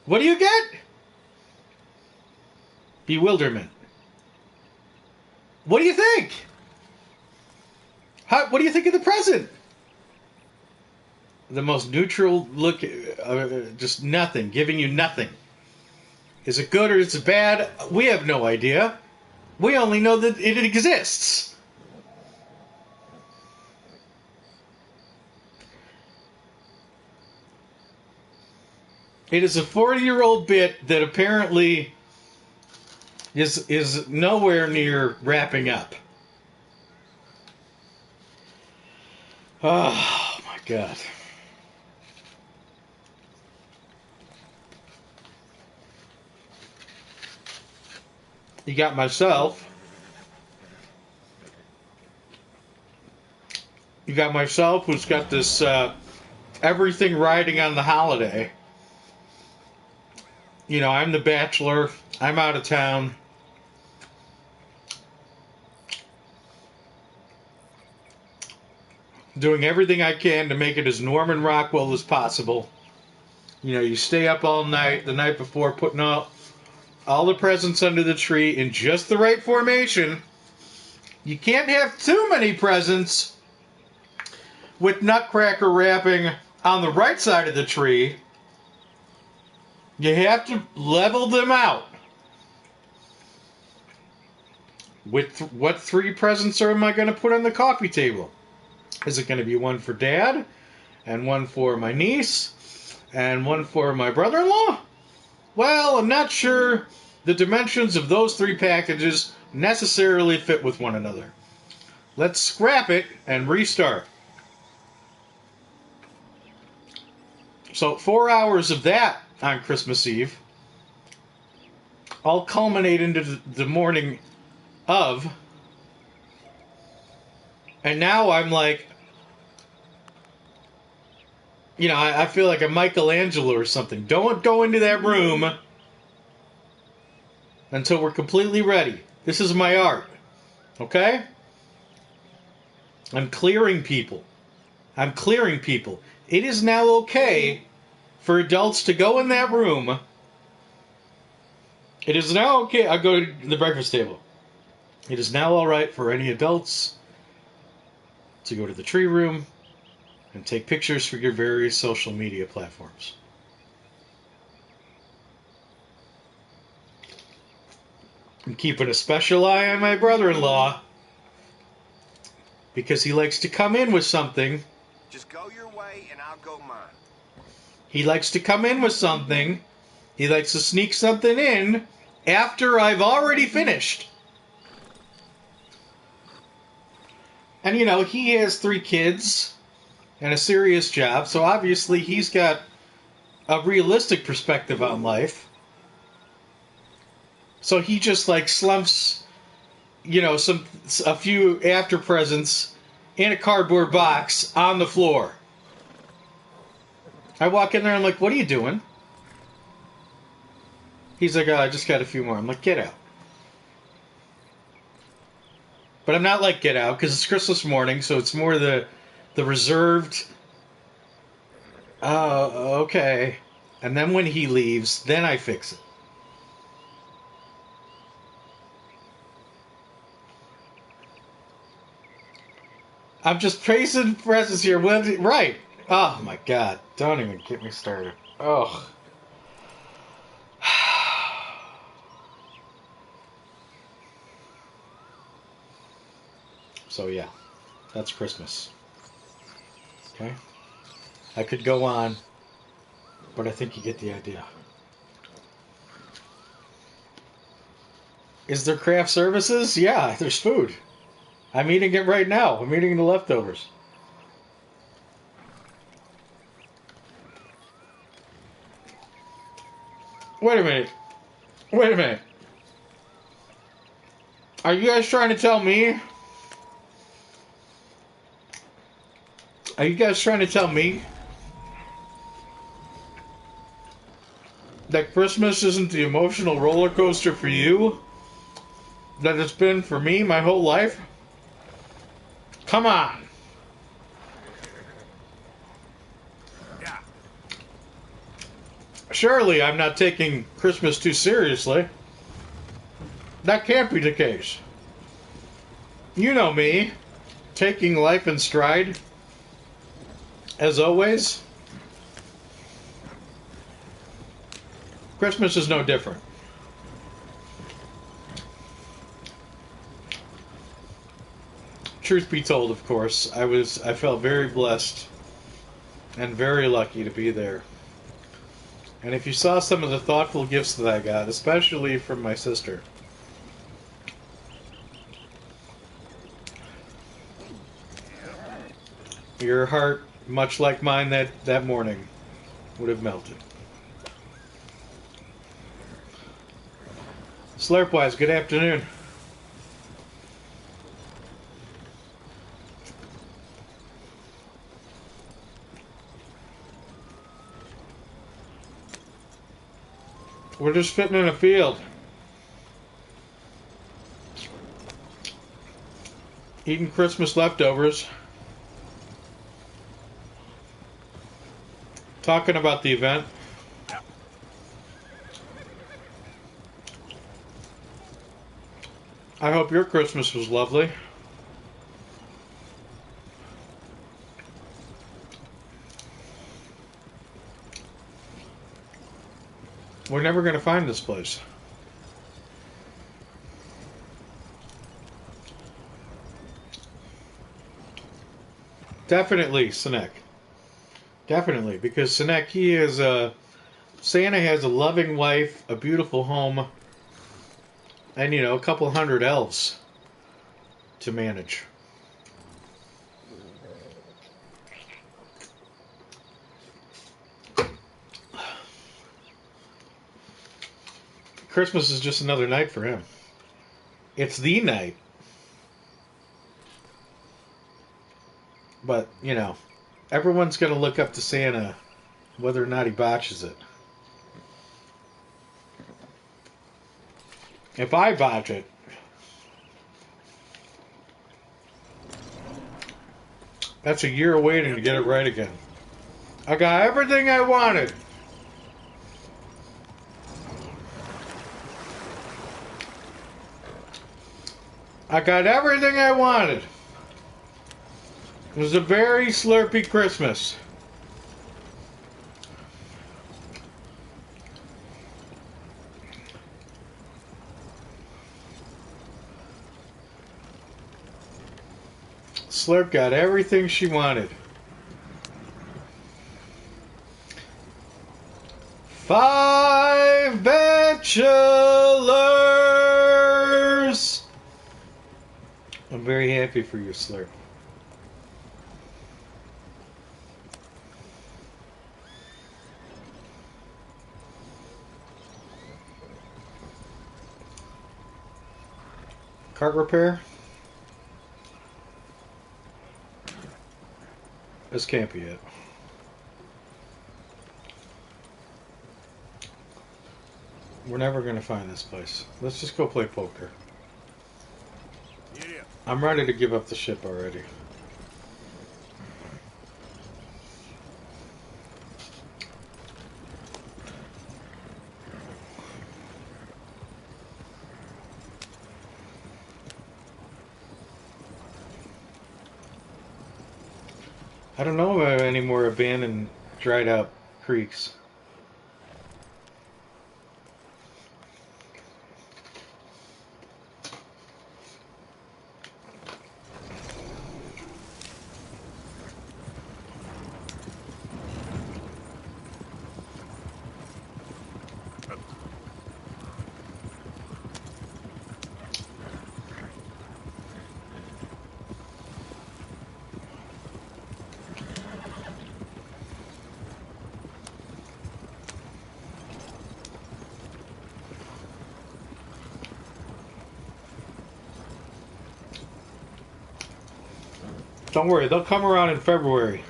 [SPEAKER 1] What do you get? Bewilderment. What do you think? What do you think of the present? The most neutral look, just nothing, giving you nothing. Is it good or is it bad? We have no idea. We only know that it exists. It is a 40-year-old bit that apparently is nowhere near wrapping up. Oh my God. You got myself. You got myself, who's got this everything riding on the holiday. You know, I'm the bachelor. I'm out of town. Doing everything I can to make it as Norman Rockwell as possible. You know, you stay up all night, the night before, putting out all the presents under the tree in just the right formation. You can't have too many presents with nutcracker wrapping on the right side of the tree. You have to level them out. With what 3 presents am I going to put on the coffee table? Is it going to be one for Dad, and one for my niece, and one for my brother-in-law? Well, I'm not sure the dimensions of those 3 packages necessarily fit with one another. Let's scrap it and restart. So 4 hours of that on Christmas Eve all culminate into the morning of, and now I'm like, you know, I feel like a Michelangelo or something. Don't go into that room until we're completely ready. This is my art, okay? I'm clearing people. I'm clearing people. It is now okay for adults to go in that room. It is now okay. I'll go to the breakfast table. It is now all right for any adults to go to the tree room and take pictures for your various social media platforms. I'm keeping a special eye on my brother-in-law because he likes to come in with something.
[SPEAKER 3] Just go your way and I'll go mine.
[SPEAKER 1] He likes to come in with something. He likes to sneak something in after I've already finished. And, you know, he has 3 kids and a serious job, so obviously he's got a realistic perspective on life. So he just, like, slumps, you know, a few after presents in a cardboard box on the floor. I walk in there, I'm like, what are you doing? He's like, oh, I just got a few more. I'm like, get out. But I'm not like get out, because it's Christmas morning, so it's more the reserved, oh, okay. And then when he leaves, then I fix it. I'm just praising presents here. Right. Oh, my God. Don't even get me started. Oh. So, yeah. That's Christmas. Okay? I could go on, but I think you get the idea. Is there craft services? Yeah, there's food. I'm eating it right now. I'm eating the leftovers. Wait a minute. Wait a minute. Are you guys trying to tell me? Are you guys trying to tell me that Christmas isn't the emotional roller coaster for you that it's been for me my whole life? Come on.
[SPEAKER 5] Yeah.
[SPEAKER 1] Surely I'm not taking Christmas too seriously. That can't be the case. You know me, taking life in stride, as always. Christmas is no different. Truth be told, of course, I felt very blessed and very lucky to be there. And if you saw some of the thoughtful gifts that I got, especially from my sister, your heart, much like mine that morning, would have melted. Slurpwise, good afternoon. We're just sitting in a field, eating Christmas leftovers, talking about the event. I hope your Christmas was lovely. We're never going to find this place. Definitely, Sinek. Definitely, because Sinek, he is Santa has a loving wife, a beautiful home, and, you know, a couple hundred elves to manage. Christmas is just another night for him. It's the night. But, you know, everyone's going to look up to Santa whether or not he botches it. If I botch it, that's a year of waiting to get it right again. I got everything I wanted. I got everything I wanted. It was a very slurpy Christmas. Slurp got everything she wanted. 5 bachelors! I'm very happy for you, Slurp. Cart repair? This can't be it. We're never going to find this place. Let's just go play poker.
[SPEAKER 5] Yeah.
[SPEAKER 1] I'm ready to give up the ship already. I don't know about any more abandoned, dried out creeks. Don't worry, they'll come around in February.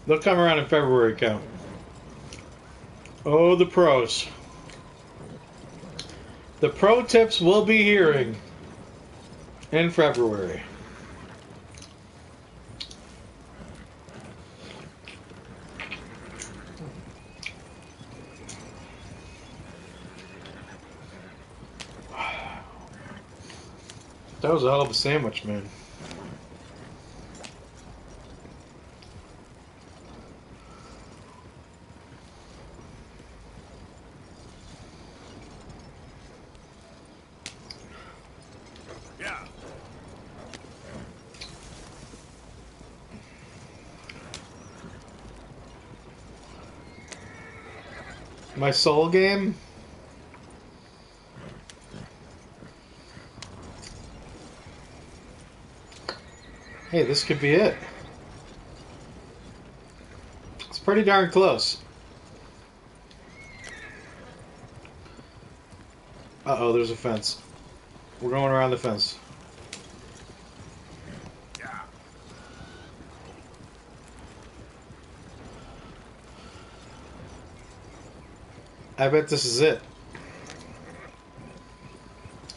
[SPEAKER 1] They'll come around in February, Count. Oh, the pros. The pro tips we'll be hearing in February. That was a hell of a sandwich, man.
[SPEAKER 5] Yeah.
[SPEAKER 1] My soul game? Hey, this could be it. It's pretty darn close. Uh-oh, there's a fence. We're going around the fence.
[SPEAKER 5] Yeah.
[SPEAKER 1] I bet this is it.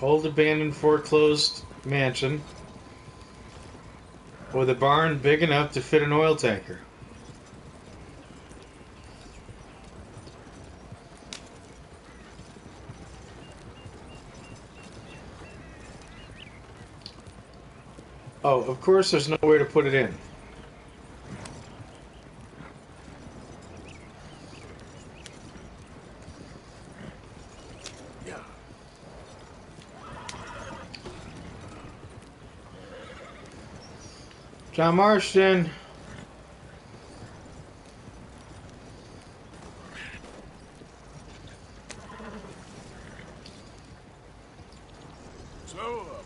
[SPEAKER 1] Old abandoned foreclosed mansion with a barn big enough to fit an oil tanker. Oh, of course there's nowhere to put it in.
[SPEAKER 5] Yeah.
[SPEAKER 1] John Marston.
[SPEAKER 5] So up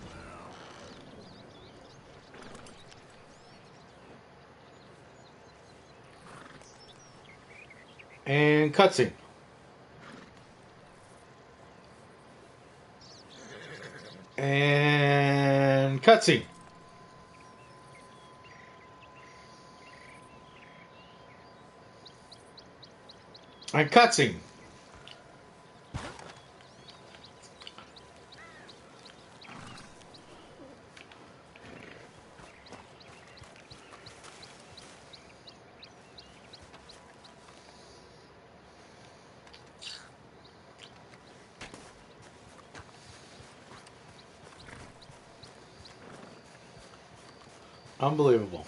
[SPEAKER 1] And cutscene. And cutscene. And cutscene. Unbelievable.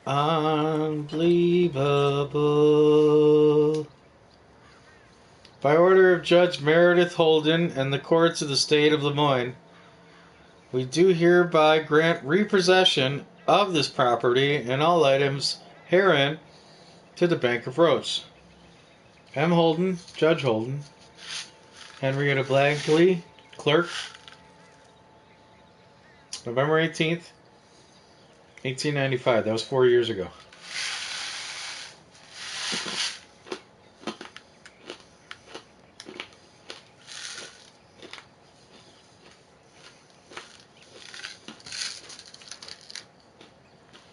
[SPEAKER 1] Unbelievable. By order of Judge Meredith Holden and the courts of the state of Lemoyne, we do hereby grant repossession of this property and all items herein to the Bank of Roads. M. Holden, Judge Holden, Henrietta Blankley, Clerk, November 18th, 1895. That was 4 years ago.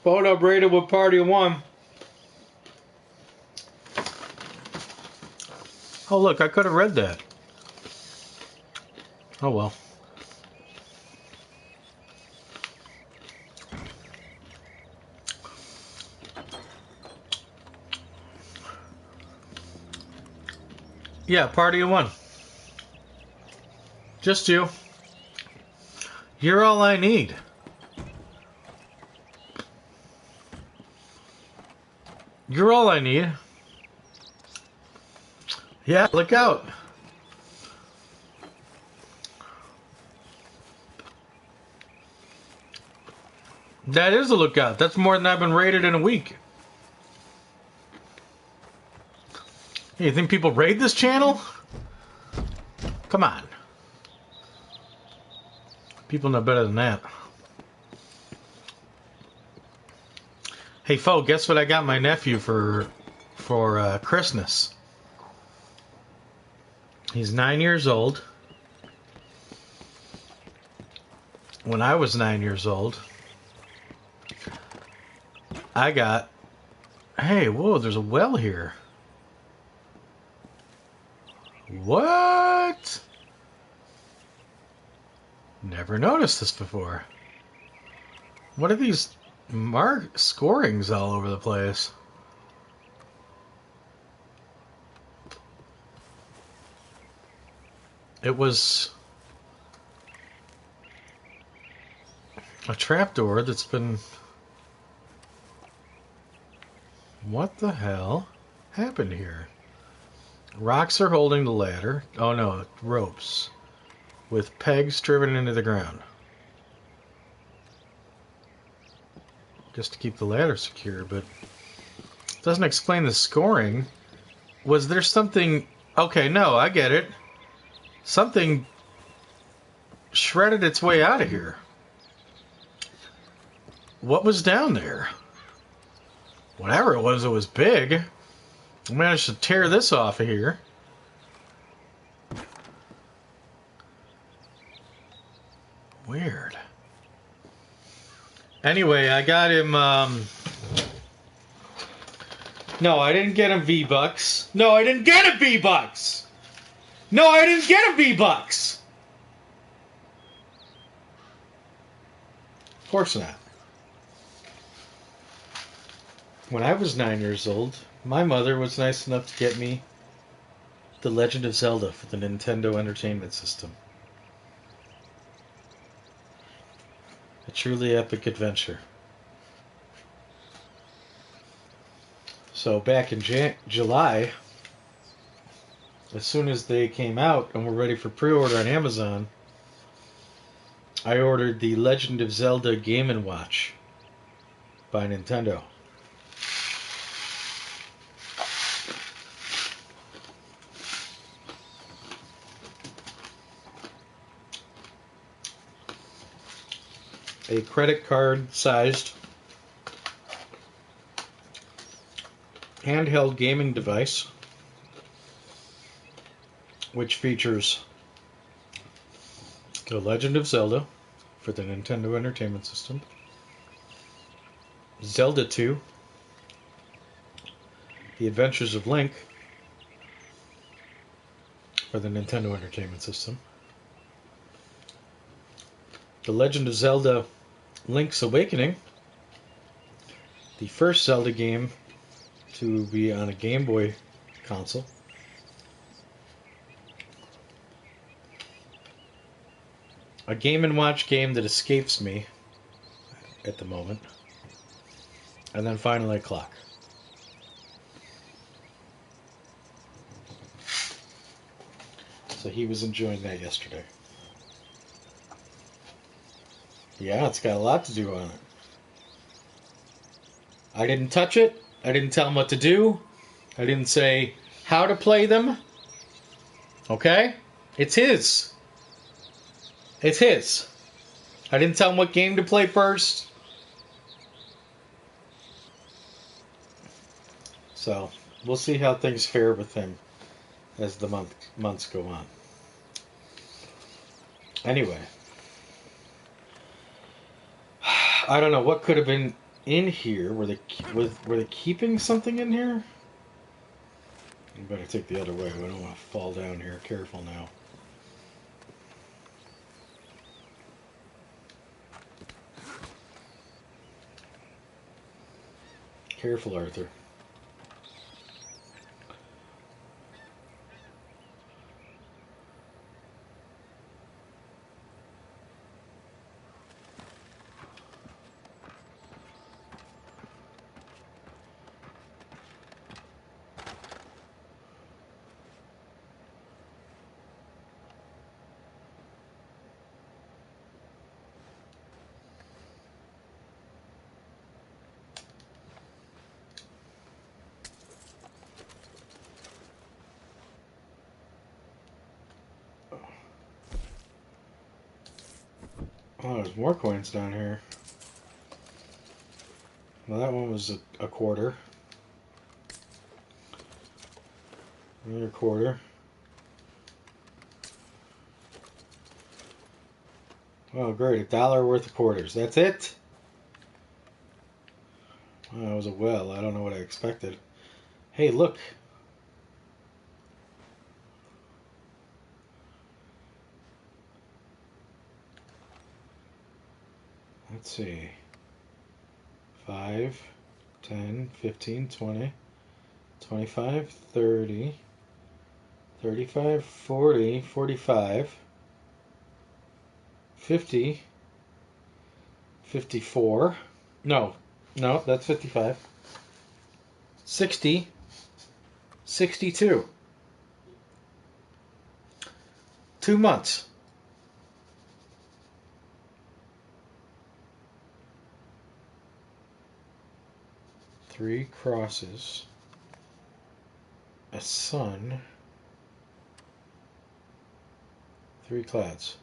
[SPEAKER 1] Photo braided with party one. Oh, look, I could have read that. Oh, well. Yeah, party of one. Just you. You're all I need. You're all I need. Yeah, look out. That is a lookout. That's more than I've been raided in a week. Hey, you think people raid this channel? Come on. People know better than that. Hey, Fo, guess what I got my nephew for Christmas? He's 9 years old. When I was 9 years old, I got... Hey, whoa, there's a well here. What? Never noticed this before. What are these scorings all over the place? It was A trapdoor that's been... What the hell happened here? Rocks are holding the ladder. Oh no, ropes. With pegs driven into the ground. Just to keep the ladder secure, but... It doesn't explain the scoring. Was there something... Okay, no, I get it. Something shredded its way out of here. What was down there? Whatever it was big. I managed to tear this off of here. Weird. Anyway, I got him, No, I didn't get him V-Bucks. No, I didn't get him V-Bucks! No, I didn't get him V-Bucks! Of course not. When I was 9 years old, my mother was nice enough to get me The Legend of Zelda for the Nintendo Entertainment System. A truly epic adventure. So back in July, as soon as they came out and were ready for pre-order on Amazon, I ordered the Legend of Zelda Game & Watch by Nintendo. A credit card sized handheld gaming device which features The Legend of Zelda for the Nintendo Entertainment System, Zelda 2, The Adventures of Link for the Nintendo Entertainment System, The Legend of Zelda Link's Awakening, the first Zelda game to be on a Game Boy console, a Game & Watch game that escapes me at the moment, and then finally a clock. So he was enjoying that yesterday. Yeah, it's got a lot to do on it. I didn't touch it. I didn't tell him what to do. I didn't say how to play them. Okay? It's his. It's his. I didn't tell him what game to play first. So, we'll see how things fare with him as the months go on. Anyway. I don't know what could have been in here. Were they keeping something in here? You better take the other way. We don't want to fall down here. Careful now. Careful, Arthur. Oh, there's more coins down here. Well, that one was a quarter. Another quarter. Oh, great. $1 worth of quarters. That's it? Oh, that was a well. I don't know what I expected. Hey, look. Let's see. 5, 10, 15, 20, 25, 30, 35, 40, 45, 50, 54. No, that's 55. 60. 62. 2 months. Three crosses. A sun. 3 clouds.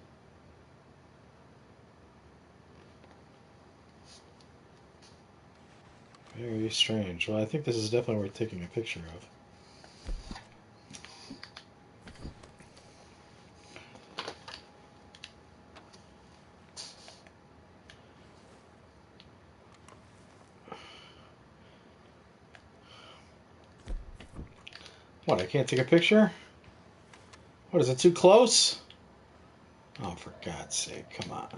[SPEAKER 1] Very strange. Well, I think this is definitely worth taking a picture of. What, I can't take a picture? What, is it too close? Oh, for God's sake, come on.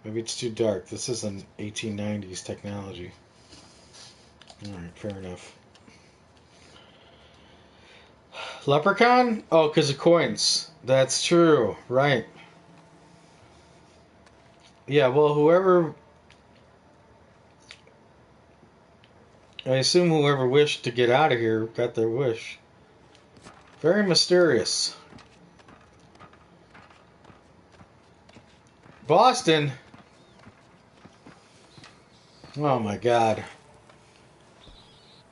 [SPEAKER 1] Maybe it's too dark. This isn't 1890s technology. Alright, fair enough. Leprechaun? Oh, because of coins. That's true. Right. Yeah, well, whoever... I assume whoever wished to get out of here got their wish. Very mysterious. Boston? Oh my God.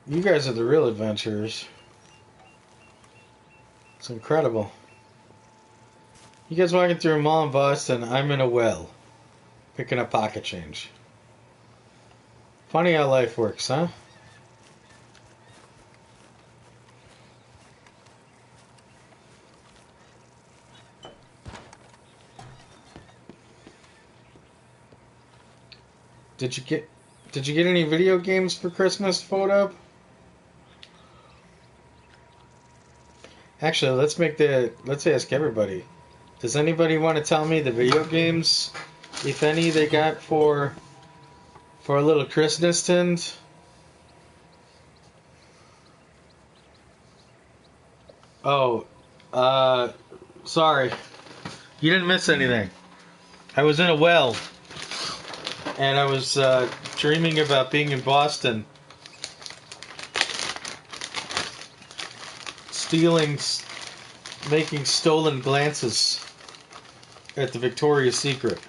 [SPEAKER 1] You guys are the real adventurers. It's incredible. You guys walking through a mall in Boston, I'm in a well. Picking up pocket change. Funny how life works, huh? Did you get any video games for Christmas, Photo? Actually, let's ask everybody. Does anybody want to tell me the video games, if any, they got for a little Christmas tint? Oh, sorry. You didn't miss anything. I was in a well. And I was dreaming about being in Boston, making stolen glances at the Victoria's Secret.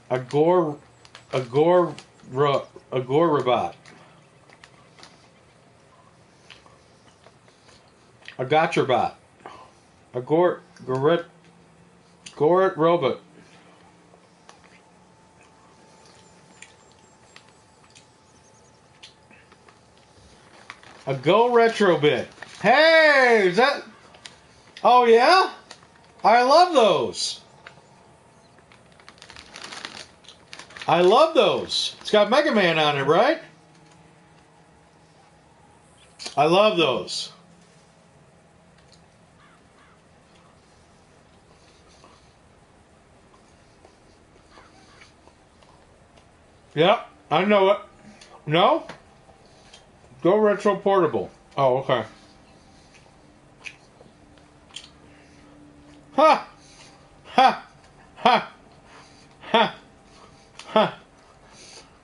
[SPEAKER 1] Agor Robot. A gotcha bot. A Goret robot. A Go Retro bit. Hey, is that? Oh yeah, I love those. I love those. It's got Mega Man on it, right? I love those. Yep, I know it. No? Go Retro Portable. Oh, okay. Ha! Ha! Ha! Ha! Ha!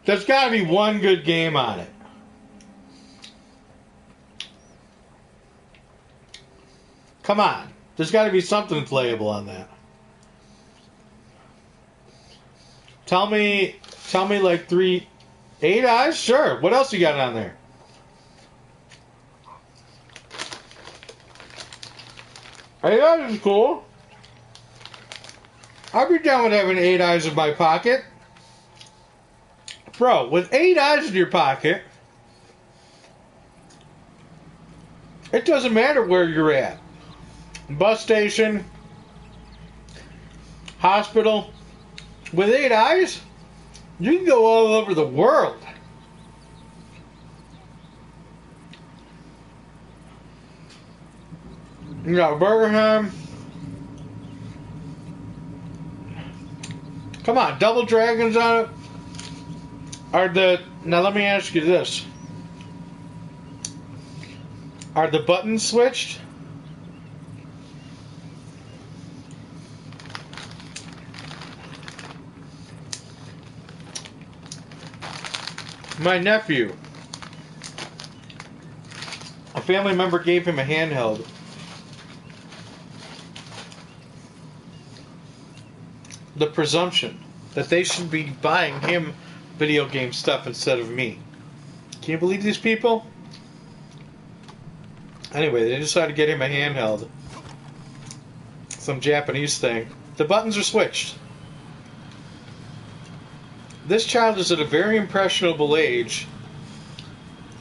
[SPEAKER 1] There's got to be one good game on it. Come on. There's got to be something playable on that. Tell me like 8 eyes? Sure. What else you got on there? Hey, that is cool. I'd be down with having 8 eyes in my pocket. Bro, with 8 eyes in your pocket, it doesn't matter where you're at. Bus station, hospital. With 8 eyes, you can go all over the world. You got Burgerheim. Come on, Double Dragons on it. Now let me ask you this. Are the buttons switched? My nephew, a family member gave him a handheld. The presumption that they should be buying him video game stuff instead of me. Can you believe these people? Anyway, they decided to get him a handheld. Some Japanese thing. The buttons are switched. This child is at a very impressionable age.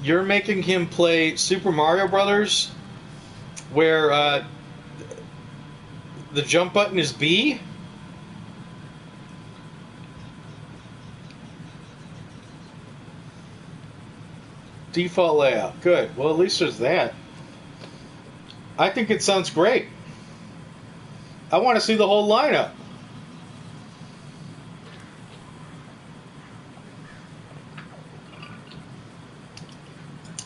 [SPEAKER 1] You're making him play Super Mario Brothers, where the jump button is B? Default layout. Good. Well, at least there's that. I think it sounds great. I want to see the whole lineup.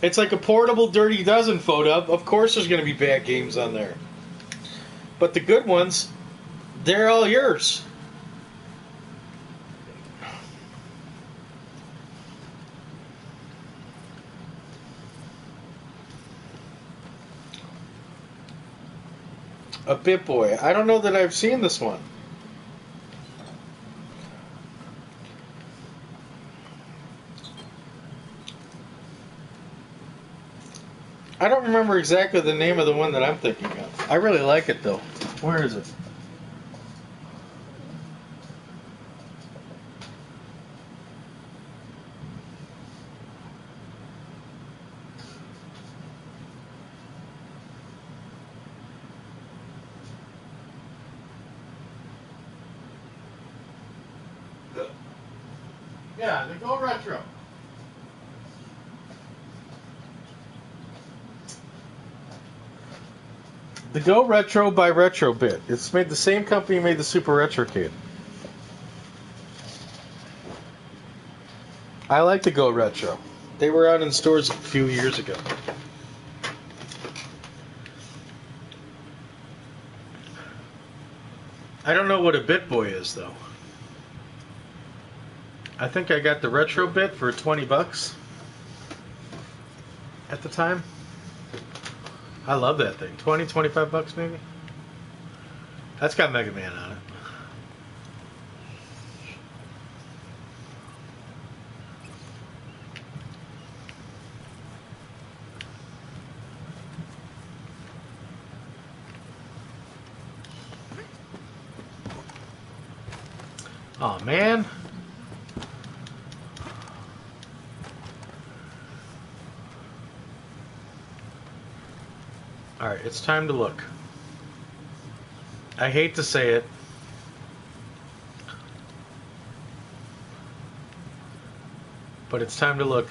[SPEAKER 1] It's like a portable Dirty Dozen photo. Of course there's going to be bad games on there. But the good ones, they're all yours. A BitBoy. I don't know that I've seen this one. I don't remember exactly the name of the one that I'm thinking of. I really like it though. Where is it? Yeah, the Go Retro. The Go Retro by Retrobit. It's made the same company made the Super Retro Kid. I like the Go Retro. They were out in stores a few years ago. I don't know what a BitBoy is though. I think I got the Retro Bit for $20 at the time. I love that thing. 20, 25 bucks maybe. That's got Mega Man on it. Oh man. Alright, it's time to look. I hate to say it. But it's time to look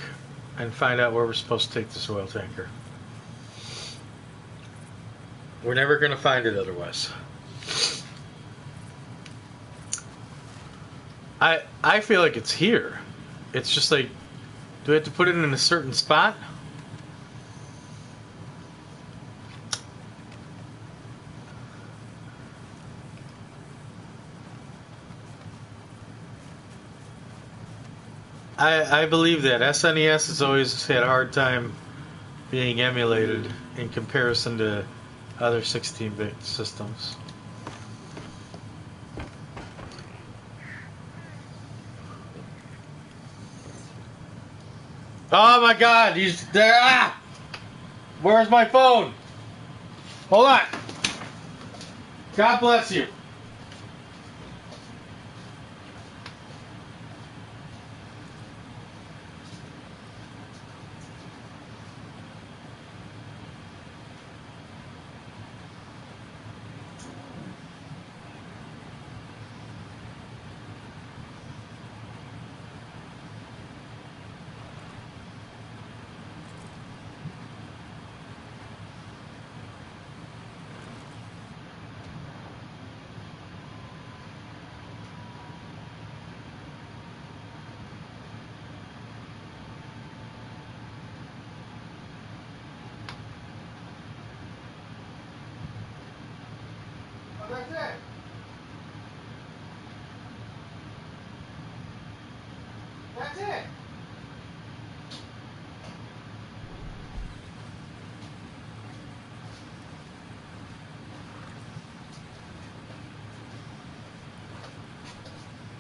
[SPEAKER 1] and find out where we're supposed to take this oil tanker. We're never going to find it otherwise. I feel like it's here. It's just like, do we have to put it in a certain spot? I believe that SNES has always had a hard time being emulated in comparison to other 16-bit systems. Oh my God, he's there. Ah! Where's my phone? Hold on. God bless you.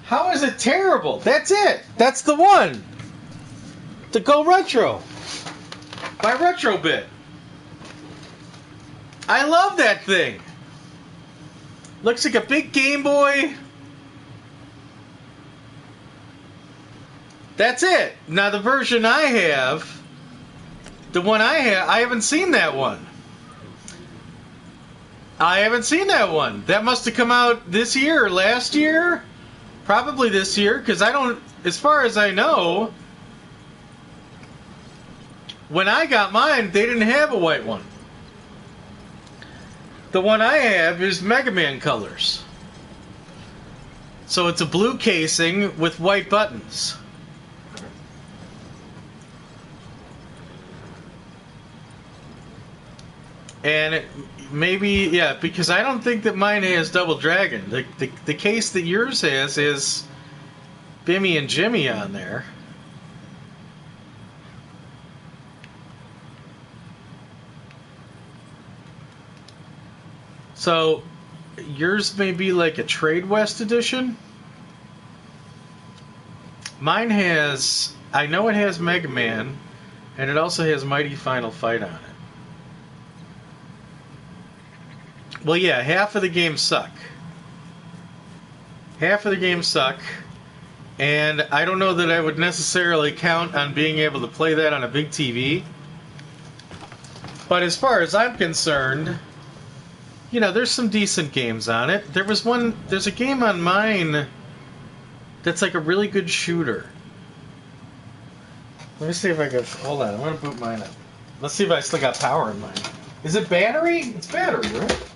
[SPEAKER 1] How is it terrible? That's it. That's the one. The Go Retro. By Retrobit. I love that thing. Looks like a big Game Boy. That's it. Now the version I have, the one I have, I haven't seen that one. I haven't seen that one. That must have come out this year or last year. Probably this year, because I don't, as far as I know, when I got mine, they didn't have a white one. The one I have is Mega Man colors. So it's a blue casing with white buttons. And maybe, yeah, because I don't think that mine has Double Dragon. The case that yours has is Bimmy and Jimmy on there. So yours may be like a Trade West edition. Mine has, I know it has Mega Man, and it also has Mighty Final Fight on it. Well, yeah, half of the games suck. Half of the games suck, and I don't know that I would necessarily count on being able to play that on a big TV. But as far as I'm concerned, you know, there's some decent games on it. There's a game on mine that's like a really good shooter. Let me see if I can, hold on, I'm going to boot mine up. Let's see if I still got power in mine. Is it battery? It's battery, right?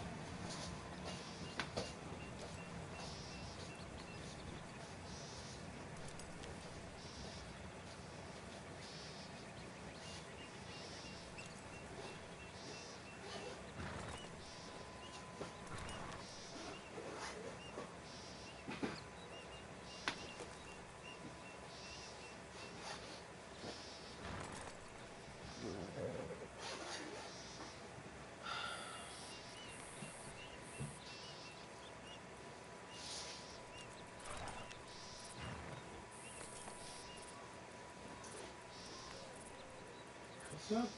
[SPEAKER 1] What's up?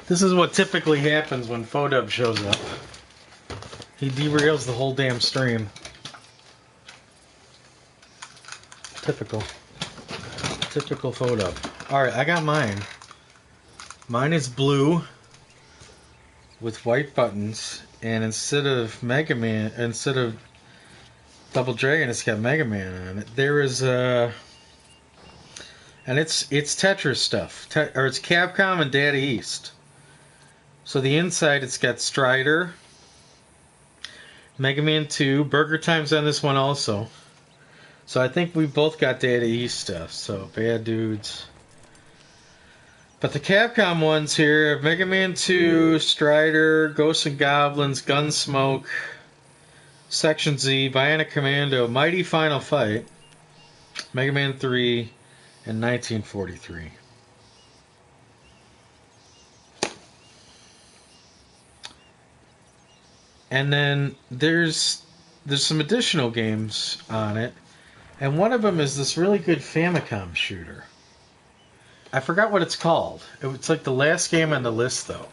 [SPEAKER 1] This is what typically happens when Fodub shows up. He derails the whole damn stream. Typical. Typical Fodub. Alright, I got mine. Mine is blue with white buttons, and instead of Mega Man, instead of Double Dragon, it's got Mega Man on it. There is and it's Tetris stuff, or it's Capcom and Data East. So the inside, it's got Strider, Mega Man 2, Burger Time's on this one also. So I think we both got Data East stuff, so bad dudes. But the Capcom ones here have Mega Man 2, Strider, Ghosts and Goblins, Gunsmoke, Section Z, Bionic Commando, Mighty Final Fight, Mega Man 3, and 1943. And then there's some additional games on it, and one of them is this really good Famicom shooter. I forgot what it's called. It's like the last game on the list, though.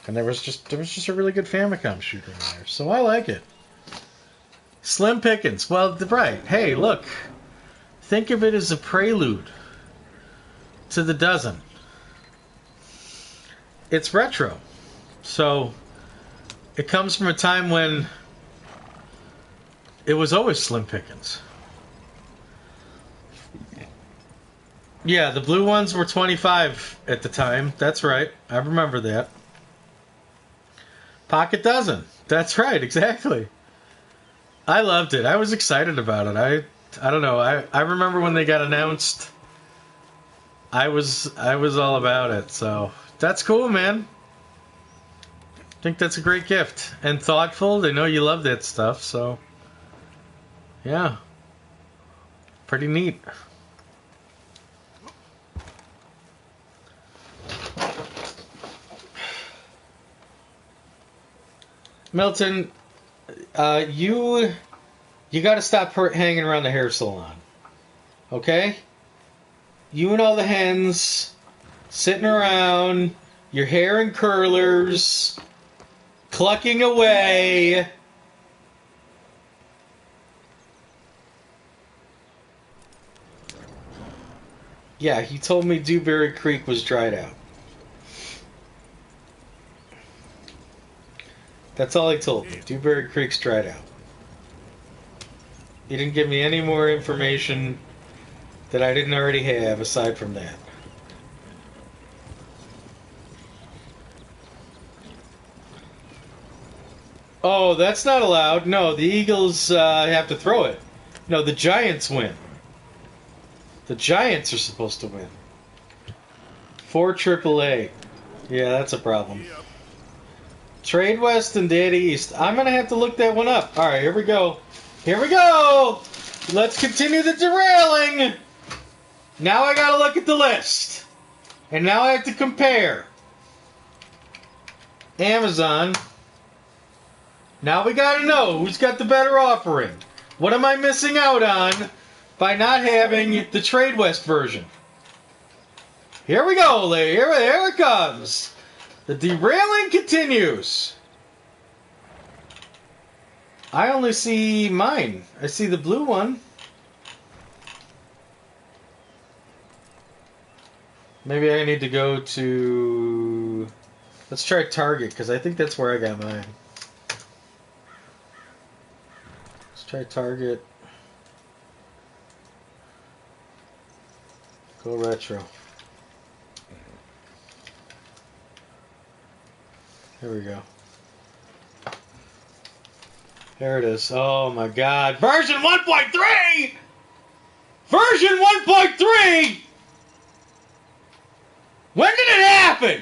[SPEAKER 1] And there was just a really good Famicom shooter in there. So I like it. Slim pickings. Well, right. Hey, look. Think of it as a prelude to the dozen. It's retro. So it comes from a time when it was always slim pickings. Yeah, the blue ones were 25 at the time. That's right. I remember that. Pocket dozen. That's right, exactly. I loved it. I was excited about it. I don't know. I remember when they got announced. I was all about it. So that's cool, man. I think that's a great gift and thoughtful. They know you love that stuff, so yeah, pretty neat. Milton, you got to stop hanging around the hair salon, okay? You and all the hens sitting around, your hair in curlers, clucking away. Yeah, he told me Dewberry Creek was dried out. That's all he told me. Dewberry Creek's dried out. He didn't give me any more information that I didn't already have aside from that. Oh, that's not allowed. No, the Eagles have to throw it. No, the Giants win. The Giants are supposed to win. 4 AAA. Yeah, that's a problem. Trade West and Daddy East. I'm going to have to look that one up. All right, here we go. Here we go. Let's continue the derailing. Now I got to look at the list. And now I have to compare. Amazon. Now we got to know who's got the better offering. What am I missing out on by not having the Trade West version? Here we go. Here it comes. The derailing continues. I only see mine. I see the blue one. Maybe I need to go to... Let's try Target, because I think that's where I got mine. Let's try Target. Go retro. Here we go. There it is. Oh my god. Version 1.3! Version 1.3! When did it happen?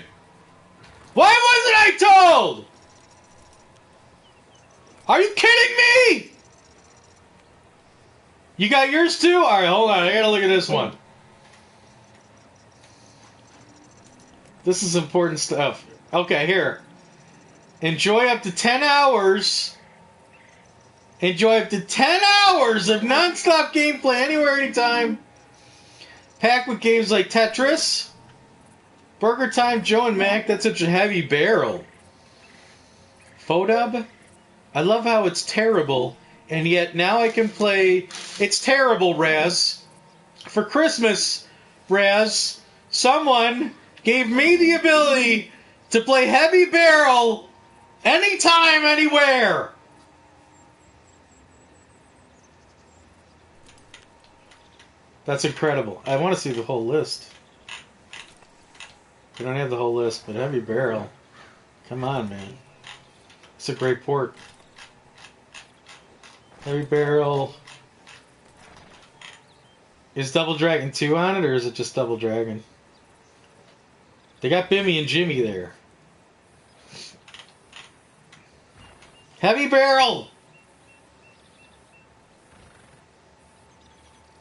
[SPEAKER 1] Why wasn't I told? Are you kidding me? You got yours too? Alright, hold on. I gotta look at this one. This is important stuff. Okay, here. Enjoy up to 10 hours. Enjoy up to 10 hours of non-stop gameplay anywhere, anytime. Packed with games like Tetris, Burger Time, Joe and Mac. That's such a heavy barrel. Photub. I love how it's terrible, and yet now I can play. It's terrible, Raz. For Christmas, Raz, someone gave me the ability to play heavy barrel anytime, anywhere. That's incredible. I want to see the whole list. We don't have the whole list, but heavy barrel. Come on, man. It's a great port. Heavy barrel. Is Double Dragon 2 on it, or is it just Double Dragon? They got Bimmy and Jimmy there. Heavy barrel!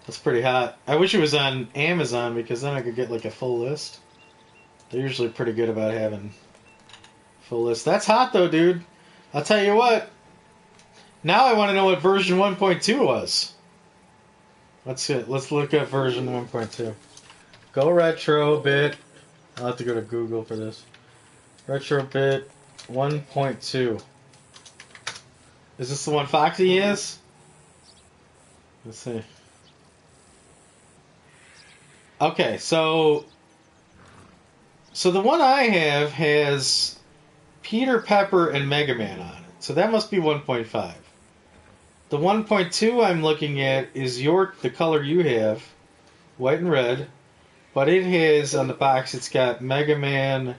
[SPEAKER 1] That's pretty hot. I wish it was on Amazon, because then I could get like a full list. They're usually pretty good about having full lists. That's hot though, dude. I'll tell you what. Now I want to know what version 1.2 was. Let's look at version 1.2. Go retro a bit. I'll have to go to Google for this. Retrobit 1.2. Is this the one Foxy is? Let's see. Okay, so the one I have has Peter Pepper and Mega Man on it. So that must be 1.5. The 1.2 I'm looking at is the color you have, white and red, but it has on the box it's got Mega Man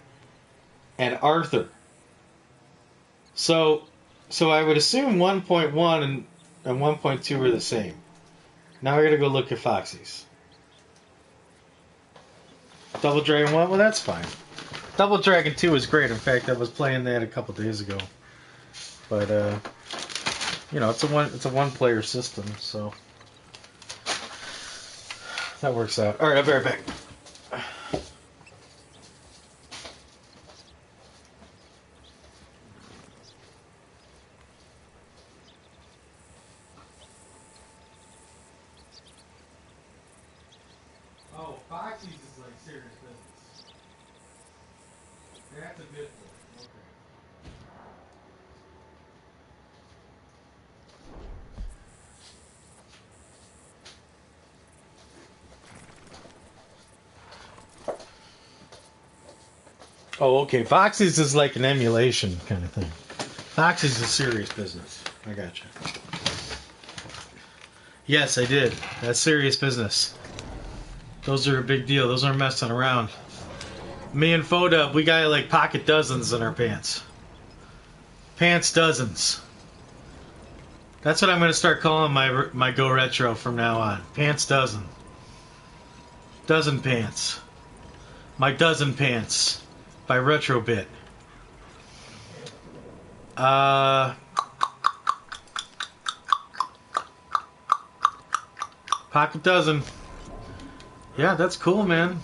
[SPEAKER 1] and Arthur. So I would assume 1.1 and 1.2 are the same. Now I gotta go look at Foxy's. Double Dragon 1? Well, that's fine. Double Dragon 2 is great. In fact, I was playing that a couple days ago. But, you know, it's a one-player system, so that works out. All right, I'll be right back. Oh, Foxy's is like serious business. That's a good one. Okay. Oh, okay. Foxy's is like an emulation kind of thing. Foxy's is serious business. I gotcha. Yes, I did. That's serious business. Those are a big deal. Those aren't messing around. Me and Fodub, we got like pocket dozens in our pants. Pants dozens. That's what I'm going to start calling my Go Retro from now on. Pants dozen. Dozen pants. My dozen pants by Retrobit. Pocket dozen. Yeah, that's cool, man.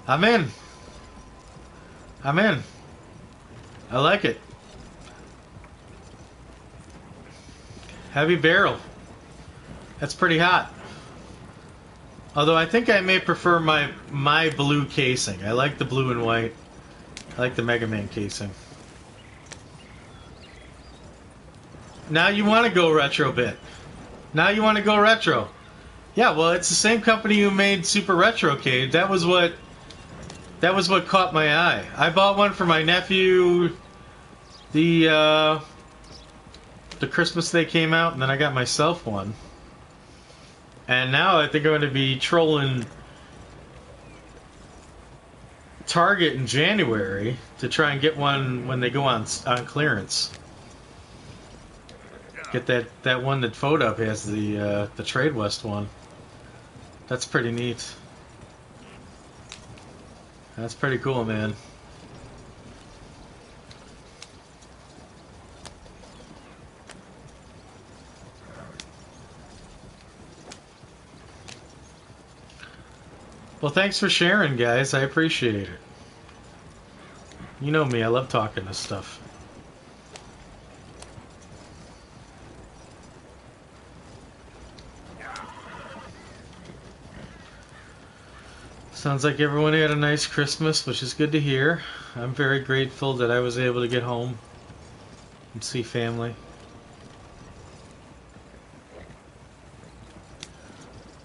[SPEAKER 1] I'm in. I like it. Heavy barrel. That's pretty hot. Although I think I may prefer my blue casing. I like the blue and white. I like the Mega Man casing. Now you want to go Retrobit. Now you want to go retro. Yeah, well, it's the same company who made Super Retrocade. That was what caught my eye. I bought one for my nephew the Christmas they came out, and then I got myself one. And now I think I'm going to be trolling Target in January to try and get one when they go on clearance. Get that one that Fodub has, the Trade West one. That's pretty neat. That's pretty cool, man. Well, thanks for sharing, guys. I appreciate it. You know me, I love talking this stuff. Sounds like everyone had a nice Christmas, which is good to hear. I'm very grateful that I was able to get home and see family.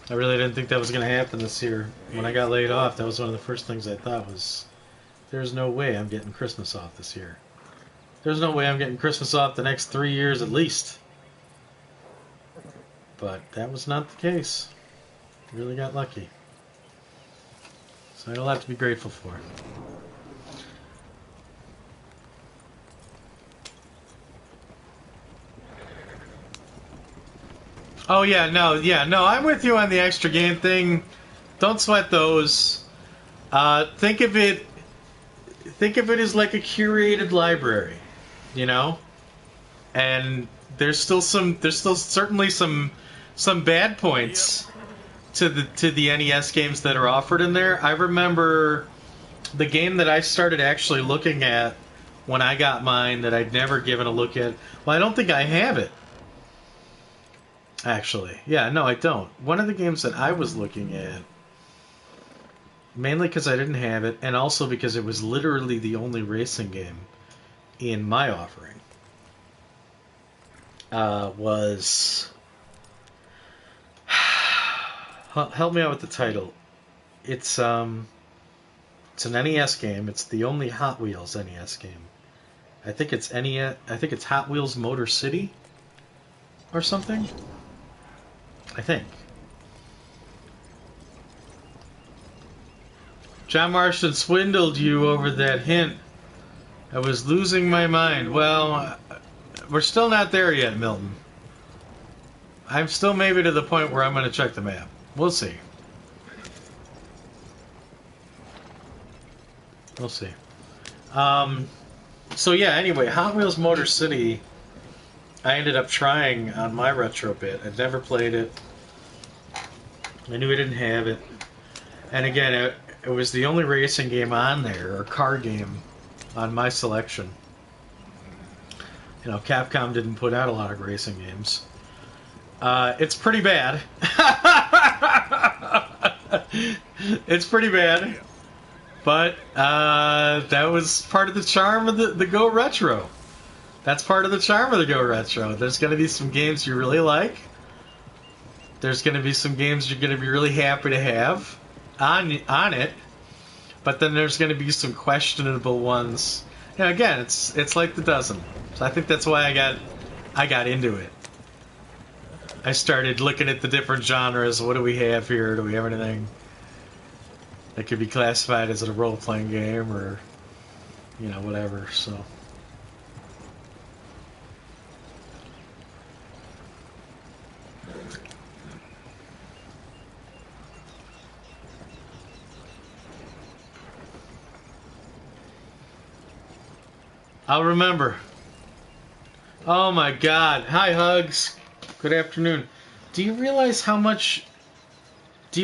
[SPEAKER 1] I really didn't think that was going to happen this year. When I got laid off, that was one of the first things I thought was, there's no way I'm getting Christmas off this year. There's no way I'm getting Christmas off the next 3 years at least. But that was not the case. I really got lucky. So I got a lot to be grateful for. Oh yeah, no, I'm with you on the extra game thing. Don't sweat those. Think of it as like a curated library, you know? And there's still certainly some bad points to the NES games that are offered in there. I remember the game that I started actually looking at when I got mine that I'd never given a look at. Well, I don't think I have it. Actually. Yeah, no, I don't. One of the games that I was looking at mainly because I didn't have it, and also because it was literally the only racing game in my offering. Was help me out with the title. It's an NES game. It's the only Hot Wheels NES game. I think it's NES. I think it's Hot Wheels Motor City or something. I think. John Marston swindled you over that hint. I was losing my mind. Well, we're still not there yet, Milton. I'm still maybe to the point where I'm going to check the map. We'll see. We'll see. So yeah, anyway, Hot Wheels Motor City, I ended up trying on my retro bit. I'd never played it. I knew I didn't have it. And again, it was the only racing game on there, or car game, on my selection. You know, Capcom didn't put out a lot of racing games. It's pretty bad. It's pretty bad. But that was part of the charm of the Go Retro. That's part of the charm of the Go Retro. There's going to be some games you really like. There's going to be some games you're going to be really happy to have on it. But then there's going to be some questionable ones. You know, again, it's like the dozen. So I think that's why I got into it. I started looking at the different genres. What do we have here? Do we have anything that could be classified as a role-playing game, or, you know, whatever, so. I'll remember. Oh my God. Hi, Hugs. Good afternoon. Do you realize how much I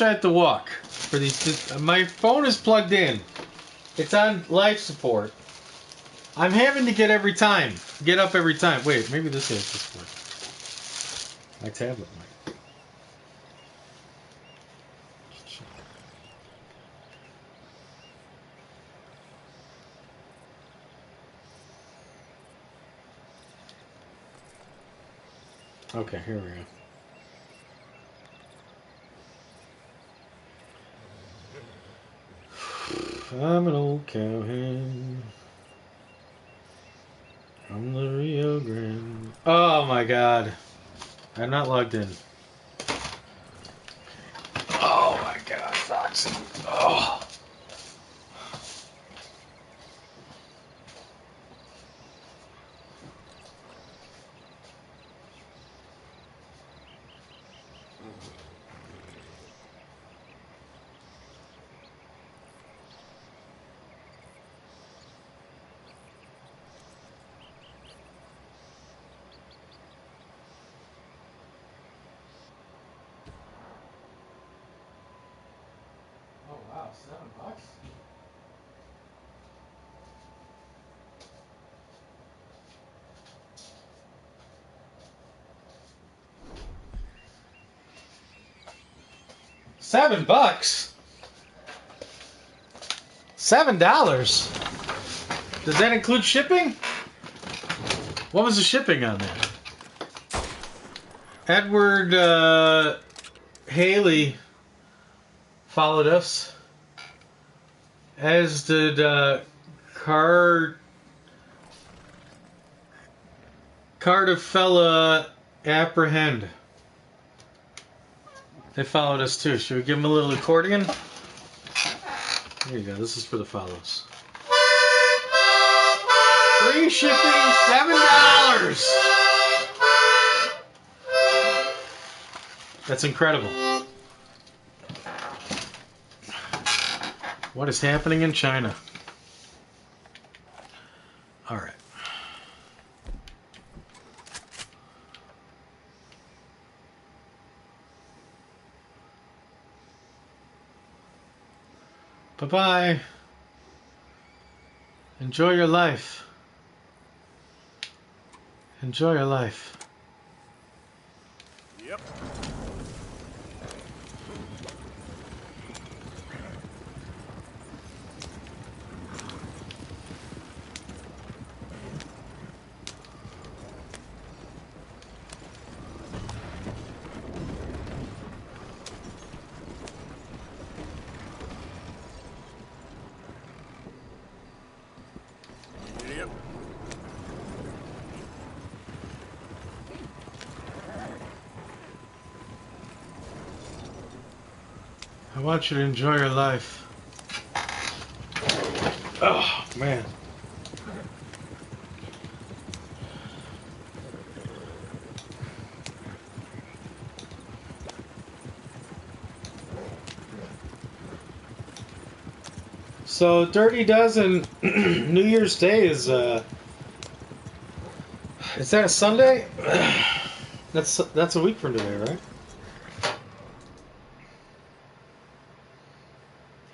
[SPEAKER 1] have to walk for these? My phone is plugged in. It's on life support. I'm having to get up every time. Wait, maybe this has support. My tablet might. Okay, here we go. I'm an old cowhand from the Rio Grande. Oh my God. I'm not logged in. Oh my God, Foxy. Oh. Wow, $7? $7? $7? Does that include shipping? What was the shipping on that? Edward Haley followed us, as did Cardafella Apprehend. They followed us too. Should we give them a little accordion? There you go. This is for the follows. Free shipping, $7. That's incredible. What is happening in China? All right. Bye-bye. Enjoy your life. Enjoy your life.
[SPEAKER 5] Yep.
[SPEAKER 1] I want you to enjoy your life. Oh, man. So, Dirty Dozen New Year's Day is that a Sunday? That's a week from today, right?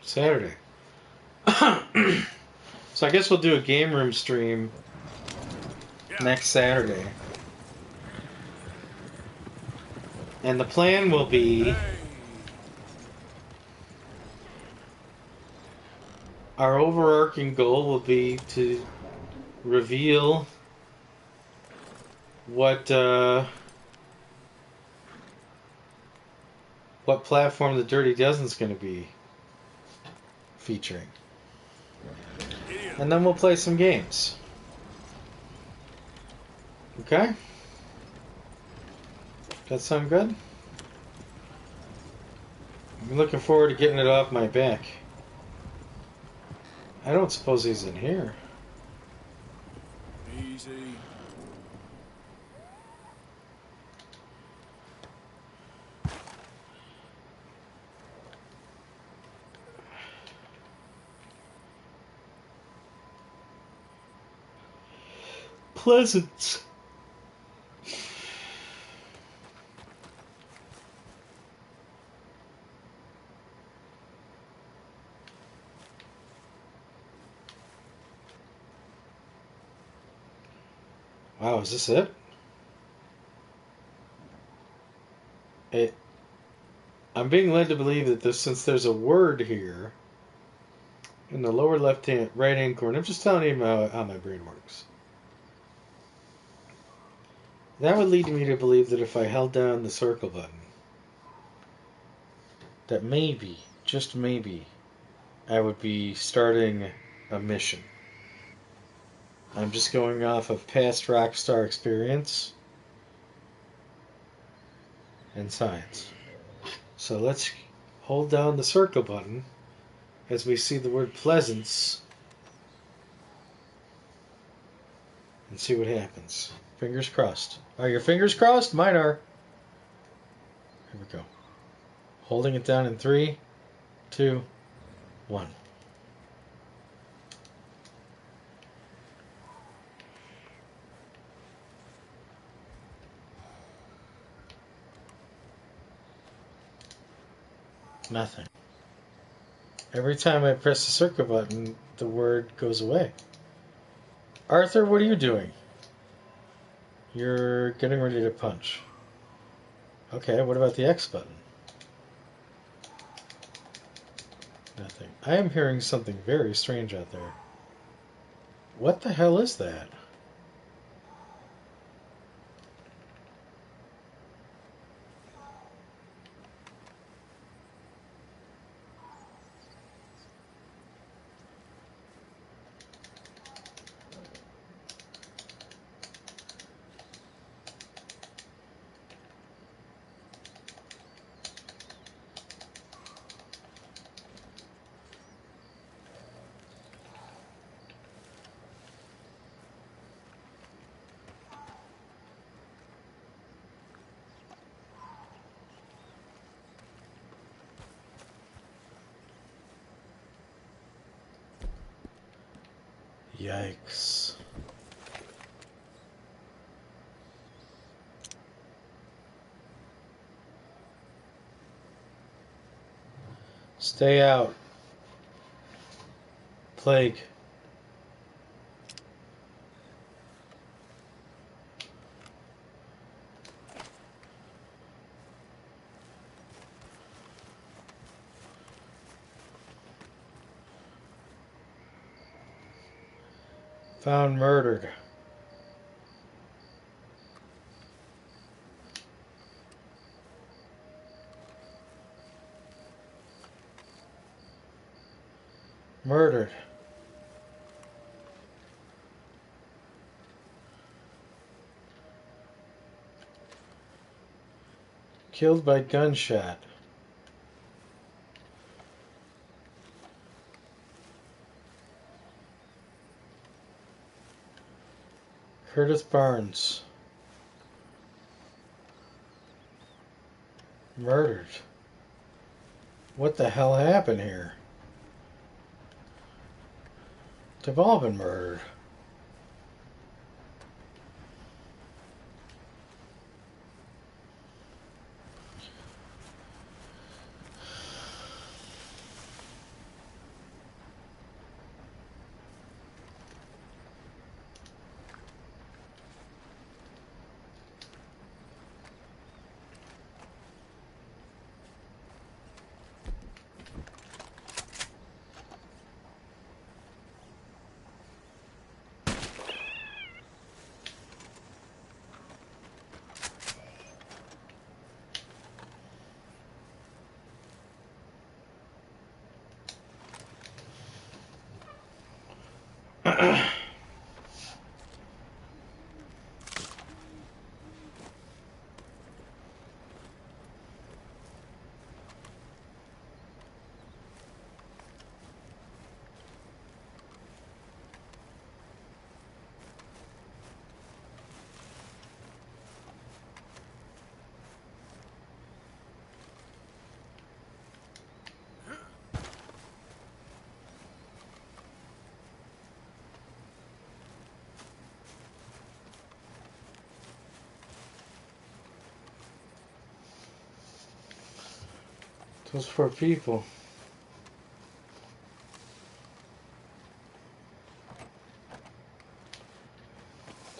[SPEAKER 1] Saturday. So I guess we'll do a game room stream next Saturday. And the plan will be our overarching goal will be to reveal what platform the Dirty Dozen's going to be featuring. And then we'll play some games. Okay? That sound good? I'm looking forward to getting it off my back. I don't suppose he's in here.
[SPEAKER 5] Easy.
[SPEAKER 1] Pleasant. Wow, is this it? I'm being led to believe that since there's a word here in the lower right hand corner, I'm just telling you how my brain works. That would lead me to believe that if I held down the circle button, that maybe, just maybe, I would be starting a mission. I'm just going off of past Rockstar experience and science. So let's hold down the circle button as we see the word Pleasance and see what happens. Fingers crossed. Are your fingers crossed? Mine are. Here we go. Holding it down in 3, 2, 1. Nothing. Every time I press the circle button, the word goes away. Arthur, what are you doing? You're getting ready to punch. Okay, what about the X button? Nothing. I am hearing something very strange out there. What the hell is that? Yikes. Stay out. Plague. Found murdered. Murdered. Killed by gunshot. Curtis Barnes. Murdered. What the hell happened here? They've all been murdered. Those poor people.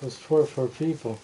[SPEAKER 1] Those poor people.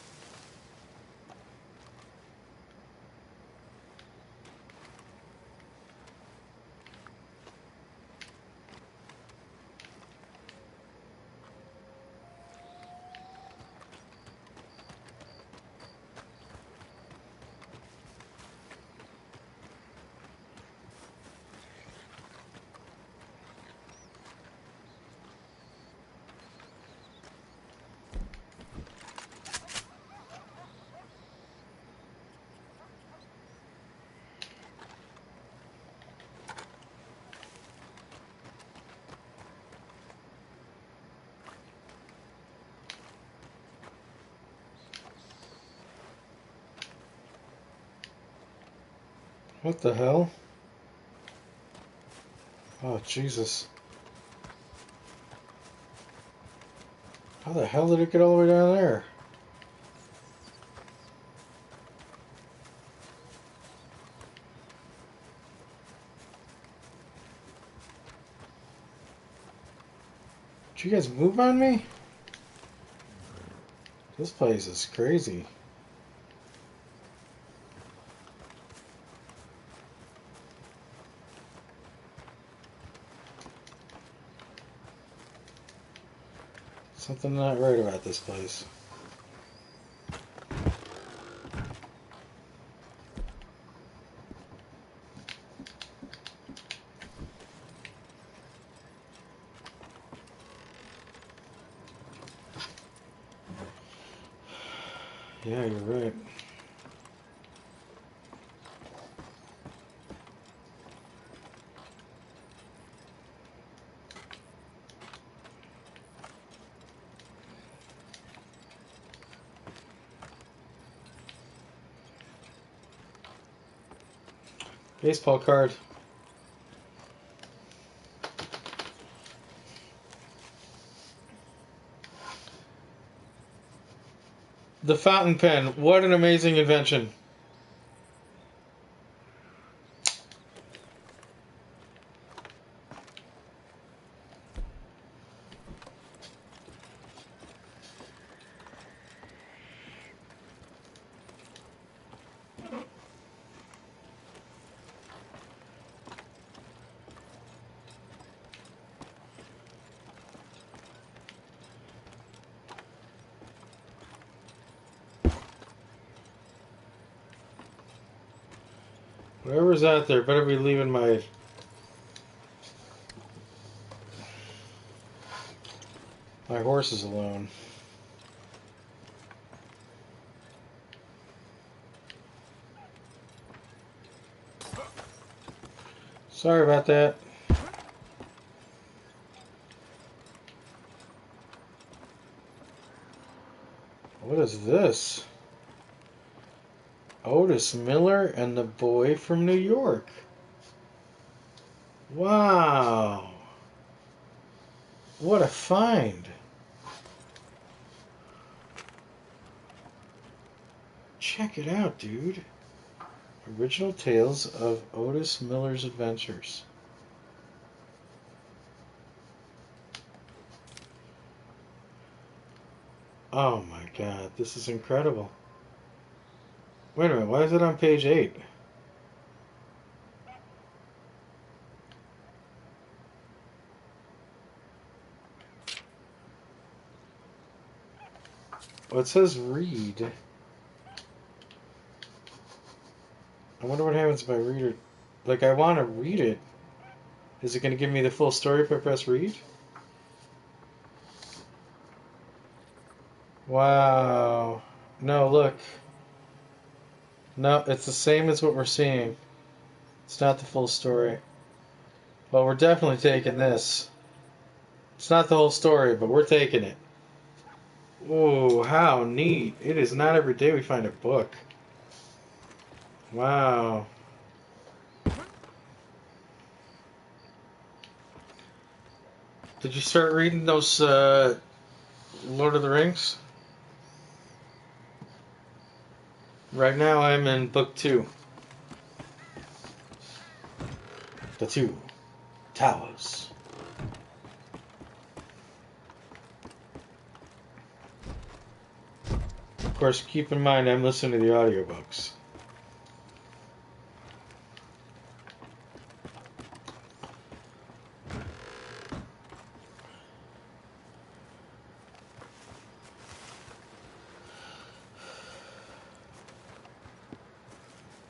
[SPEAKER 1] What the hell? Oh, Jesus. How the hell did it get all the way down there? Did you guys move on me? This place is crazy. Something not right about this place. Yeah, you're right. Baseball card. The fountain pen. What an amazing invention. Whoever's out there better be leaving my horses alone. Sorry about that. is this? Otis Miller and the Boy from New York. Wow. What a find. Check it out, dude. Original Tales of Otis Miller's Adventures. Oh my god, this is incredible. Wait a minute, why is it on page 8? Well, it says read. I wonder what happens if I read it. Like, I want to read it. Is it going to give me the full story if I press read? Wow. No, look. No, it's the same as what we're seeing. It's not the full story. Well, we're definitely taking this. It's not the whole story, but we're taking it. Ooh, how neat. It is not every day we find a book. Wow. Did you start reading those Lord of the Rings? Right now I'm in book 2. The Two Towers. Of course, keep in mind I'm listening to the audiobooks.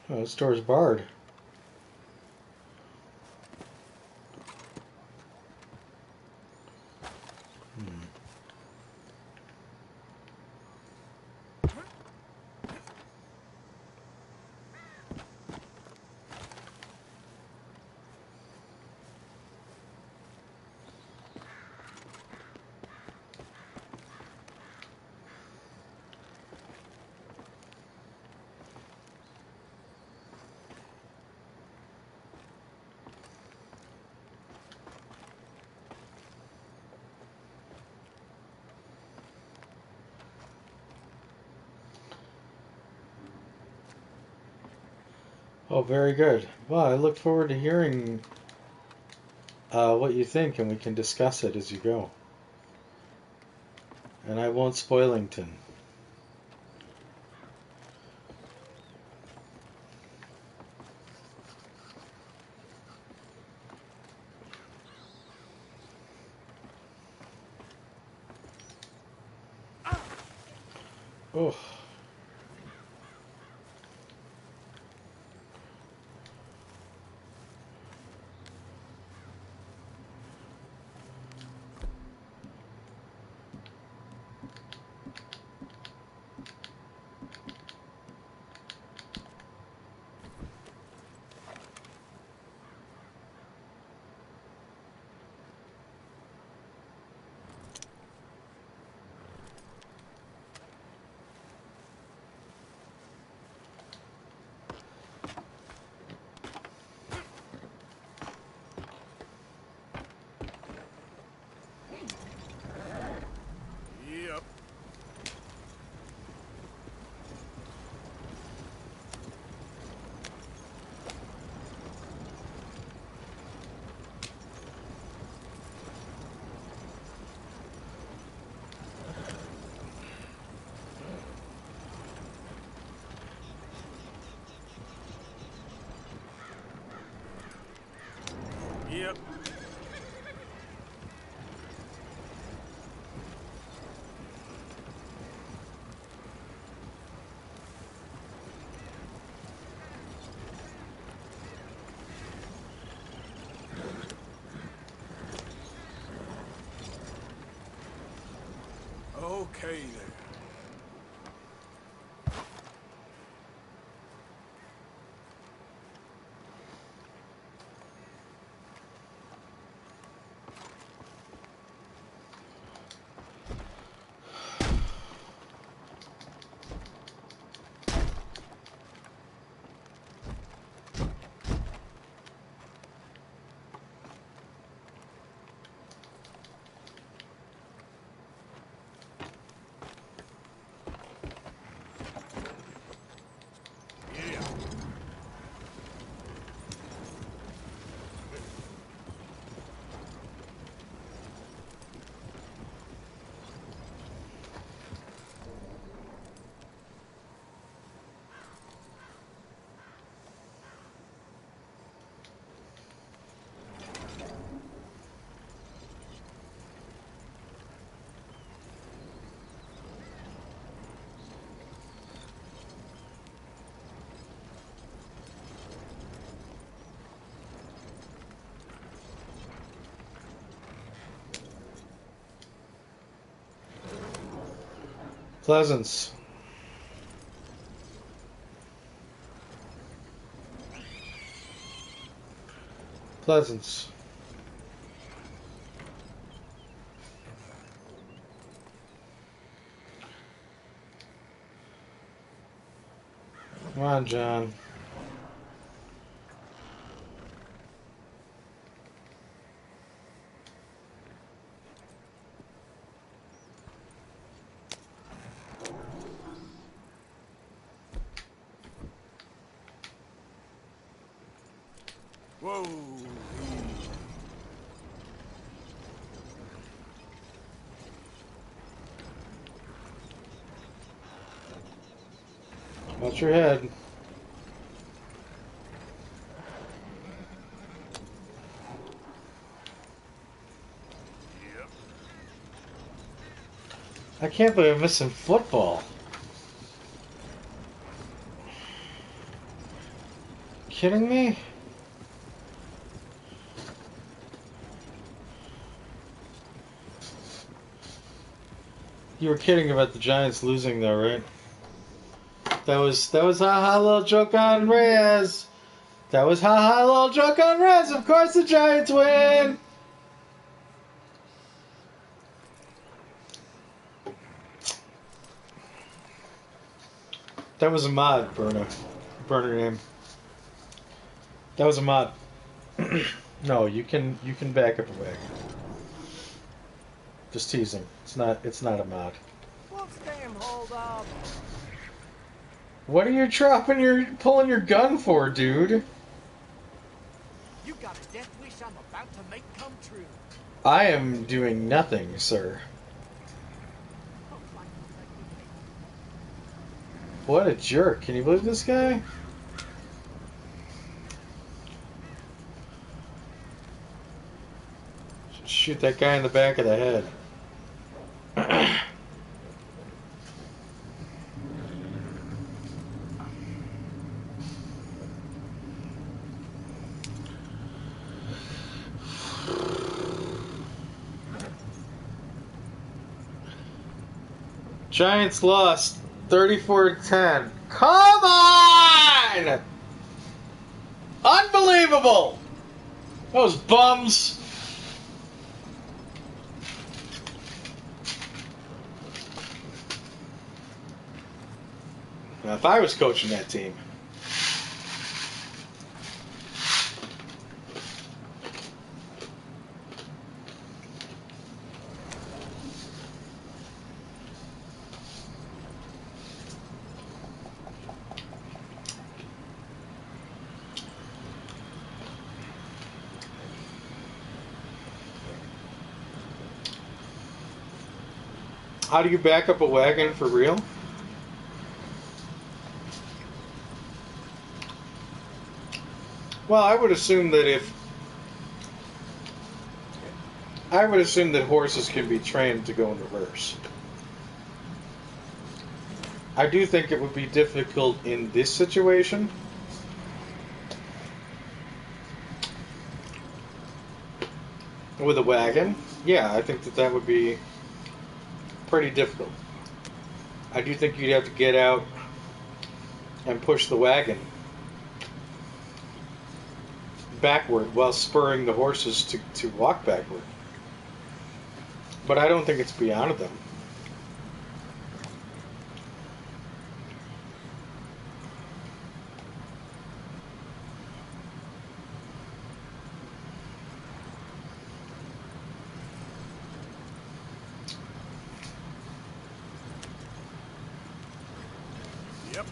[SPEAKER 1] Oh, this door's barred. Oh, very good. Well, I look forward to hearing what you think, and we can discuss it as you go. And I won't spoilington. Oh.
[SPEAKER 5] Yep. Yep. Okay then.
[SPEAKER 1] Pleasance. Pleasance. Come on, John.
[SPEAKER 5] Whoa.
[SPEAKER 1] Watch your head.
[SPEAKER 5] Yep.
[SPEAKER 1] I can't believe I'm missing football. Kidding me? You were kidding about the Giants losing, though, right? That was ha little joke on Raz. That was ha little joke on Raz. Of course the Giants win. That was a mod, burner name. That was a mod. No, you can back up away. Just teasing. It's not a mod.
[SPEAKER 2] What's damn hold up?
[SPEAKER 1] What are you pulling your gun for, dude?
[SPEAKER 2] You got a death wish I'm about to make come true.
[SPEAKER 1] I am doing nothing, sir. What a jerk. Can you believe this guy? Shoot that guy in the back of the head. Giants lost 34-10. Come on! Unbelievable! Those bums. Now, if I was coaching that team. How do you back up a wagon for real? Well, I would assume that horses can be trained to go in reverse. I do think it would be difficult in this situation. With a wagon, yeah, I think that would be pretty difficult. I do think you'd have to get out and push the wagon backward while spurring the horses to walk backward. But I don't think it's beyond them.
[SPEAKER 5] Yep.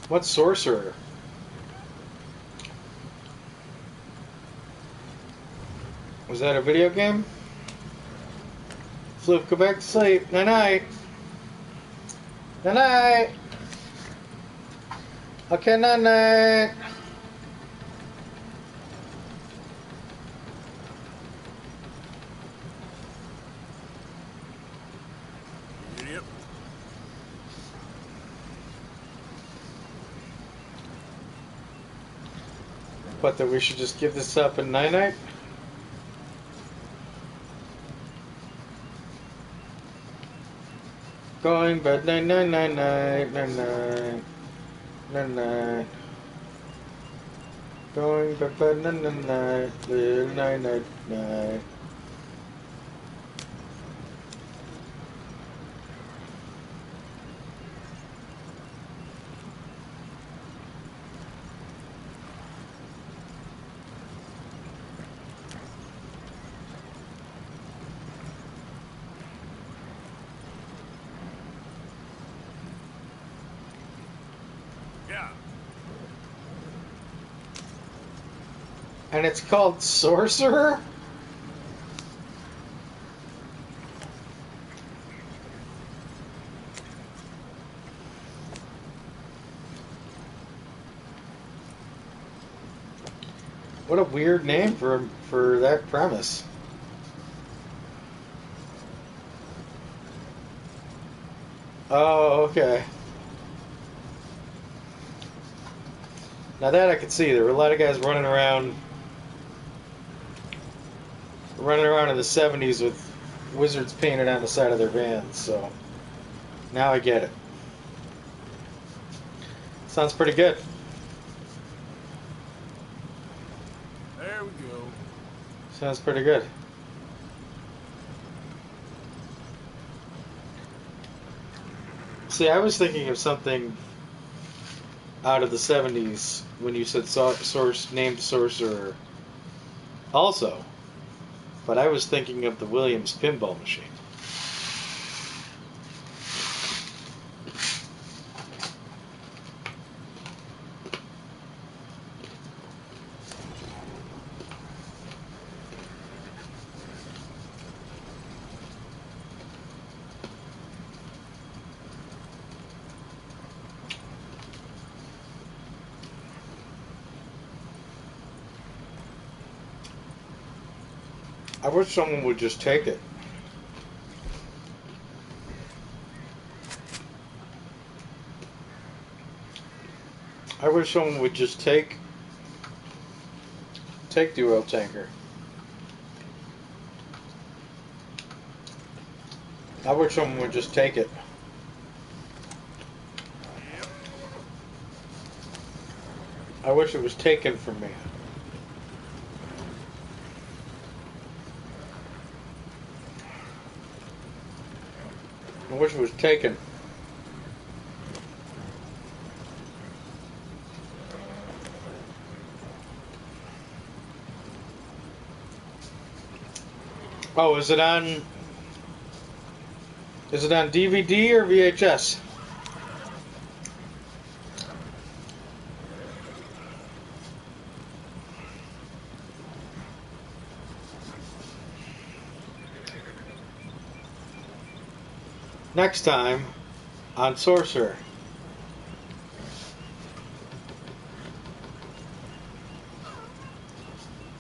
[SPEAKER 1] What sorcerer? Was that a video game? Flip, go back to sleep. Night night. Night night. Okay, night night.
[SPEAKER 5] Yep.
[SPEAKER 1] What, that we should just give this up and night-night? Going bed night-night-night-night, night-night, night-night. Going bed night-night-night, little night-night-night.
[SPEAKER 5] Yeah.
[SPEAKER 1] And it's called Sorcerer? What a weird name for that premise. Oh, okay. Now that I could see. There were a lot of guys running around in the 70s with wizards painted on the side of their vans, so now I get it. Sounds pretty good.
[SPEAKER 5] There we go.
[SPEAKER 1] Sounds pretty good. See, I was thinking of something out of the 70s when you said named Sorcerer also. But I was thinking of the Williams pinball machine. I wish someone would just take it. I wish someone would just take the oil tanker. I wish someone would just take it. I wish it was taken from me. I wish it was taken. Oh, is it on DVD or VHS? Next time on Sorcerer.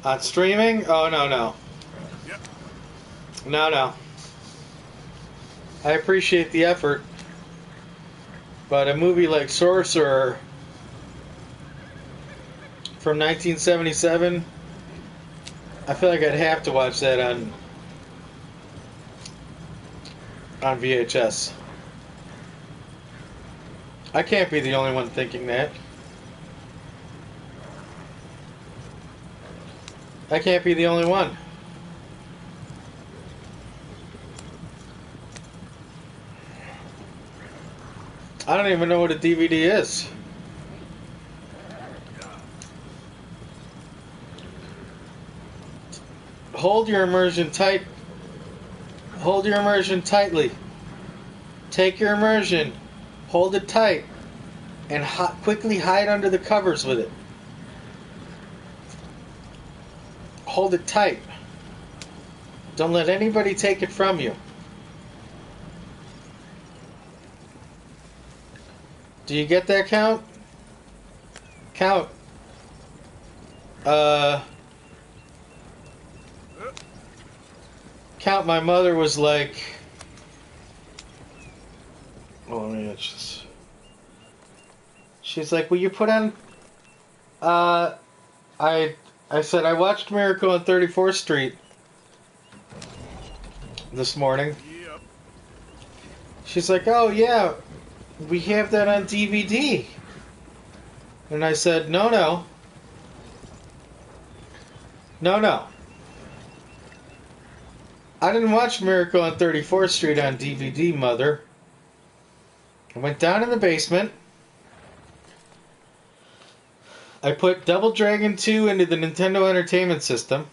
[SPEAKER 1] On streaming? Oh, no.
[SPEAKER 5] Yep.
[SPEAKER 1] No. I appreciate the effort, but a movie like Sorcerer from 1977, I feel like I'd have to watch that on VHS. I can't be the only one thinking that. I can't be the only one. I don't even know what a DVD is. Hold your immersion tight. Hold your immersion tightly. Take your immersion, hold it tight, and quickly hide under the covers with it. Hold it tight. Don't let anybody take it from you. Do you get that, Count? Count. Count, my mother was like... Oh, let me just... She's like, will you put on... I said I watched Miracle on 34th Street this morning.
[SPEAKER 5] Yep.
[SPEAKER 1] She's like, oh yeah, we have that on DVD. And I said, no. I didn't watch Miracle on 34th Street on DVD, mother. I went down in the basement. I put Double Dragon 2 into the Nintendo Entertainment System.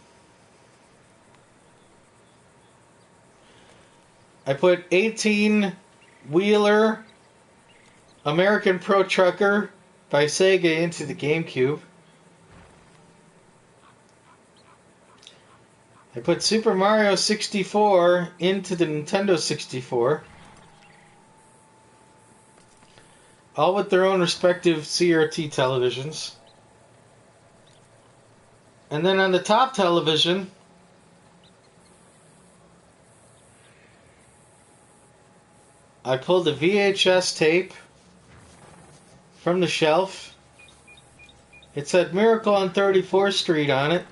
[SPEAKER 1] I put 18 Wheeler American Pro Trucker by Sega into the GameCube. I put Super Mario 64 into the Nintendo 64. All with their own respective CRT televisions. And then on the top television, I pulled a VHS tape from the shelf. It said Miracle on 34th Street on it.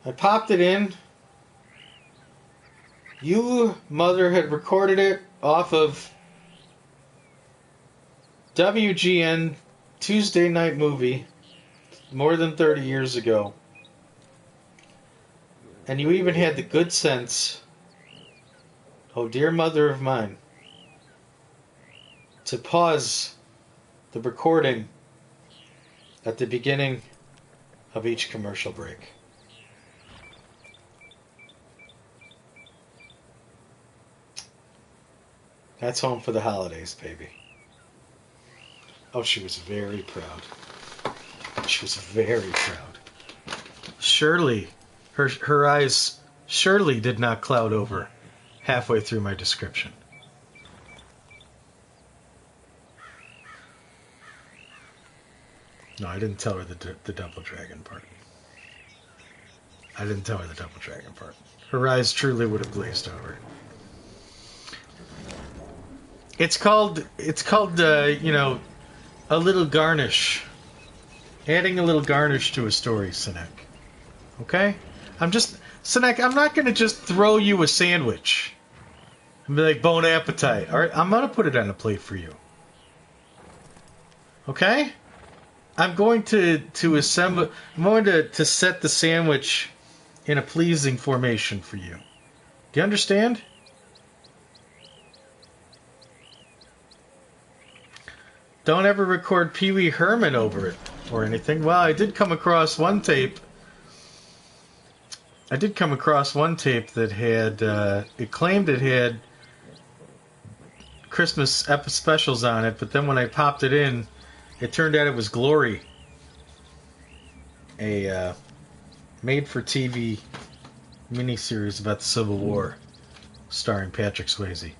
[SPEAKER 1] I popped it in. You, mother, had recorded it off of WGN Tuesday Night Movie more than 30 years ago. And you even had the good sense, oh dear mother of mine, to pause the recording at the beginning of each commercial break. That's home for the holidays, baby. Oh, she was very proud. She was very proud. Surely, her eyes surely did not cloud over halfway through my description. No, I didn't tell her the Double Dragon part. I didn't tell her the Double Dragon part. Her eyes truly would have glazed over. It's called a little garnish. Adding a little garnish to a story, Sinek. Okay? Sinek, I'm not going to just throw you a sandwich and be like, bon appetit. All right? I'm going to put it on a plate for you. Okay? I'm going to assemble, I'm going to set the sandwich in a pleasing formation for you. Do you understand? Don't ever record Pee Wee Herman over it or anything. Well, I did come across one tape. That had, it claimed it had Christmas specials on it, but then when I popped it in, it turned out it was Glory, a made-for-TV miniseries about the Civil War, starring Patrick Swayze.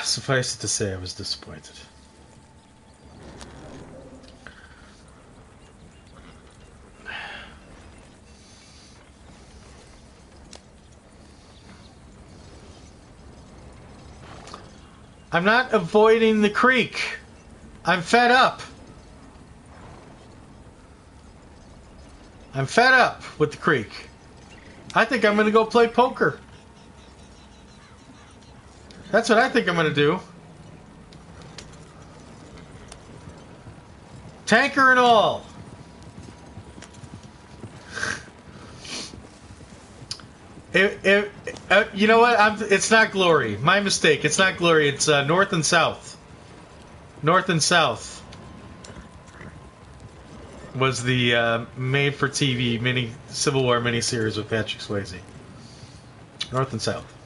[SPEAKER 1] Suffice it to say, I was disappointed. I'm not avoiding the creek. I'm fed up. I'm fed up with the creek. I think I'm going to go play poker. That's what I think I'm going to do. Tanker and all. You know what? It's not Glory. My mistake. It's not Glory. It's North and South. North and South was the made-for-TV Civil War miniseries with Patrick Swayze. North and South.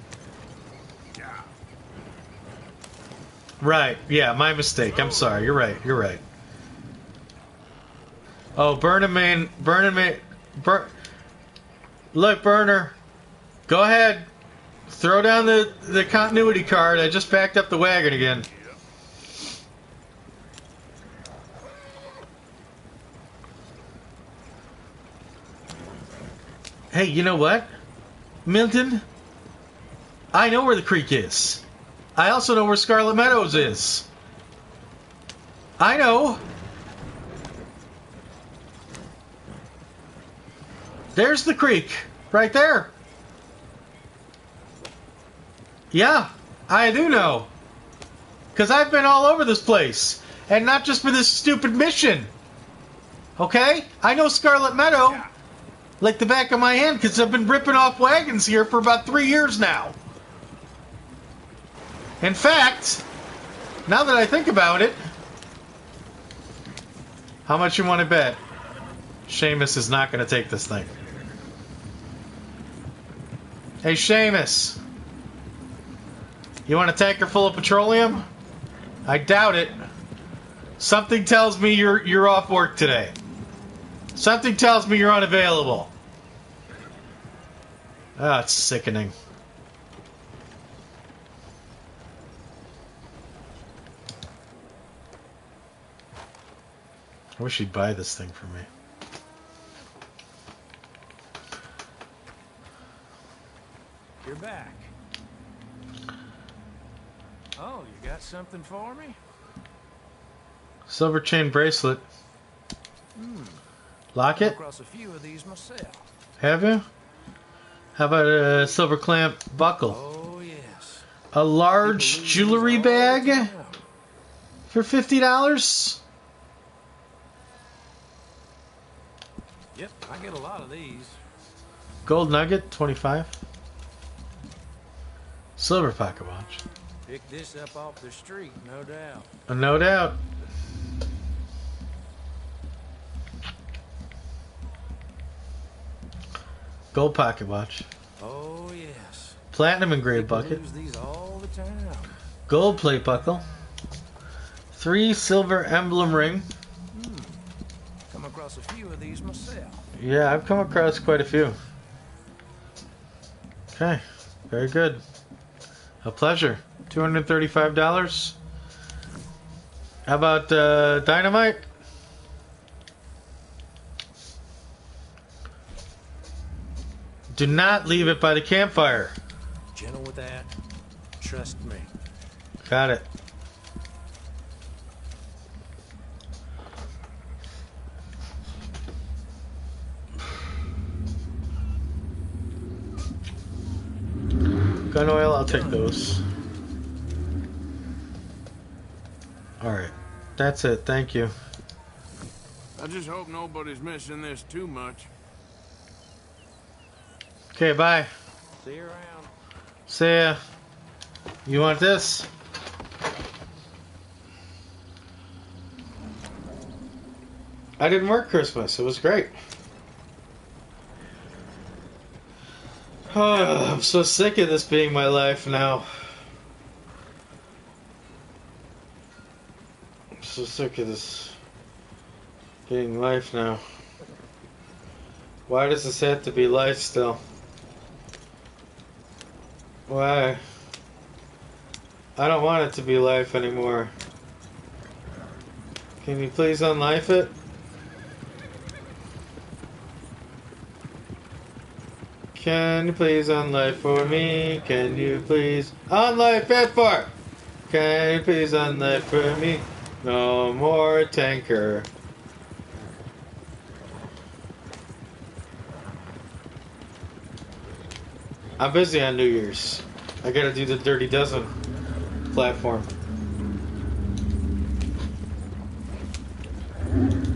[SPEAKER 1] Right. Yeah, my mistake. I'm sorry. You're right. Oh, Look, Burner. Go ahead. Throw down the continuity card. I just backed up the wagon again. Hey, you know what? Milton? I know where the creek is. I also know where Scarlet Meadows is. I know. There's the creek. Right there. Yeah, I do know. Because I've been all over this place. And not just for this stupid mission. Okay? I know Scarlet Meadow like the back of my hand because I've been ripping off wagons here for about 3 years now. In fact, now that I think about it, how much you want to bet? Seamus is not going to take this thing. Hey, Seamus. You want a tanker full of petroleum? I doubt it. Something tells me you're off work today. Something tells me you're unavailable. Ah, it's sickening. I wish he'd buy this thing for me.
[SPEAKER 8] You're back. Oh, you got something for me?
[SPEAKER 1] Silver chain bracelet. Locket?
[SPEAKER 8] Across a few of these myself.
[SPEAKER 1] Have you? How about a silver clamp buckle?
[SPEAKER 8] Oh, yes.
[SPEAKER 1] A large jewelry bag for $50?
[SPEAKER 8] Yep, I get a lot of these.
[SPEAKER 1] Gold nugget, 25. Silver pocket watch.
[SPEAKER 8] Pick this up off the street, no doubt.
[SPEAKER 1] No doubt. Gold pocket watch.
[SPEAKER 8] Oh, yes.
[SPEAKER 1] Platinum engraved
[SPEAKER 8] People
[SPEAKER 1] bucket.
[SPEAKER 8] use these all the time.
[SPEAKER 1] Gold plate buckle. 3 silver emblem ring.
[SPEAKER 8] Come across a few of these myself.
[SPEAKER 1] Yeah, I've come across quite a few. Okay, very good. A pleasure. $235. How about dynamite? Do not leave it by the campfire.
[SPEAKER 8] Gentle with that. Trust me.
[SPEAKER 1] Got it. Gun oil, I'll take those. Alright. That's it. Thank you.
[SPEAKER 5] I just hope nobody's missing this too much.
[SPEAKER 1] Okay, bye.
[SPEAKER 8] See you around.
[SPEAKER 1] See ya. You want this? I didn't work Christmas. It was great. Oh, I'm so sick of this being my life now. I'm so sick of this being life now. Why does this have to be life still? Why? I don't want it to be life anymore. Can you please unlife it? Can you please unlife for me? Can you please unlife it for? Can you please unlife for me? No more tanker. I'm busy on New Year's. I gotta do the Dirty Dozen platform.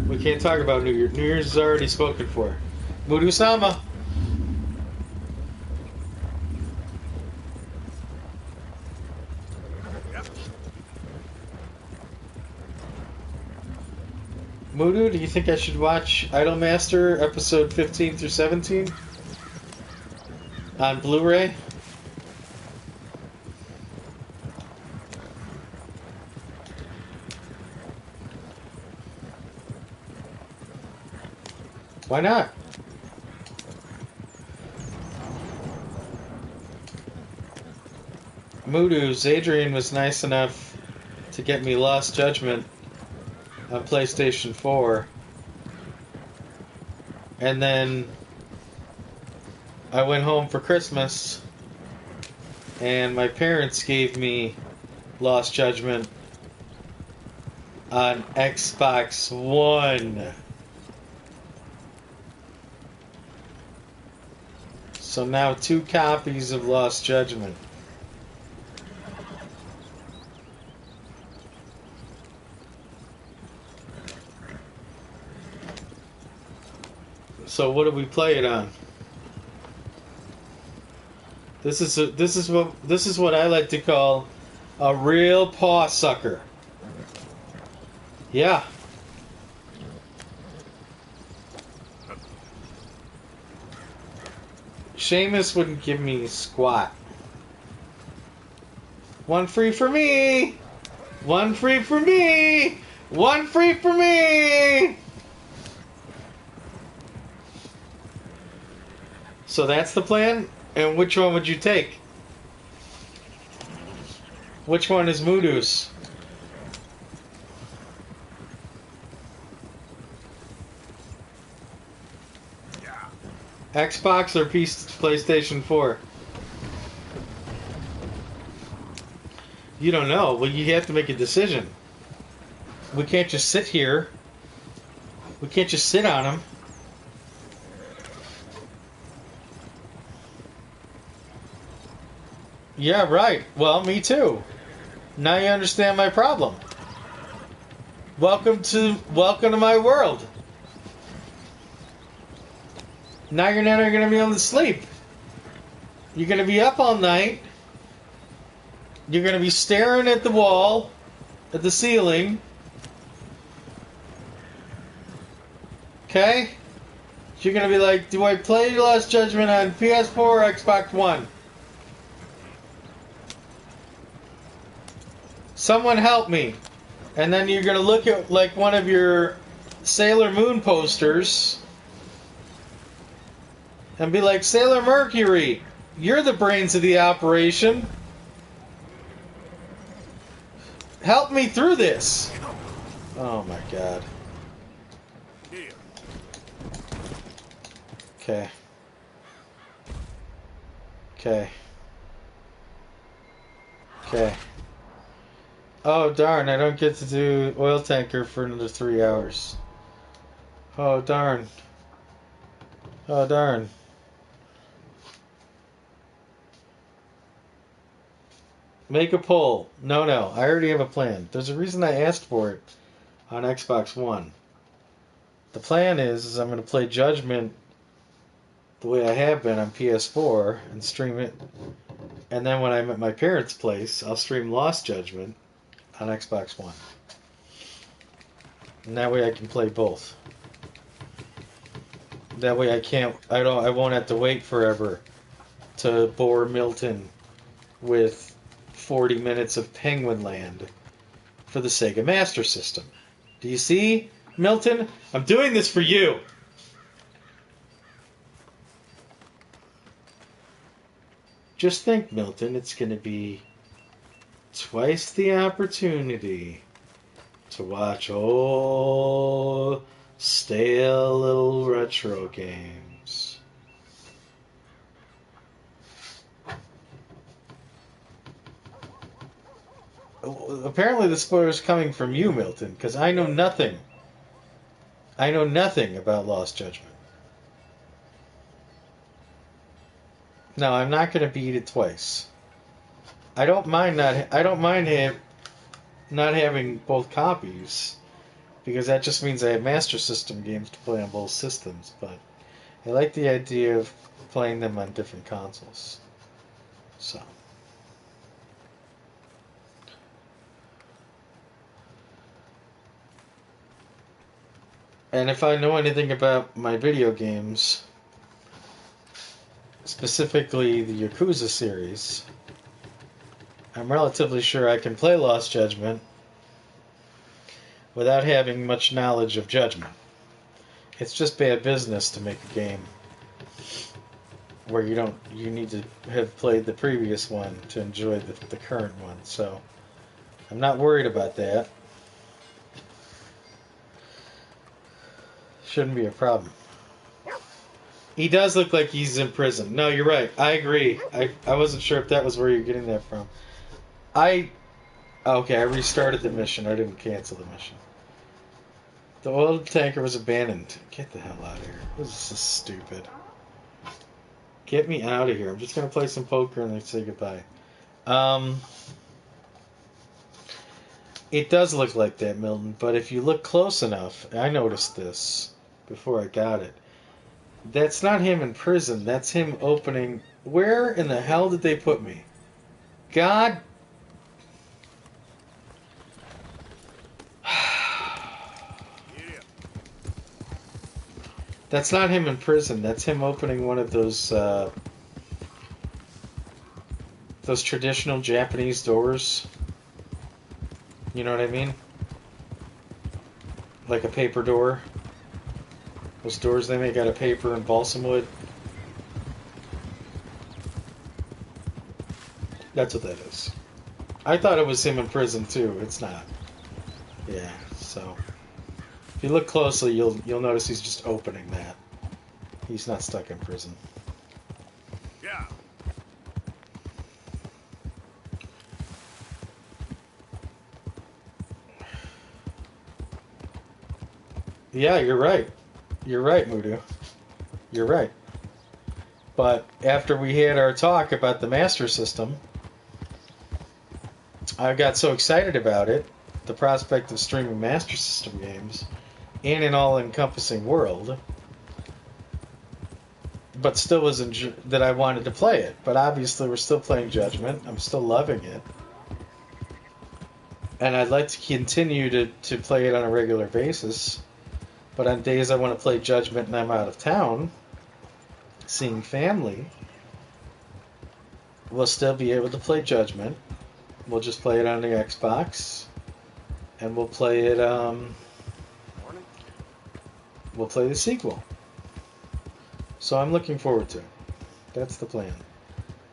[SPEAKER 1] We can't talk about New Year's. New Year's is already spoken for. Mudu-sama. Mudu, do you think I should watch Idolmaster episode 15 through 17? On Blu-ray? Why not? Mudu's Adrian was nice enough to get me Lost Judgment on PlayStation 4. And then I went home for Christmas and my parents gave me Lost Judgment on Xbox One. So now 2 copies of Lost Judgment. So what do we play it on? This is what I like to call a real paw sucker. Yeah. Seamus wouldn't give me squat. 1 free for me! 1 free for me! 1 free for me! So that's the plan? And which one would you take? Which one is Moodoos? Xbox or PlayStation 4? You don't know. Well, you have to make a decision. We can't just sit here. We can't just sit on them. Yeah, right. Well, me too. Now you understand my problem. Welcome to my world. Now you're never going to be able to sleep. You're going to be up all night. You're going to be staring at the wall, at the ceiling. Okay? You're going to be like, do I play Lost Judgment on PS4 or Xbox One? Someone help me. And then you're going to look at like one of your Sailor Moon posters and be like, Sailor Mercury, you're the brains of the operation. Help me through this. Oh my god. Okay. Okay. Okay. Oh darn, I don't get to do oil tanker for another 3 hours. Oh darn. Oh darn. Make a poll. No, I already have a plan. There's a reason I asked for it on Xbox One. The plan is I'm going to play Judgment the way I have been on PS4 and stream it. And then when I'm at my parents' place, I'll stream Lost Judgment on Xbox One. And that way I can play both. That way I won't have to wait forever to bore Milton with 40 minutes of Penguin Land for the Sega Master System. Do you see, Milton? I'm doing this for you. Just think, Milton, it's going to be twice the opportunity to watch old, stale little retro games. Apparently the spoiler's coming from you, Milton, because I know nothing. I know nothing about Lost Judgment. No, I'm not going to beat it twice. I don't mind not having both copies, because that just means I have Master System games to play on both systems. But I like the idea of playing them on different consoles. So. And if I know anything about my video games, specifically the Yakuza series, I'm relatively sure I can play Lost Judgment without having much knowledge of Judgment. It's just bad business to make a game where you need to have played the previous one to enjoy the current one. So I'm not worried about that. Shouldn't be a problem. He does look like he's in prison. No, you're right. I agree. I wasn't sure if that was where you're getting that from. I restarted the mission. I didn't cancel the mission. The oil tanker was abandoned. Get the hell out of here. This is so stupid. Get me out of here. I'm just gonna play some poker and then say goodbye. Um, it does look like that, Milton, but if you look close enough, I noticed this before I got it. That's not him in prison. That's him opening. Where in the hell did they put me? God. That's not him in prison. That's him opening one of those traditional Japanese doors. You know what I mean? Like a paper door. Those doors they make out of paper and balsam wood. That's what that is. I thought it was him in prison too. It's not. Yeah, so if you look closely, you'll notice he's just opening that. He's not stuck in prison.
[SPEAKER 5] Yeah.
[SPEAKER 1] Yeah, you're right. You're right, Mudu. You're right. But after we had our talk about the Master System, I got so excited about it, the prospect of streaming Master System games in an all-encompassing world, but still wasn't that I wanted to play it. But obviously we're still playing Judgment. I'm still loving it. And I'd like to continue to play it on a regular basis. But on days I want to play Judgment and I'm out of town, seeing family, we'll still be able to play Judgment. We'll just play it on the Xbox. And we'll play it, we'll play the sequel. So I'm looking forward to it. That's the plan.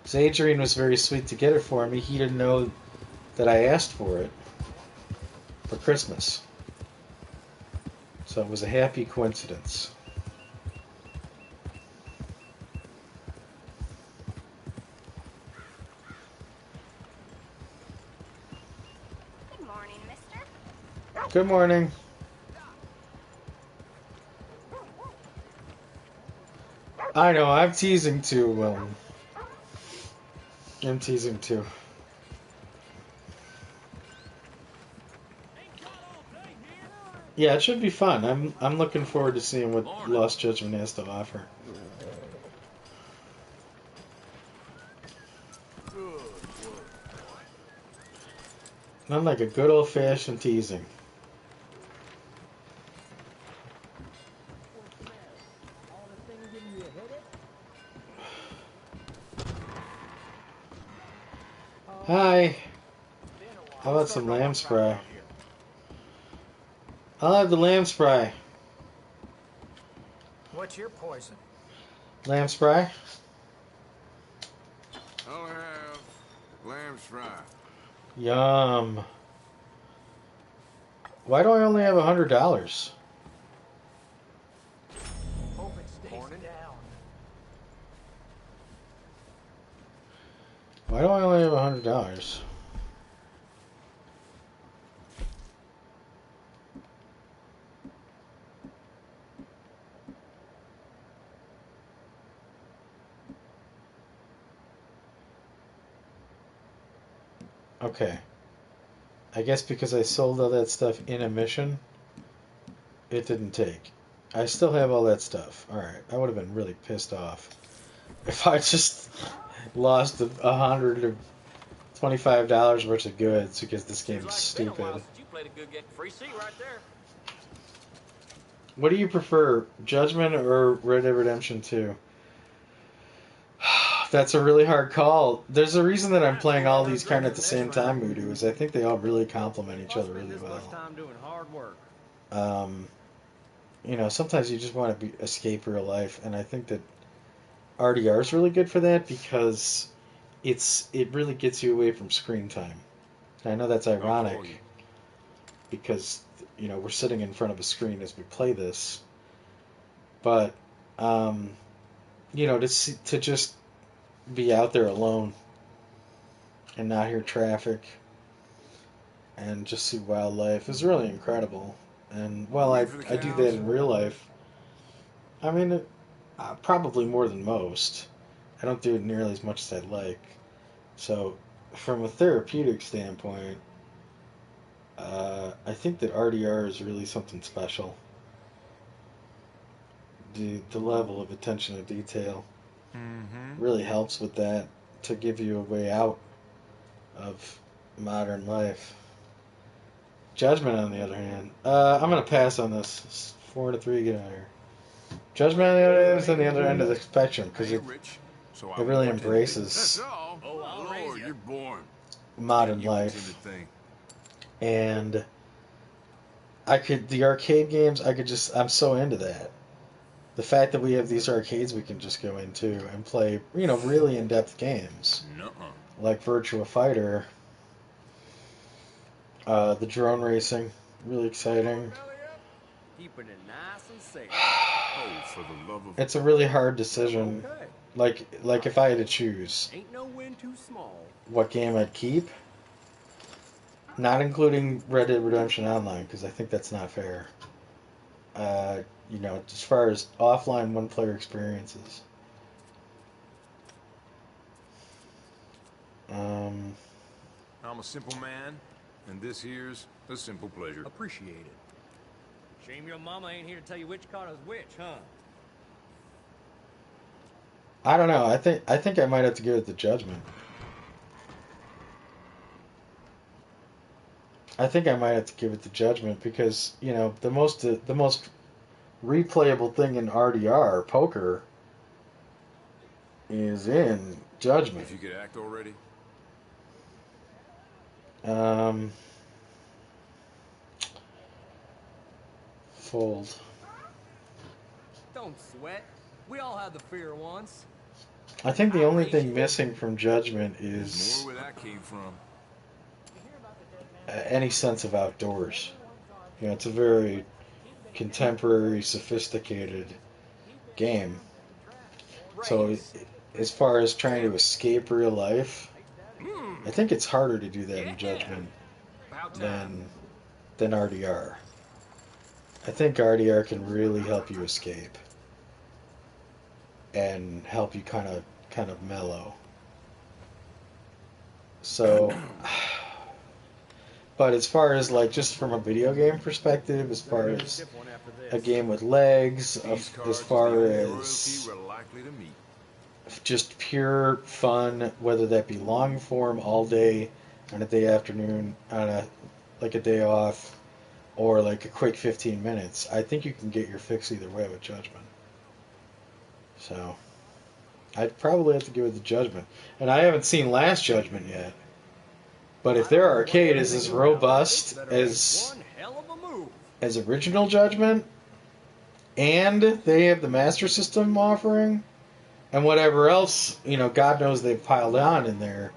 [SPEAKER 1] So Adrian was very sweet to get it for me. He didn't know that I asked for it for Christmas. So it was a happy coincidence.
[SPEAKER 9] Good morning, mister.
[SPEAKER 1] Good morning. I know, I'm teasing too. I'm teasing too. Yeah, it should be fun. I'm looking forward to seeing what Lost Judgment has to offer. Not like a good old-fashioned teasing. Hi. How about some lamb spray? I'll have the lamb spray.
[SPEAKER 8] What's your poison?
[SPEAKER 1] Lamb spray?
[SPEAKER 5] I'll have lamb fry.
[SPEAKER 1] Yum. Why do I only have $100?
[SPEAKER 8] Hope it stays down.
[SPEAKER 1] Why do I only have $100? Okay. I guess because I sold all that stuff in a mission, it didn't take. I still have all that stuff. Alright, I would have been really pissed off if I just lost $125 worth of goods because this game is stupid.
[SPEAKER 2] You played a good game. Free seat right there.
[SPEAKER 1] What do you prefer, Judgment or Red Dead Redemption 2? That's a really hard call. There's a reason that I'm playing all these kind of at the same time, Voodoo, is I think they all really complement each other really well. You know, sometimes you just want to escape real life, and I think that RDR is really good for that because it really gets you away from screen time. And I know that's ironic because, you know, we're sitting in front of a screen as we play this, but you know, to just be out there alone and not hear traffic and just see wildlife is really incredible. And while I do that in real life, I mean, probably more than most. I don't do it nearly as much as I'd like. So, from a therapeutic standpoint, I think that RDR is really something special. The level of attention to detail really helps with that to give you a way out of modern life. Judgment, on the other hand, I'm going to pass on this. It's 4-3, get out of here. Judgment, on the other hand, is on the other end of the spectrum because it really embraces
[SPEAKER 5] That's all. Oh, Lord, you're born.
[SPEAKER 1] modern life. And the arcade games, I'm so into that. The fact that we have these arcades we can just go into and play, really in-depth games. Like Virtua Fighter. The drone racing, really exciting.
[SPEAKER 2] Keeping it nice and safe.
[SPEAKER 5] Oh, for the love of...
[SPEAKER 1] It's a really hard decision.
[SPEAKER 2] Okay.
[SPEAKER 1] Like if I had to choose
[SPEAKER 2] Ain't no win too small.
[SPEAKER 1] what game I'd keep, not including Red Dead Redemption Online, because I think that's not fair. As far as offline one-player experiences.
[SPEAKER 5] I'm a simple man, and this here's a simple pleasure.
[SPEAKER 2] Appreciate it. Shame your mama ain't here to tell you which card is which, huh?
[SPEAKER 1] I don't know. I think I might have to give it the Judgment. I think I might have to give it the Judgment because the most replayable thing in RDR poker is in Judgment.
[SPEAKER 5] If you could act already.
[SPEAKER 1] Fold.
[SPEAKER 2] Don't sweat. We all had the fear once.
[SPEAKER 1] I think the only thing missing from Judgment is
[SPEAKER 5] More where that came from.
[SPEAKER 1] any sense of outdoors. It's a very contemporary, sophisticated game. So as far as trying to escape real life, I think it's harder to do that in Judgment than RDR. I think RDR can really help you escape and help you kind of mellow. So, but as far as just from a video game perspective, as far as a game with legs, as far as just pure fun, whether that be long form all day on a day afternoon, on a day off, or a quick 15 minutes, I think you can get your fix either way with Judgment. So I'd probably have to give it the Judgment. And I haven't seen Last Judgment yet. But if their arcade is as robust as original Judgment, and they have the Master System offering, and whatever else, God knows they've piled on in there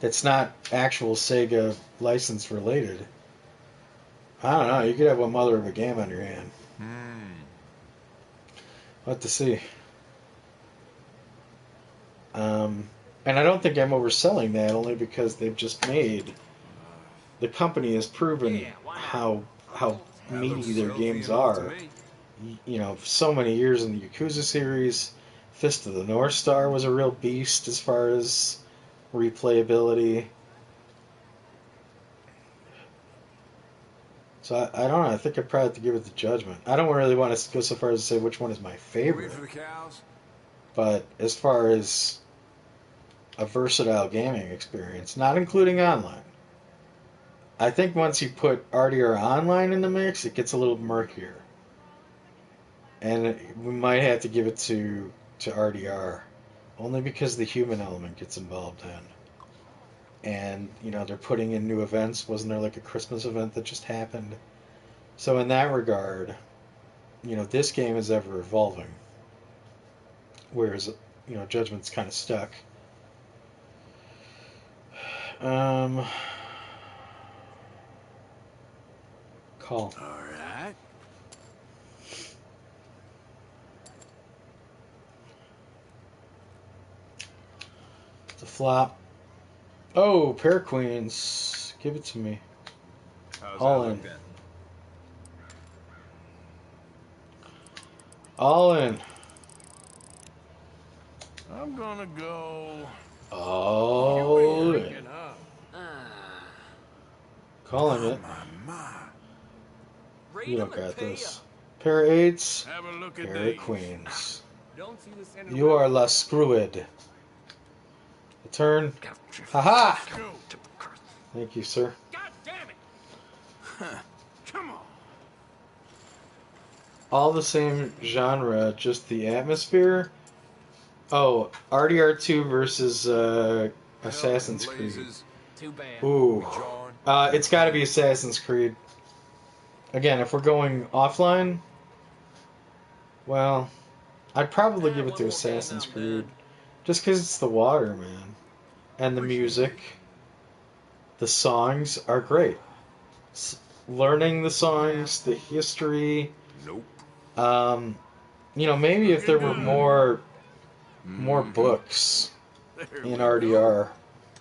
[SPEAKER 1] that's not actual Sega license related, I don't know, you could have one mother of a game on your hand. We'll have to see. And I don't think I'm overselling that, only because they've just made... The company has proven how meaty their games are. So many years in the Yakuza series. Fist of the North Star was a real beast as far as replayability. So I don't know. I think I'd probably have to give it the Judgment. I don't really want to go so far as to say which one is my favorite. But as far as a versatile gaming experience, not including online, I think once you put RDR Online in the mix, it gets a little murkier. And we might have to give it to RDR, only because the human element gets involved in. And, they're putting in new events. Wasn't there a Christmas event that just happened? So in that regard, this game is ever evolving. Whereas, Judgment's kind of stuck. Call.
[SPEAKER 5] All right.
[SPEAKER 1] The flop. Oh, pair of queens. Give it to me. All in. All in.
[SPEAKER 8] I'm gonna go.
[SPEAKER 1] Oh,
[SPEAKER 8] Drinking up.
[SPEAKER 1] calling it.
[SPEAKER 2] Read
[SPEAKER 1] You
[SPEAKER 2] 'em
[SPEAKER 1] don't
[SPEAKER 2] and
[SPEAKER 1] got
[SPEAKER 2] pay
[SPEAKER 1] this. Pair of eights,
[SPEAKER 8] Have a look at
[SPEAKER 1] pair of
[SPEAKER 8] these.
[SPEAKER 1] queens.
[SPEAKER 2] Don't see the center.
[SPEAKER 1] You are La Screwed. A turn. Haha!
[SPEAKER 8] Let's go.
[SPEAKER 1] Thank you, sir.
[SPEAKER 2] God damn it!
[SPEAKER 8] Come on.
[SPEAKER 1] All the same genre, just the atmosphere. Oh, RDR2 versus Assassin's
[SPEAKER 5] Hell and
[SPEAKER 1] Creed.
[SPEAKER 5] blazes.
[SPEAKER 2] Too bad.
[SPEAKER 1] Ooh.
[SPEAKER 5] We jarring.
[SPEAKER 1] It's got to be Assassin's Creed. Again, if we're going offline, well, I'd probably give it
[SPEAKER 2] One
[SPEAKER 1] to
[SPEAKER 2] more game,
[SPEAKER 1] Assassin's
[SPEAKER 2] I'm
[SPEAKER 1] Creed.
[SPEAKER 2] done.
[SPEAKER 1] Just because it's the water, man. And the music. The songs are great. Learning the songs, the history.
[SPEAKER 5] Nope.
[SPEAKER 1] Maybe if there were more books in RDR,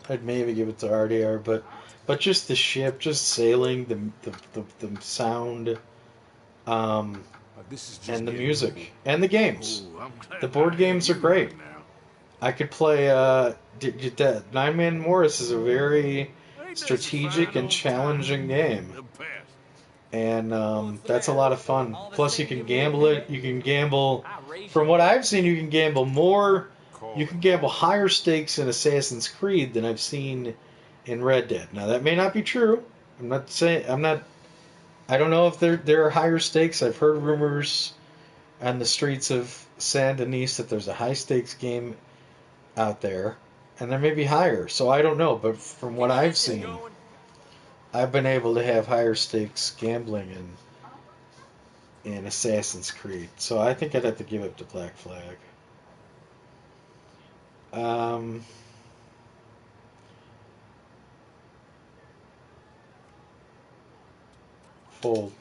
[SPEAKER 1] I'd maybe give it to RDR. But just the ship, just sailing, the sound,
[SPEAKER 5] This is just
[SPEAKER 1] and the
[SPEAKER 5] getting
[SPEAKER 1] music
[SPEAKER 5] cool.
[SPEAKER 1] and the games.
[SPEAKER 8] Ooh, I'm glad
[SPEAKER 1] The board
[SPEAKER 8] I
[SPEAKER 1] games
[SPEAKER 8] have
[SPEAKER 1] are
[SPEAKER 8] you
[SPEAKER 1] great.
[SPEAKER 8] right now.
[SPEAKER 1] I could play. Nine Man Morris is a very
[SPEAKER 8] Ain't this a
[SPEAKER 1] strategic
[SPEAKER 8] fine
[SPEAKER 1] and
[SPEAKER 8] old
[SPEAKER 1] challenging game.
[SPEAKER 8] The best.
[SPEAKER 1] And that's a lot of fun. Plus, you can gamble it. You can gamble. From what I've seen, you can gamble more. You can gamble higher stakes in Assassin's Creed than I've seen in Red Dead. Now, that may not be true. I'm not saying. I'm not. I don't know if there are higher stakes. I've heard rumors on the streets of Saint Denis that there's a high stakes game out there, and there may be higher. So I don't know. But from what I've seen, I've been able to have higher stakes gambling in Assassin's Creed. So I think I'd have to give it to Black Flag. Fold.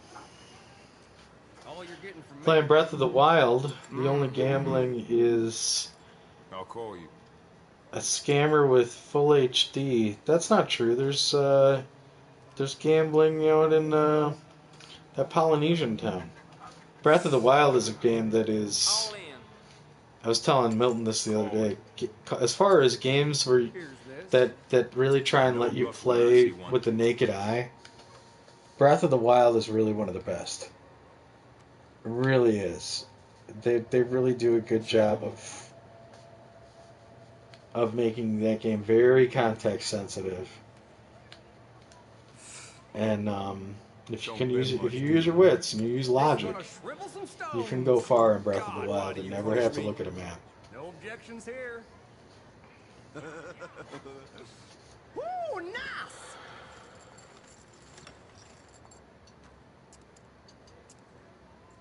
[SPEAKER 2] All you're getting from me.
[SPEAKER 1] Playing Breath of the Wild, the only gambling is
[SPEAKER 5] I'll call you.
[SPEAKER 1] a scammer with full HD. That's not true. There's gambling, in that Polynesian town. Breath of the Wild is a game that is.
[SPEAKER 2] All in.
[SPEAKER 1] I was telling Milton this the other day. As far as games where
[SPEAKER 2] Here's this.
[SPEAKER 1] that really try and let you play with the naked eye, Breath of the Wild is really one of the best. It really is. They really do a good job of making that game very context sensitive. And if you use your wits and you use logic, you can go far in Breath of the Wild and never have to look at a map.
[SPEAKER 2] No objections here.
[SPEAKER 3] Woo, nice!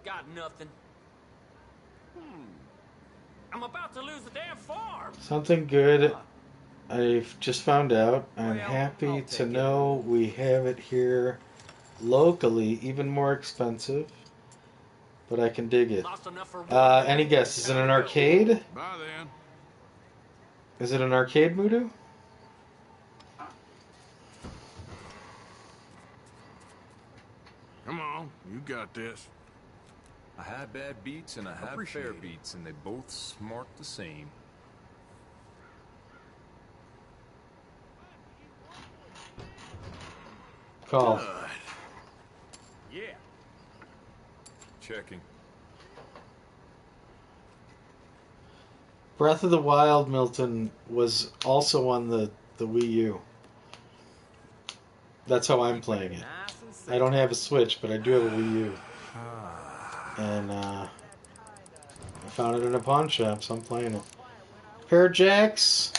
[SPEAKER 2] Got nothing. I'm about to lose the damn farm.
[SPEAKER 1] Something good I've just found out. I'm
[SPEAKER 2] Well,
[SPEAKER 1] happy
[SPEAKER 2] I'll
[SPEAKER 1] to
[SPEAKER 2] take it.
[SPEAKER 1] know we have it here locally, even more expensive, but I can dig it.
[SPEAKER 2] Lost enough for one.
[SPEAKER 1] Any guess? Is it an arcade?
[SPEAKER 8] Bye then.
[SPEAKER 1] Is it an arcade, Mudu?
[SPEAKER 8] Come on, you got this.
[SPEAKER 5] I have bad beats and I have
[SPEAKER 8] Appreciate
[SPEAKER 5] fair
[SPEAKER 8] it.
[SPEAKER 5] beats, and they both smart the same.
[SPEAKER 1] Call.
[SPEAKER 8] Good.
[SPEAKER 2] Yeah.
[SPEAKER 5] Checking.
[SPEAKER 1] Breath of the Wild, Milton, was also on the Wii U. That's how I'm playing it.
[SPEAKER 2] Nice and safe.
[SPEAKER 1] I don't have a Switch, but I do have a Wii U. And I found it in a pawn shop, so I'm playing it. Pair of jacks,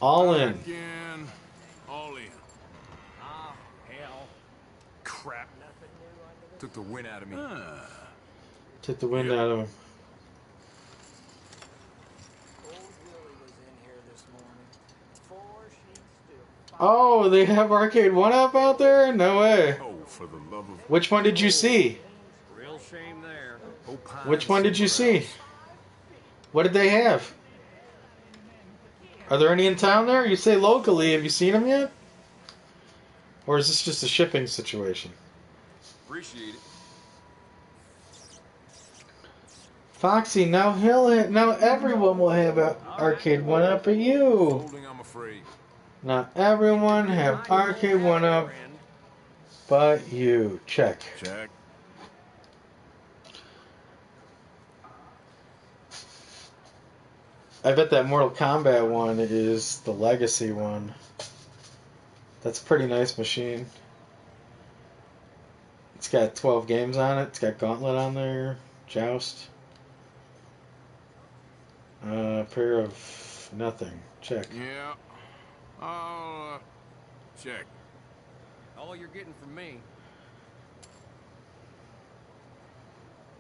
[SPEAKER 1] all in.
[SPEAKER 8] Again, all in.
[SPEAKER 2] Ah, hell.
[SPEAKER 8] Crap.
[SPEAKER 5] Took the wind out of me.
[SPEAKER 1] Took the wind out of him. Oh, they have Arcade 1-Up out there? No way.
[SPEAKER 5] Oh, for the love of
[SPEAKER 1] Which one did you see?
[SPEAKER 2] Real shame there.
[SPEAKER 5] Opine
[SPEAKER 1] Which one did you
[SPEAKER 5] somewhere
[SPEAKER 1] see?
[SPEAKER 5] else.
[SPEAKER 1] What did they have? Are there any in town there? You say locally. Have you seen them yet? Or is this just a shipping situation?
[SPEAKER 5] Appreciate it.
[SPEAKER 1] Foxy, now now everyone will have an arcade 1-up but you.
[SPEAKER 5] Folding, I'm afraid.
[SPEAKER 1] Now everyone have arcade 1-up but you. Check.
[SPEAKER 5] Check.
[SPEAKER 1] I bet that Mortal Kombat one is the legacy one. That's a pretty nice machine. It's got 12 games on it. It's got Gauntlet on there. Joust. Pair of nothing. Check.
[SPEAKER 5] Yeah. I'll check.
[SPEAKER 8] All you're getting from me.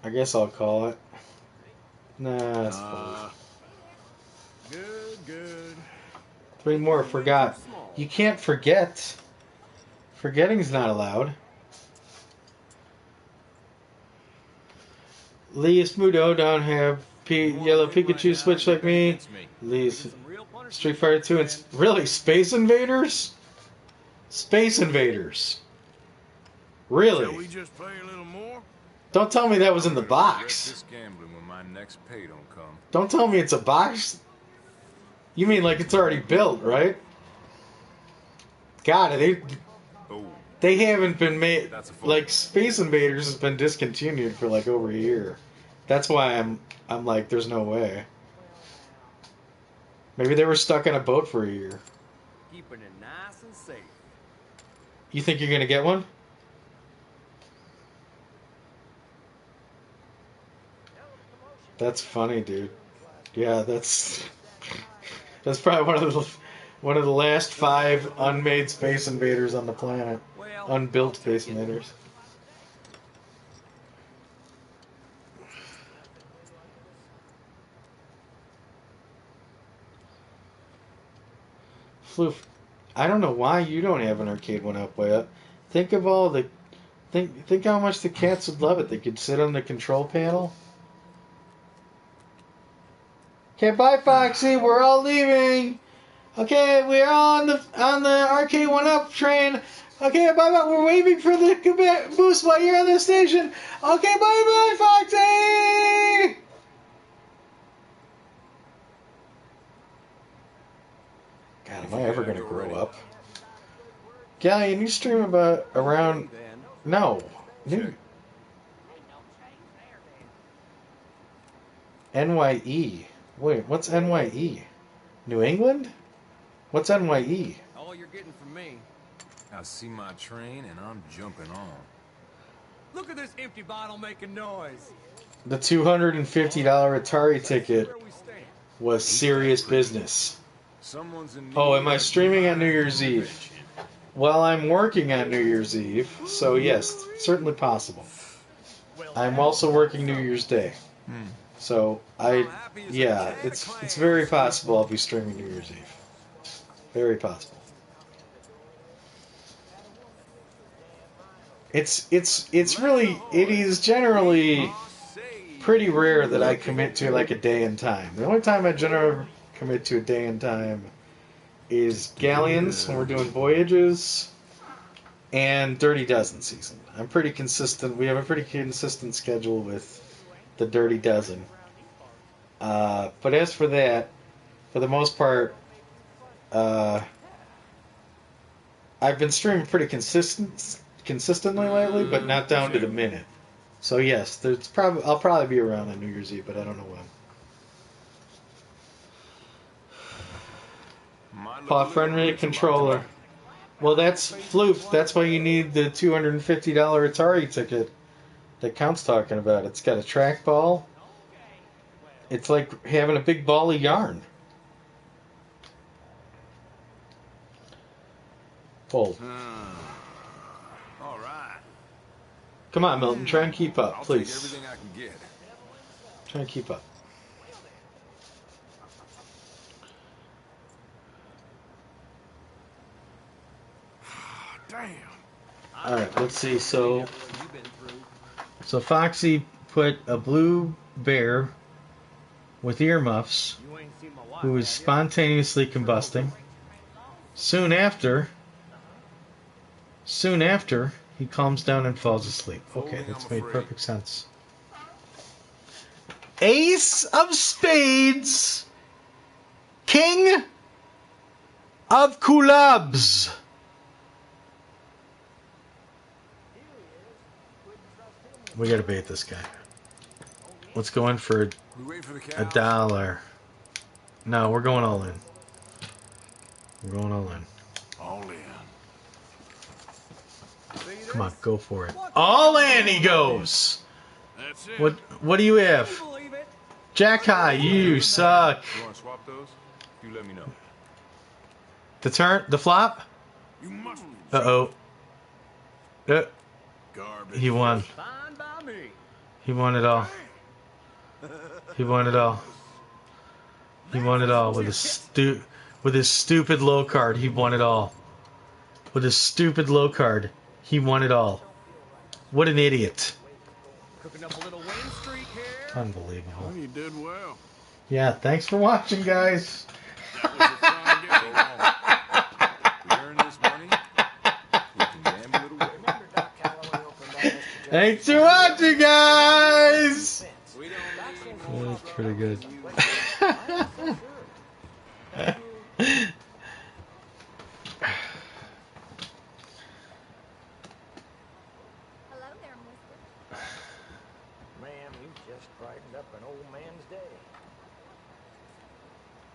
[SPEAKER 1] I guess I'll call it. Nah, that's full.
[SPEAKER 8] Good.
[SPEAKER 1] 3 more. Forgot. You can't forget. Forgetting's not allowed. Least Mudo don't have yellow Pikachu switch like me. Least Street Fighter 2 and really Space Invaders? Space Invaders. Really?
[SPEAKER 5] Shall we just play a little more?
[SPEAKER 1] Don't tell me that was in the box.
[SPEAKER 5] This gambling when my next pay don't come.
[SPEAKER 1] Don't tell me it's a box. You mean like it's already built, right? God, they haven't been made. Like Space Invaders has been discontinued for like over a year. That's why I'm like, there's no way. Maybe they were stuck on a boat for a year.
[SPEAKER 8] Keeping it nice and safe.
[SPEAKER 1] You think you're gonna get one? That's funny, dude. Yeah, that's probably one of the last 5 unmade Space Invaders on the planet. Unbuilt Space Invaders. Floof, I don't know why you don't have an arcade 1-up yet. Think of all the think how much the cats would love it. They could sit on the control panel. Okay, bye Foxy, we're all leaving. Okay, we're on the arcade 1-up train. Okay, bye-bye. We're waiting for the boost while you're on the station. Okay, bye-bye, Foxy! God, am I ever going to grow up? Galleon, you stream about around... No. NYE. Wait, what's NYE? New England? What's NYE?
[SPEAKER 8] All you're getting from me.
[SPEAKER 5] I see my train and I'm jumping on.
[SPEAKER 8] Look at this empty bottle making noise.
[SPEAKER 1] The $250 Atari ticket was serious business. Oh, am I streaming on New Year's Eve? Well, I'm working on New Year's Eve, so yes, certainly possible. I'm also working New Year's Day. So, yeah, it's very possible I'll be streaming New Year's Eve. Very possible. It is generally pretty rare that I commit to like a day and time. The only time I generally commit to a day and time is Galleons when we're doing voyages and Dirty Dozen season. I'm pretty consistent. We have a pretty consistent schedule with the Dirty Dozen. But as for that, for the most part, I've been streaming pretty consistently lately, but not down to the minute. So yes, I'll probably be around on New Year's Eve, but I don't know when. Paw friendly controller. Well, that's Floof. That's why you need the $250 Atari ticket that Count's talking about. It's got a trackball. It's like having a big ball of yarn. Fold.
[SPEAKER 5] All right.
[SPEAKER 1] Come on, Milton. Try and keep up,
[SPEAKER 5] I'll
[SPEAKER 1] please.
[SPEAKER 5] take everything I can get.
[SPEAKER 1] Try and keep up.
[SPEAKER 5] Damn.
[SPEAKER 1] All right, let's see. So Foxy put a blue bear with earmuffs who is spontaneously combusting. Soon after, he calms down and falls asleep. Okay, that's made perfect sense. Ace of spades. King of clubs. We gotta bait this guy. Let's go in for
[SPEAKER 5] We wait for the
[SPEAKER 1] a
[SPEAKER 5] cows?
[SPEAKER 1] dollar. No, we're going all in. We're going all in.
[SPEAKER 5] All in.
[SPEAKER 1] Come on, go for it. All in he goes.
[SPEAKER 5] That's it.
[SPEAKER 1] What do you have? Jack high, you suck.
[SPEAKER 5] You want to swap those? You let me know.
[SPEAKER 1] The flop?
[SPEAKER 5] You must.
[SPEAKER 1] Uh-oh.
[SPEAKER 5] Garbage.
[SPEAKER 1] He won.
[SPEAKER 2] Fine by me.
[SPEAKER 1] He won it all. He won it all. He won it all with his stupid low card. He won it all. With his stupid low card, he won it all. What an idiot.
[SPEAKER 2] Cooking up a little Wayne Street here.
[SPEAKER 1] Unbelievable.
[SPEAKER 5] Well, you did well.
[SPEAKER 1] Yeah, thanks for watching, guys.
[SPEAKER 5] That was a fun game. We earn this money. We can gamble it away.
[SPEAKER 8] Remember Doc Calloway opened that Mr.
[SPEAKER 1] Thanks for watching, guys.
[SPEAKER 5] We don't need
[SPEAKER 1] That's pretty good.
[SPEAKER 9] Hello there, mister.
[SPEAKER 8] Ma'am, you just brightened up an old man's day.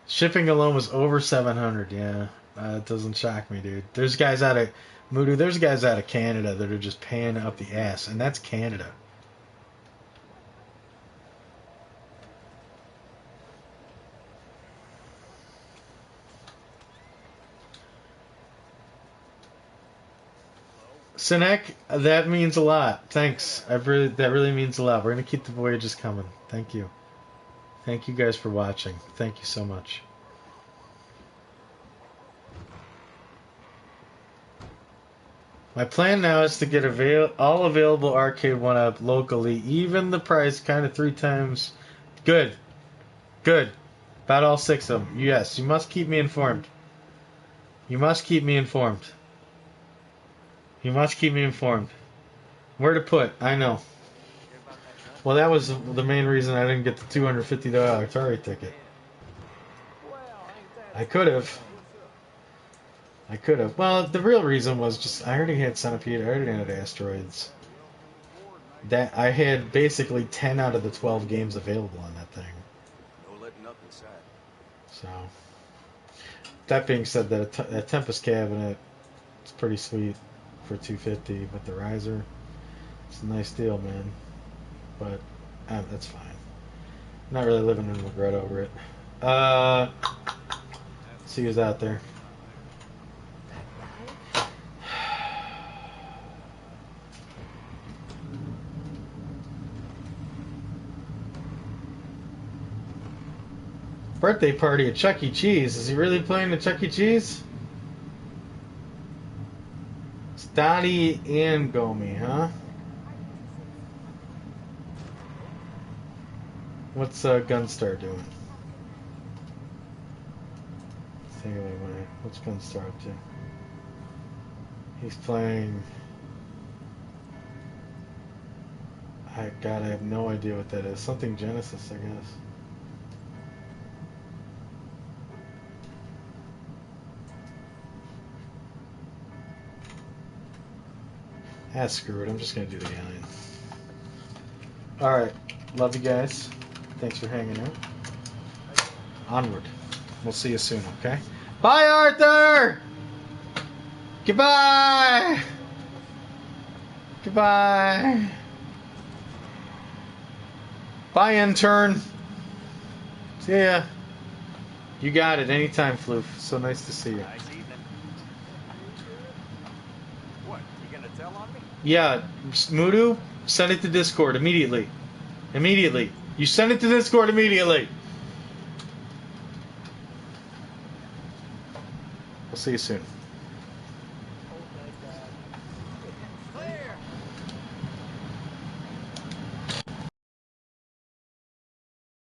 [SPEAKER 1] Shipping alone was over 700. Yeah, it doesn't shock me, dude. There's guys out of Mudu. There's guys out of Canada that are just paying up the ass, and that's Canada. Sinek, that means a lot. Thanks. That really means a lot. We're gonna keep the voyages coming. Thank you. Thank you guys for watching. Thank you so much. My plan now is to get all available arcade 1-up locally, even the price, kind of 3 times. Good. Good. About all 6 of them. Yes, you must keep me informed. You must keep me informed. You must keep me informed. Where to put? I know. Well, that was the main reason I didn't get the $250 Atari ticket. I could have. Well, the real reason was just I already had Centipede, I already had Asteroids. That I had basically 10 out of the 12 games available on that thing.
[SPEAKER 5] No letting up inside.
[SPEAKER 1] So, that being said, that Tempest cabinet, it's pretty sweet for $250 with the riser. It's a nice deal, man. But that's fine. Not really living in regret over it. See who's out there. Birthday party at Chuck E. Cheese. Is he really playing at Chuck E. Cheese? It's Dottie and Gomi, huh? What's Gunstar doing? What's Gunstar up to? He's playing... I have no idea what that is. Something Genesis, I guess. Screw it. I'm just going to do the Galleon. Alright. Love you guys. Thanks for hanging out. Onward. We'll see you soon, okay? Bye, Arthur! Goodbye! Goodbye. Bye, intern. See ya. You got it. Anytime, Floof. So nice to see you.
[SPEAKER 2] Nice evening. What? You gonna tell on me?
[SPEAKER 1] Yeah, Mudu, send it to Discord immediately. Immediately. You send it to Discord immediately. We'll see you soon.